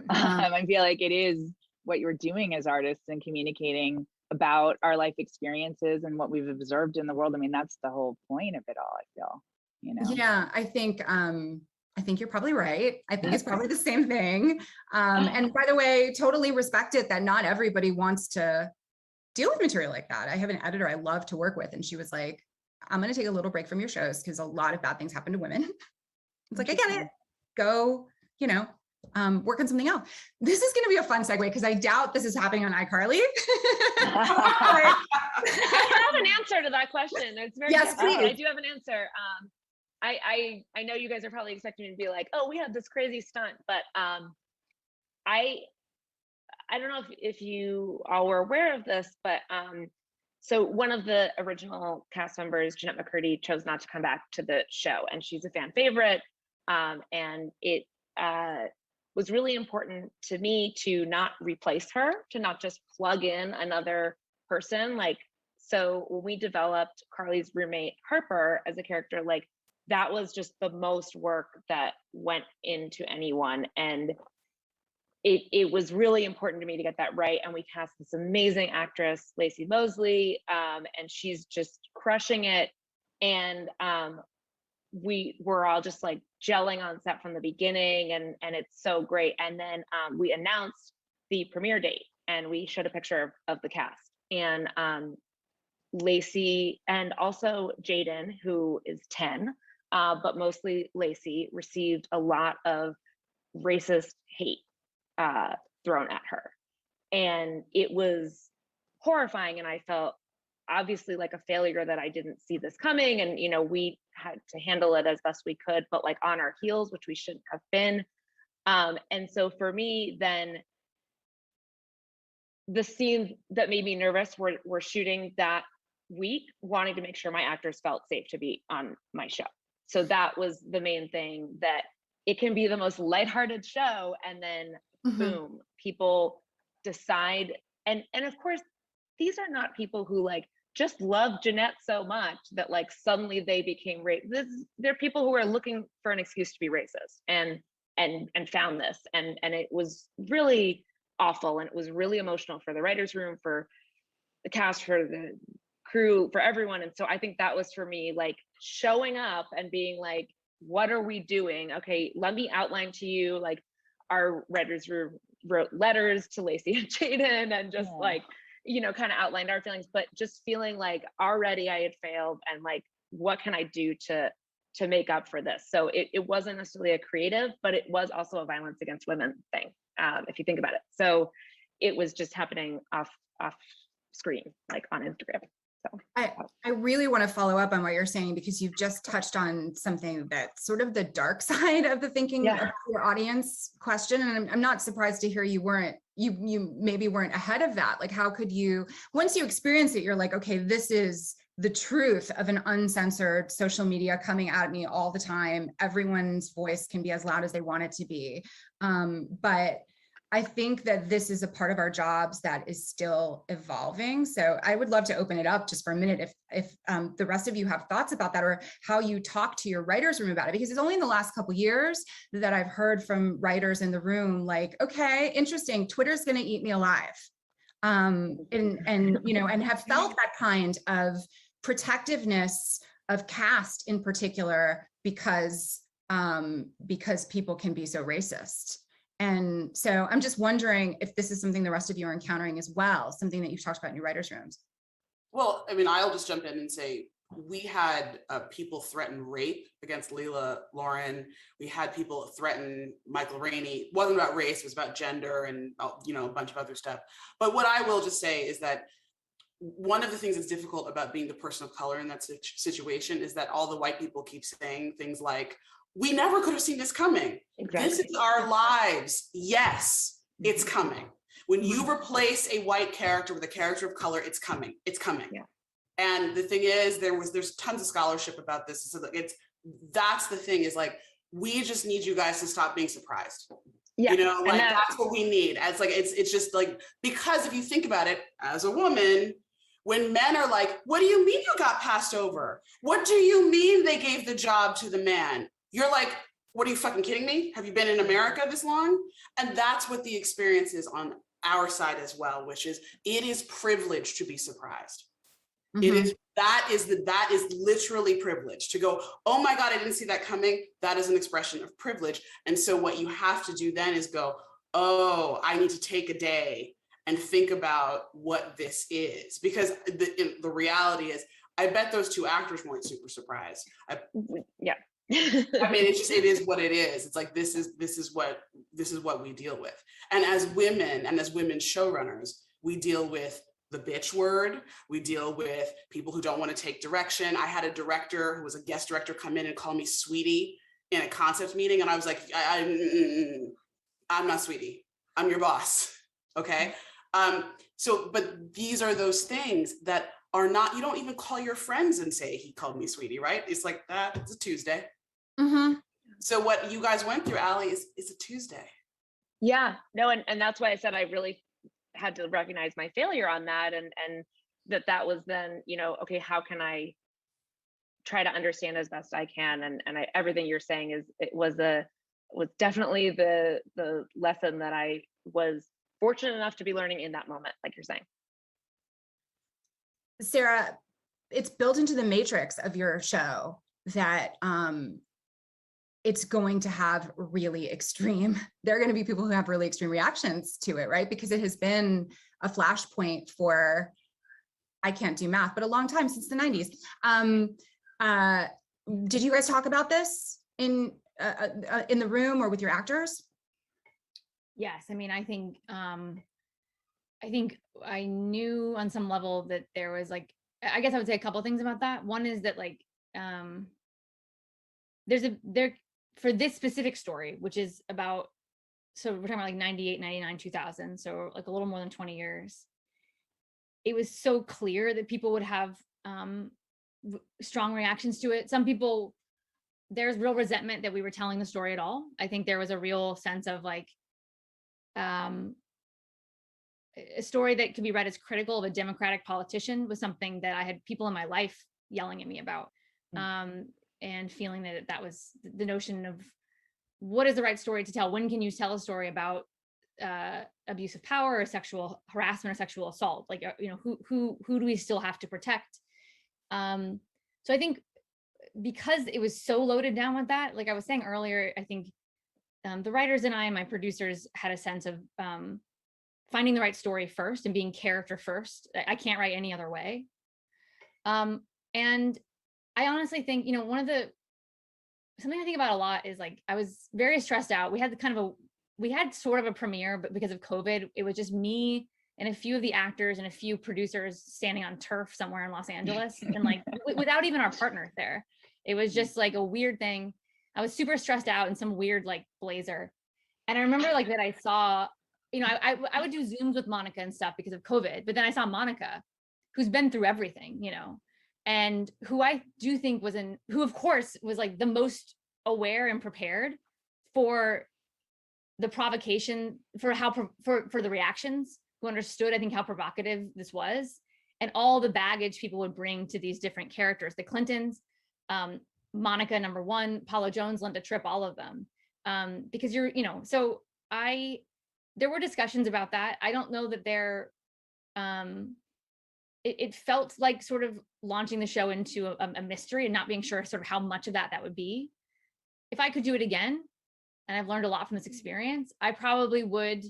I feel like it is what you're doing as artists and communicating about our life experiences and what we've observed in the world. I mean, that's the whole point of it all, I feel, Yeah, I think you're probably right. I think it's probably the same thing. And by the way, totally respect it that not everybody wants to deal with material like that. I have an editor I love to work with, and she was like, I'm going to take a little break from your shows because a lot of bad things happen to women. It's like, I get it. Go, work on something else. This is going to be a fun segue because I doubt this is happening on iCarly. I have an answer to that question. It's very yes, please. I do have an answer. I know you guys are probably expecting me to be like, oh, we had this crazy stunt, but I don't know if you all were aware of this, but so one of the original cast members, Jeanette McCurdy, chose not to come back to the show, and she's a fan favorite, and it was really important to me to not replace her, to not just plug in another person. So when we developed Carly's roommate Harper as a character, that was just the most work that went into anyone. And it was really important to me to get that right. And we cast this amazing actress, Lacey Mosley, and she's just crushing it. And we were all just gelling on set from the beginning, and it's so great. And then we announced the premiere date, and we showed a picture of the cast, and Lacey and also Jaden, who is 10, but mostly Lacey, received a lot of racist hate thrown at her, and it was horrifying. And I felt obviously like a failure that I didn't see this coming, and we had to handle it as best we could, but on our heels, which we shouldn't have been. And so for me, then the scenes that made me nervous were shooting that week, wanting to make sure my actors felt safe to be on my show. So that was the main thing, that it can be the most lighthearted show, and then boom, people decide. And of course, these are not people who just love Jeanette so much that suddenly they became racist. They're people who are looking for an excuse to be racist and found this. And it was really awful, and it was really emotional for the writers' room, for the cast, for the crew, for everyone. And so I think that was for me, showing up and being what are we doing? Okay, let me outline to you, our writers' room wrote letters to Lacey and Jaden, and just kind of outlined our feelings, but just feeling already I had failed, and what can I do to make up for this? So it wasn't necessarily a creative, but it was also a violence against women thing, if you think about it. So it was just happening off screen, on Instagram. So I really want to follow up on what you're saying, because you've just touched on something that's sort of the dark side of the thinking Yeah. about your audience question. And I'm not surprised to hear you maybe weren't ahead of that. Like, how could you, once you experience it, you're like, okay, this is the truth of an uncensored social media coming at me all the time. Everyone's voice can be as loud as they want it to be. But I think that this is a part of our jobs that is still evolving. So I would love to open it up just for a minute if the rest of you have thoughts about that, or how you talk to your writers' room about it, because it's only in the last couple of years that I've heard from writers in the room like, okay, interesting, Twitter's going to eat me alive. And have felt that kind of protectiveness of caste in particular, because people can be so racist. And so I'm just wondering if this is something the rest of you are encountering as well, something that you've talked about in your writers' rooms. Well, I mean, I'll just jump in and say, we had people threaten rape against Leela Lauren. We had people threaten Michael Rainey. It wasn't about race, it was about gender and, a bunch of other stuff. But what I will just say is that one of the things that's difficult about being the person of color in that situation is that all the white people keep saying things like, we never could have seen this coming. Exactly. This is our lives. Yes, it's coming. When you replace a white character with a character of color, it's coming. It's coming. Yeah. And the thing is, there's tons of scholarship about this. So that's the thing, is like, we just need you guys to stop being surprised. Yeah. That's what we need. It's just like, because if you think about it, as a woman, when men are like, what do you mean you got passed over? What do you mean they gave the job to the man? You're like, what are you fucking kidding me? Have you been in America this long? And that's what the experience is on our side as well, which is, it is privilege to be surprised. Mm-hmm. That is literally privilege, to go, oh my God, I didn't see that coming. That is an expression of privilege. And so what you have to do then is go, oh, I need to take a day and think about what this is. Because the reality is, I bet those two actors weren't super surprised. Yeah. I mean, it is what it is. It's like, this is what we deal with. And as women showrunners, we deal with the bitch word. We deal with people who don't want to take direction. I had a director who was a guest director come in and call me sweetie in a concept meeting. And I was like, I'm not sweetie. I'm your boss. Okay. But these are those things that are not, you don't even call your friends and say, he called me sweetie, right? It's like that. It's a Tuesday. Mm-hmm. So what you guys went through, Allie, is a Tuesday. Yeah, no, and that's why I said I really had to recognize my failure on that, and that was then, okay, how can I try to understand as best I can? And everything you're saying was definitely the lesson that I was fortunate enough to be learning in that moment, like you're saying. Sarah, it's built into the matrix of your show that it's going to have really extreme, there are going to be people who have really extreme reactions to it, right? Because it has been a flashpoint for, I can't do math, but a long time, since the 90s. Did you guys talk about this in the room or with your actors? Yes, I mean, I think I knew on some level that there was like, I guess I would say a couple of things about that. One is that like, for this specific story, which is about, so we're talking about like 98, 99, 2000. So like a little more than 20 years. It was so clear that people would have strong reactions to it. Some people, there's real resentment that we were telling the story at all. I think there was a real sense of like, a story that could be read as critical of a Democratic politician was something that I had people in my life yelling at me about, and feeling that was the notion of what is the right story to tell? When can you tell a story about abuse of power or sexual harassment or sexual assault? Like, who do we still have to protect? So I think because it was so loaded down with that, like I was saying earlier, I think the writers and I and my producers had a sense of finding the right story first and being character first. I can't write any other way. And I honestly think, something I think about a lot is like, I was very stressed out. We had sort of a premiere, but because of COVID, it was just me and a few of the actors and a few producers standing on turf somewhere in Los Angeles, and like without even our partner there. It was just like a weird thing. I was super stressed out in some weird like blazer. And I remember like that I saw, I would do Zooms with Monica and stuff because of COVID, but then I saw Monica, who's been through everything, and who I do think who of course was like the most aware and prepared for the provocation, for the reactions, who understood, I think, how provocative this was, and all the baggage people would bring to these different characters, the Clintons, Monica, number one, Paula Jones, Linda Tripp, all of them. Because there were discussions about that. I don't know that it felt like sort of launching the show into a mystery and not being sure sort of how much of that would be. If I could do it again, and I've learned a lot from this experience, I probably would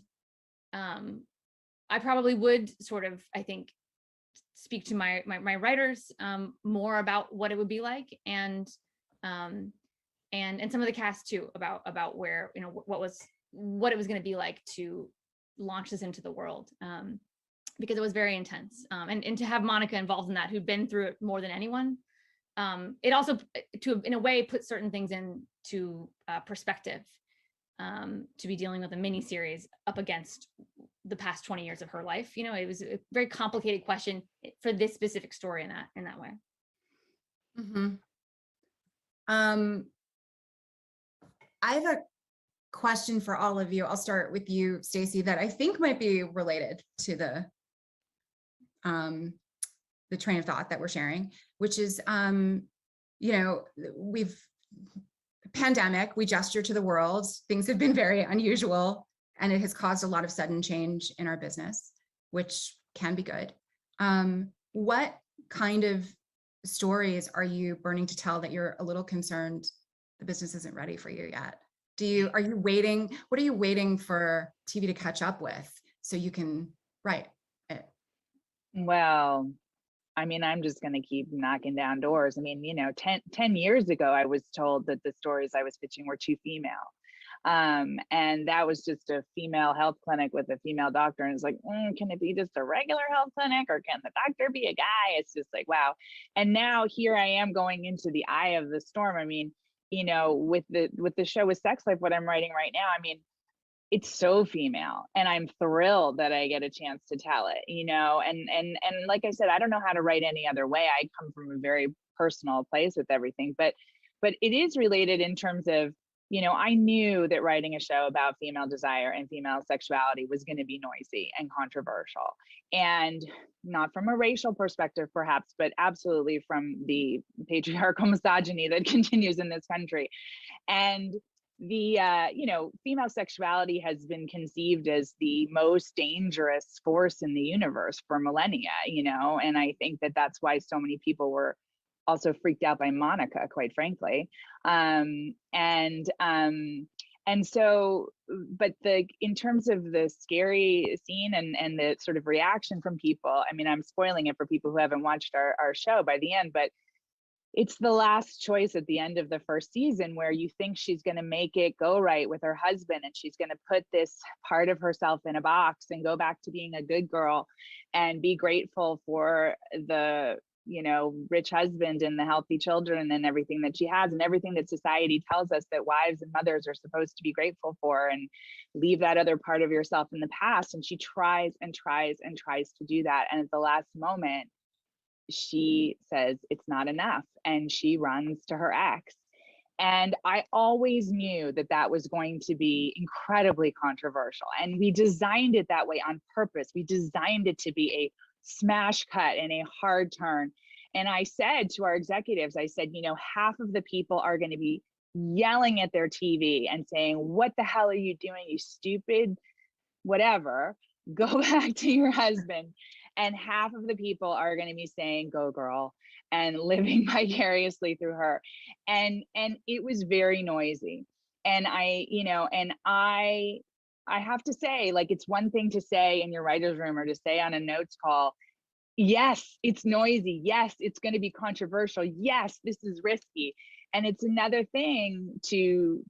sort of, I think, speak to my writers more about what it would be like, and some of the cast too, about where, what it was going to be like to launch this into the world, because it was very intense, and to have Monica involved in that, who'd been through it more than anyone, it also, in a way, put certain things into perspective, to be dealing with a mini series up against the past 20 years of her life. It was a very complicated question for this specific story in that way. Mm-hmm. I have a question for all of you. I'll start with you, Stacey, that I think might be related to the train of thought that we're sharing, which is, we've pandemic, we gesture to the world. Things have been very unusual, and it has caused a lot of sudden change in our business, which can be good. What kind of stories are you burning to tell that you're a little concerned the business isn't ready for you yet? What are you waiting for TV to catch up with so you can write it? Well, I mean, I'm just going to keep knocking down doors. I mean, 10 years ago, I was told that the stories I was pitching were too female. And that was just a female health clinic with a female doctor. And it's like, can it be just a regular health clinic, or can the doctor be a guy? It's just like, wow. And now here I am going into the eye of the storm. I mean, with the show with Sex Life, what I'm writing right now, I mean, it's so female, and I'm thrilled that I get a chance to tell it, and like I said, I don't know how to write any other way. I come from a very personal place with everything, but it is related in terms of, I knew that writing a show about female desire and female sexuality was going to be noisy and controversial, and not from a racial perspective, perhaps, but absolutely from the patriarchal misogyny that continues in this country. And the female sexuality has been conceived as the most dangerous force in the universe for millennia, and I think that that's why so many people were also freaked out by Monica, quite frankly. So, but in terms of the scary scene and the sort of reaction from people, I mean, I'm spoiling it for people who haven't watched our show by the end, but it's the last choice at the end of the first season where you think she's going to make it go right with her husband, and she's going to put this part of herself in a box and go back to being a good girl and be grateful for the, rich husband and the healthy children and everything that she has and everything that society tells us that wives and mothers are supposed to be grateful for, and leave that other part of yourself in the past. And she tries and tries and tries to do that. And at the last moment, she says it's not enough, and she runs to her ex. And I always knew that was going to be incredibly controversial, and we designed it that way on purpose. We designed it to be a smash cut and a hard turn. And I said to our executives, I said, half of the people are going to be yelling at their TV and saying, what the hell are you doing, you stupid whatever, go back to your husband. And half of the people are going to be saying, go girl, and living vicariously through her. And it was very noisy. And I have to say, like, it's one thing to say in your writer's room or to say on a notes call, yes, it's noisy. Yes, it's going to be controversial. Yes, this is risky. And it's another thing to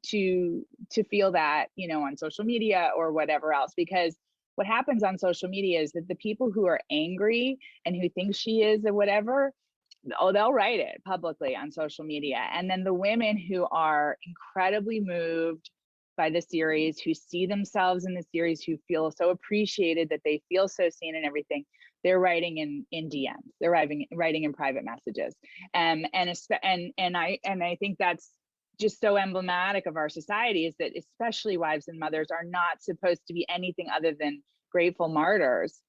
feel that, on social media or whatever else, because what happens on social media is that the people who are angry and who think she is or whatever, oh, they'll write it publicly on social media. And then the women who are incredibly moved by the series, who see themselves in the series, who feel so appreciated, that they feel so seen and everything, they're writing in DMs, they're writing in private messages. And I think that's just so emblematic of our society, is that especially wives and mothers are not supposed to be anything other than grateful martyrs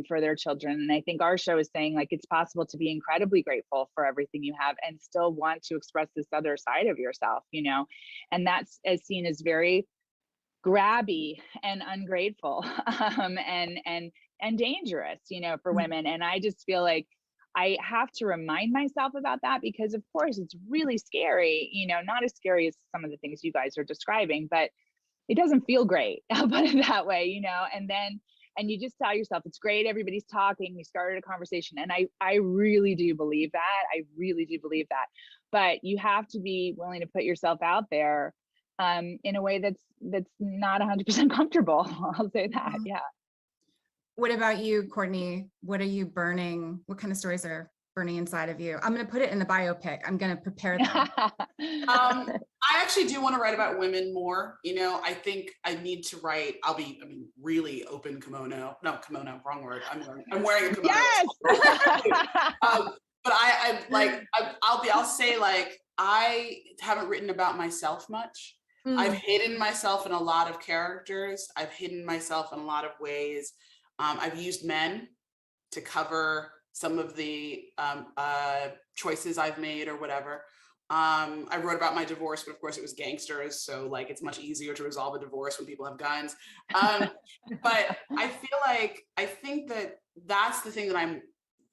for their children. And I think our show is saying, like, it's possible to be incredibly grateful for everything you have and still want to express this other side of yourself, you know, and that's as seen as very grabby and ungrateful and dangerous, you know, for women. And I just feel like I have to remind myself about that, because of course it's really scary, you know, not as scary as some of the things you guys are describing, but it doesn't feel great. I'll put it that way, you know, and you just tell yourself, it's great, everybody's talking, we started a conversation. And I really do believe that. I really do believe that. But you have to be willing to put yourself out there in a way that's not 100% comfortable. I'll say that, yeah. What about you, Courtney? What are you burning? What kind of stories are burning inside of you? I'm going to put it in the biopic. I'm going to prepare them. I actually do want to write about women more. You know, I think I need to write. Really open kimono. No, kimono, wrong word. I'm wearing a kimono. Yes. But I'll say, like, I haven't written about myself much. I've hidden myself in a lot of characters. I've hidden myself in a lot of ways. I've used men to cover some of the choices I've made or whatever. I wrote about my divorce, but of course it was gangsters. So like, it's much easier to resolve a divorce when people have guns. But I think that that's the thing that I'm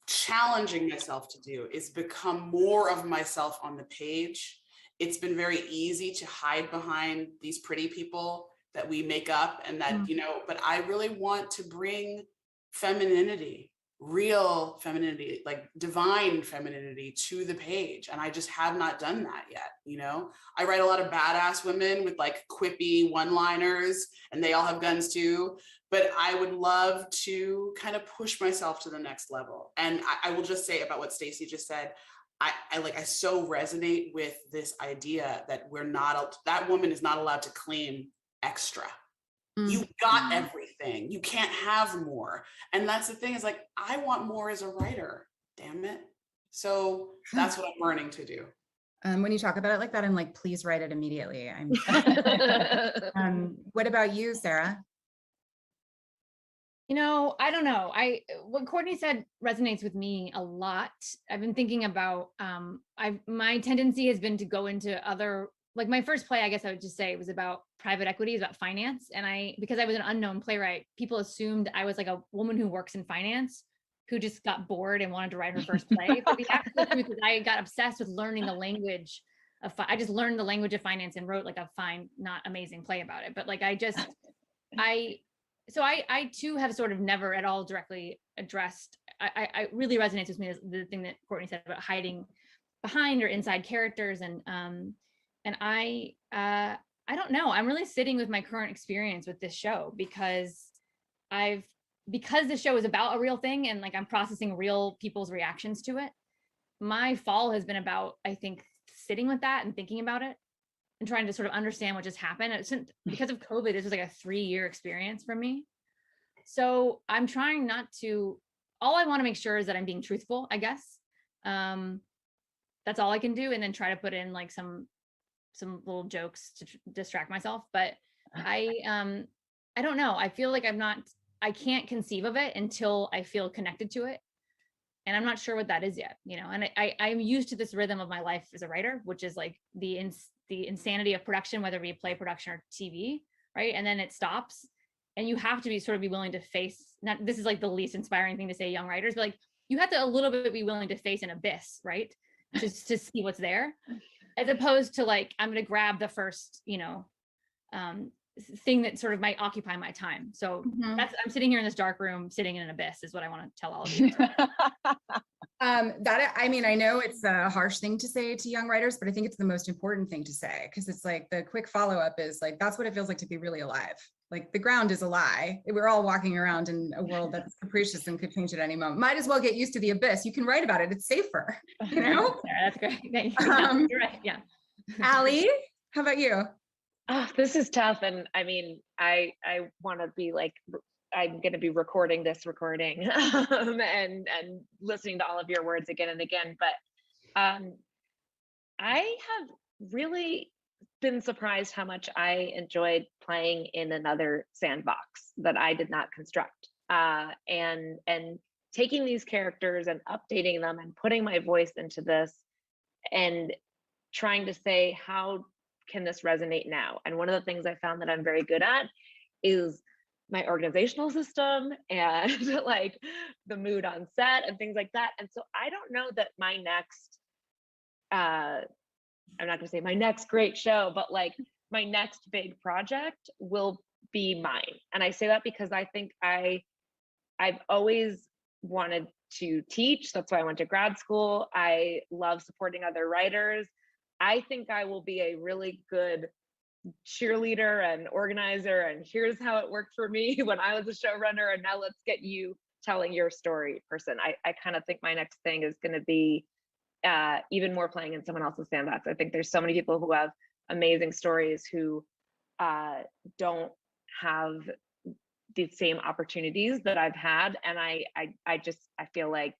challenging myself to do, is become more of myself on the page. It's been very easy to hide behind these pretty people that we make up, and that, you know, but I really want to bring femininity, real femininity, like divine femininity, to the page. And I just have not done that yet. You know, I write a lot of badass women with like quippy one-liners, and they all have guns too. But I would love to kind of push myself to the next level. And I will just say about what Stacey just said, I so resonate with this idea that that woman is not allowed to claim extra. You got everything. You can't have more. And that's the thing, is like, I want more as a writer, damn it. So that's what I'm learning to do. When you talk about it like that, I'm like, please write it immediately. What about you, Sarah? You know, I don't know. What Courtney said resonates with me a lot. I've been thinking about, my tendency has been to go into other, like my first play, I guess I would just say, it was about private equity, about finance. And because I was an unknown playwright, people assumed I was like a woman who works in finance, who just got bored and wanted to write her first play. But the actual truth is I got obsessed with learning the language of, I just learned the language of finance and wrote like a fine, not amazing play about it. But like, so I too have sort of never at all directly addressed, I really resonates with me, the thing that Courtney said about hiding behind or inside characters. And I don't know, I'm really sitting with my current experience with this show, because the show is about a real thing, and like I'm processing real people's reactions to it. My fall has been about, I think, sitting with that and thinking about it and trying to sort of understand what just happened. Because of COVID, this was like a 3-year experience for me. So I'm trying not to, all I want to make sure is that I'm being truthful, I guess. That's all I can do. And then try to put in like some little jokes to distract myself. But I don't know. I feel like I can't conceive of it until I feel connected to it. And I'm not sure what that is yet, you know, and I'm used to this rhythm of my life as a writer, which is like the insanity of production, whether it be play production or TV, right? And then it stops, and you have to be willing to face, this is like the least inspiring thing to say, young writers, but like you have to a little bit be willing to face an abyss, right? Just to see what's there, as opposed to like, I'm going to grab the first, you know, thing that sort of might occupy my time. So I'm sitting here in this dark room, sitting in an abyss, is what I want to tell all of you. I mean, I know it's a harsh thing to say to young writers, but I think it's the most important thing to say, because it's like the quick follow-up is like, that's what it feels like to be really alive. Like the ground is a lie. We're all walking around in a world that's capricious and could change at any moment. Might as well get used to the abyss. You can write about it. It's safer, you know? That's great. Thank you. Yeah, you're right. Yeah. Allie, how about you? Oh, this is tough. And I mean, I want to be like, I'm going to be recording this recording and listening to all of your words again and again. But I have really been surprised how much I enjoyed playing in another sandbox that I did not construct, and taking these characters and updating them and putting my voice into this and trying to say, how can this resonate now? And one of the things I found that I'm very good at is my organizational system and like the mood on set and things like that. And so I don't know that my next, I'm not gonna say my next great show, but like my next big project will be mine. And I say that because I think I've always wanted to teach. That's why I went to grad school. I love supporting other writers. I think I will be a really good cheerleader and organizer, and here's how it worked for me when I was a showrunner, and now let's get you telling your story person. I kind of think my next thing is going to be even more playing in someone else's sandbox. I think there's so many people who have amazing stories who don't have the same opportunities that I've had, and I feel like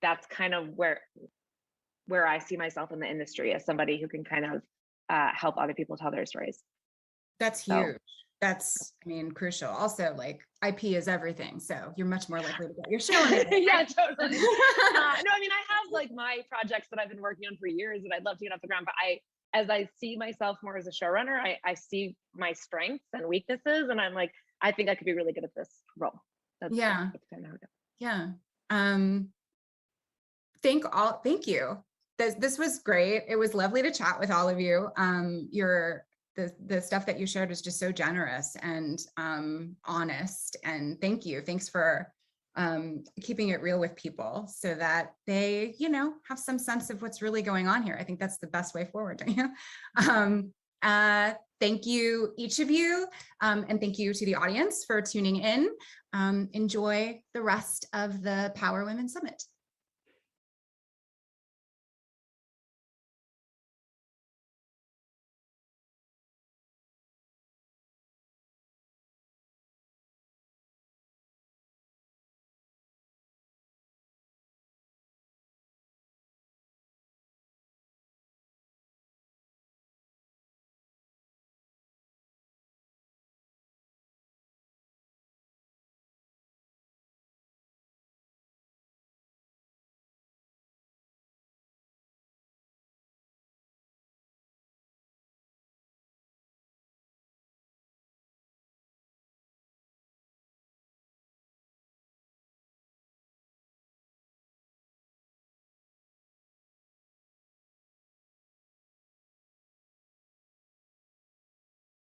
that's kind of where I see myself in the industry, as somebody who can kind of help other people tell their stories. That's huge. That's, I mean, crucial. Also, like IP is everything, so you're much more likely to get your show in it. Yeah, totally. No, I mean, I have like my projects that I've been working on for years that I'd love to get off the ground, but as I see myself more as a showrunner, I see my strengths and weaknesses, and I'm like, I think I could be really good at this role. That's kind of how it goes. Yeah. Thank you. This was great. It was lovely to chat with all of you. The stuff that you shared is just so generous and honest. And thank you. Thanks for keeping it real with people so that they, have some sense of what's really going on here. I think that's the best way forward, don't you? Thank you, each of you. And thank you to the audience for tuning in. Enjoy the rest of the Power Women Summit.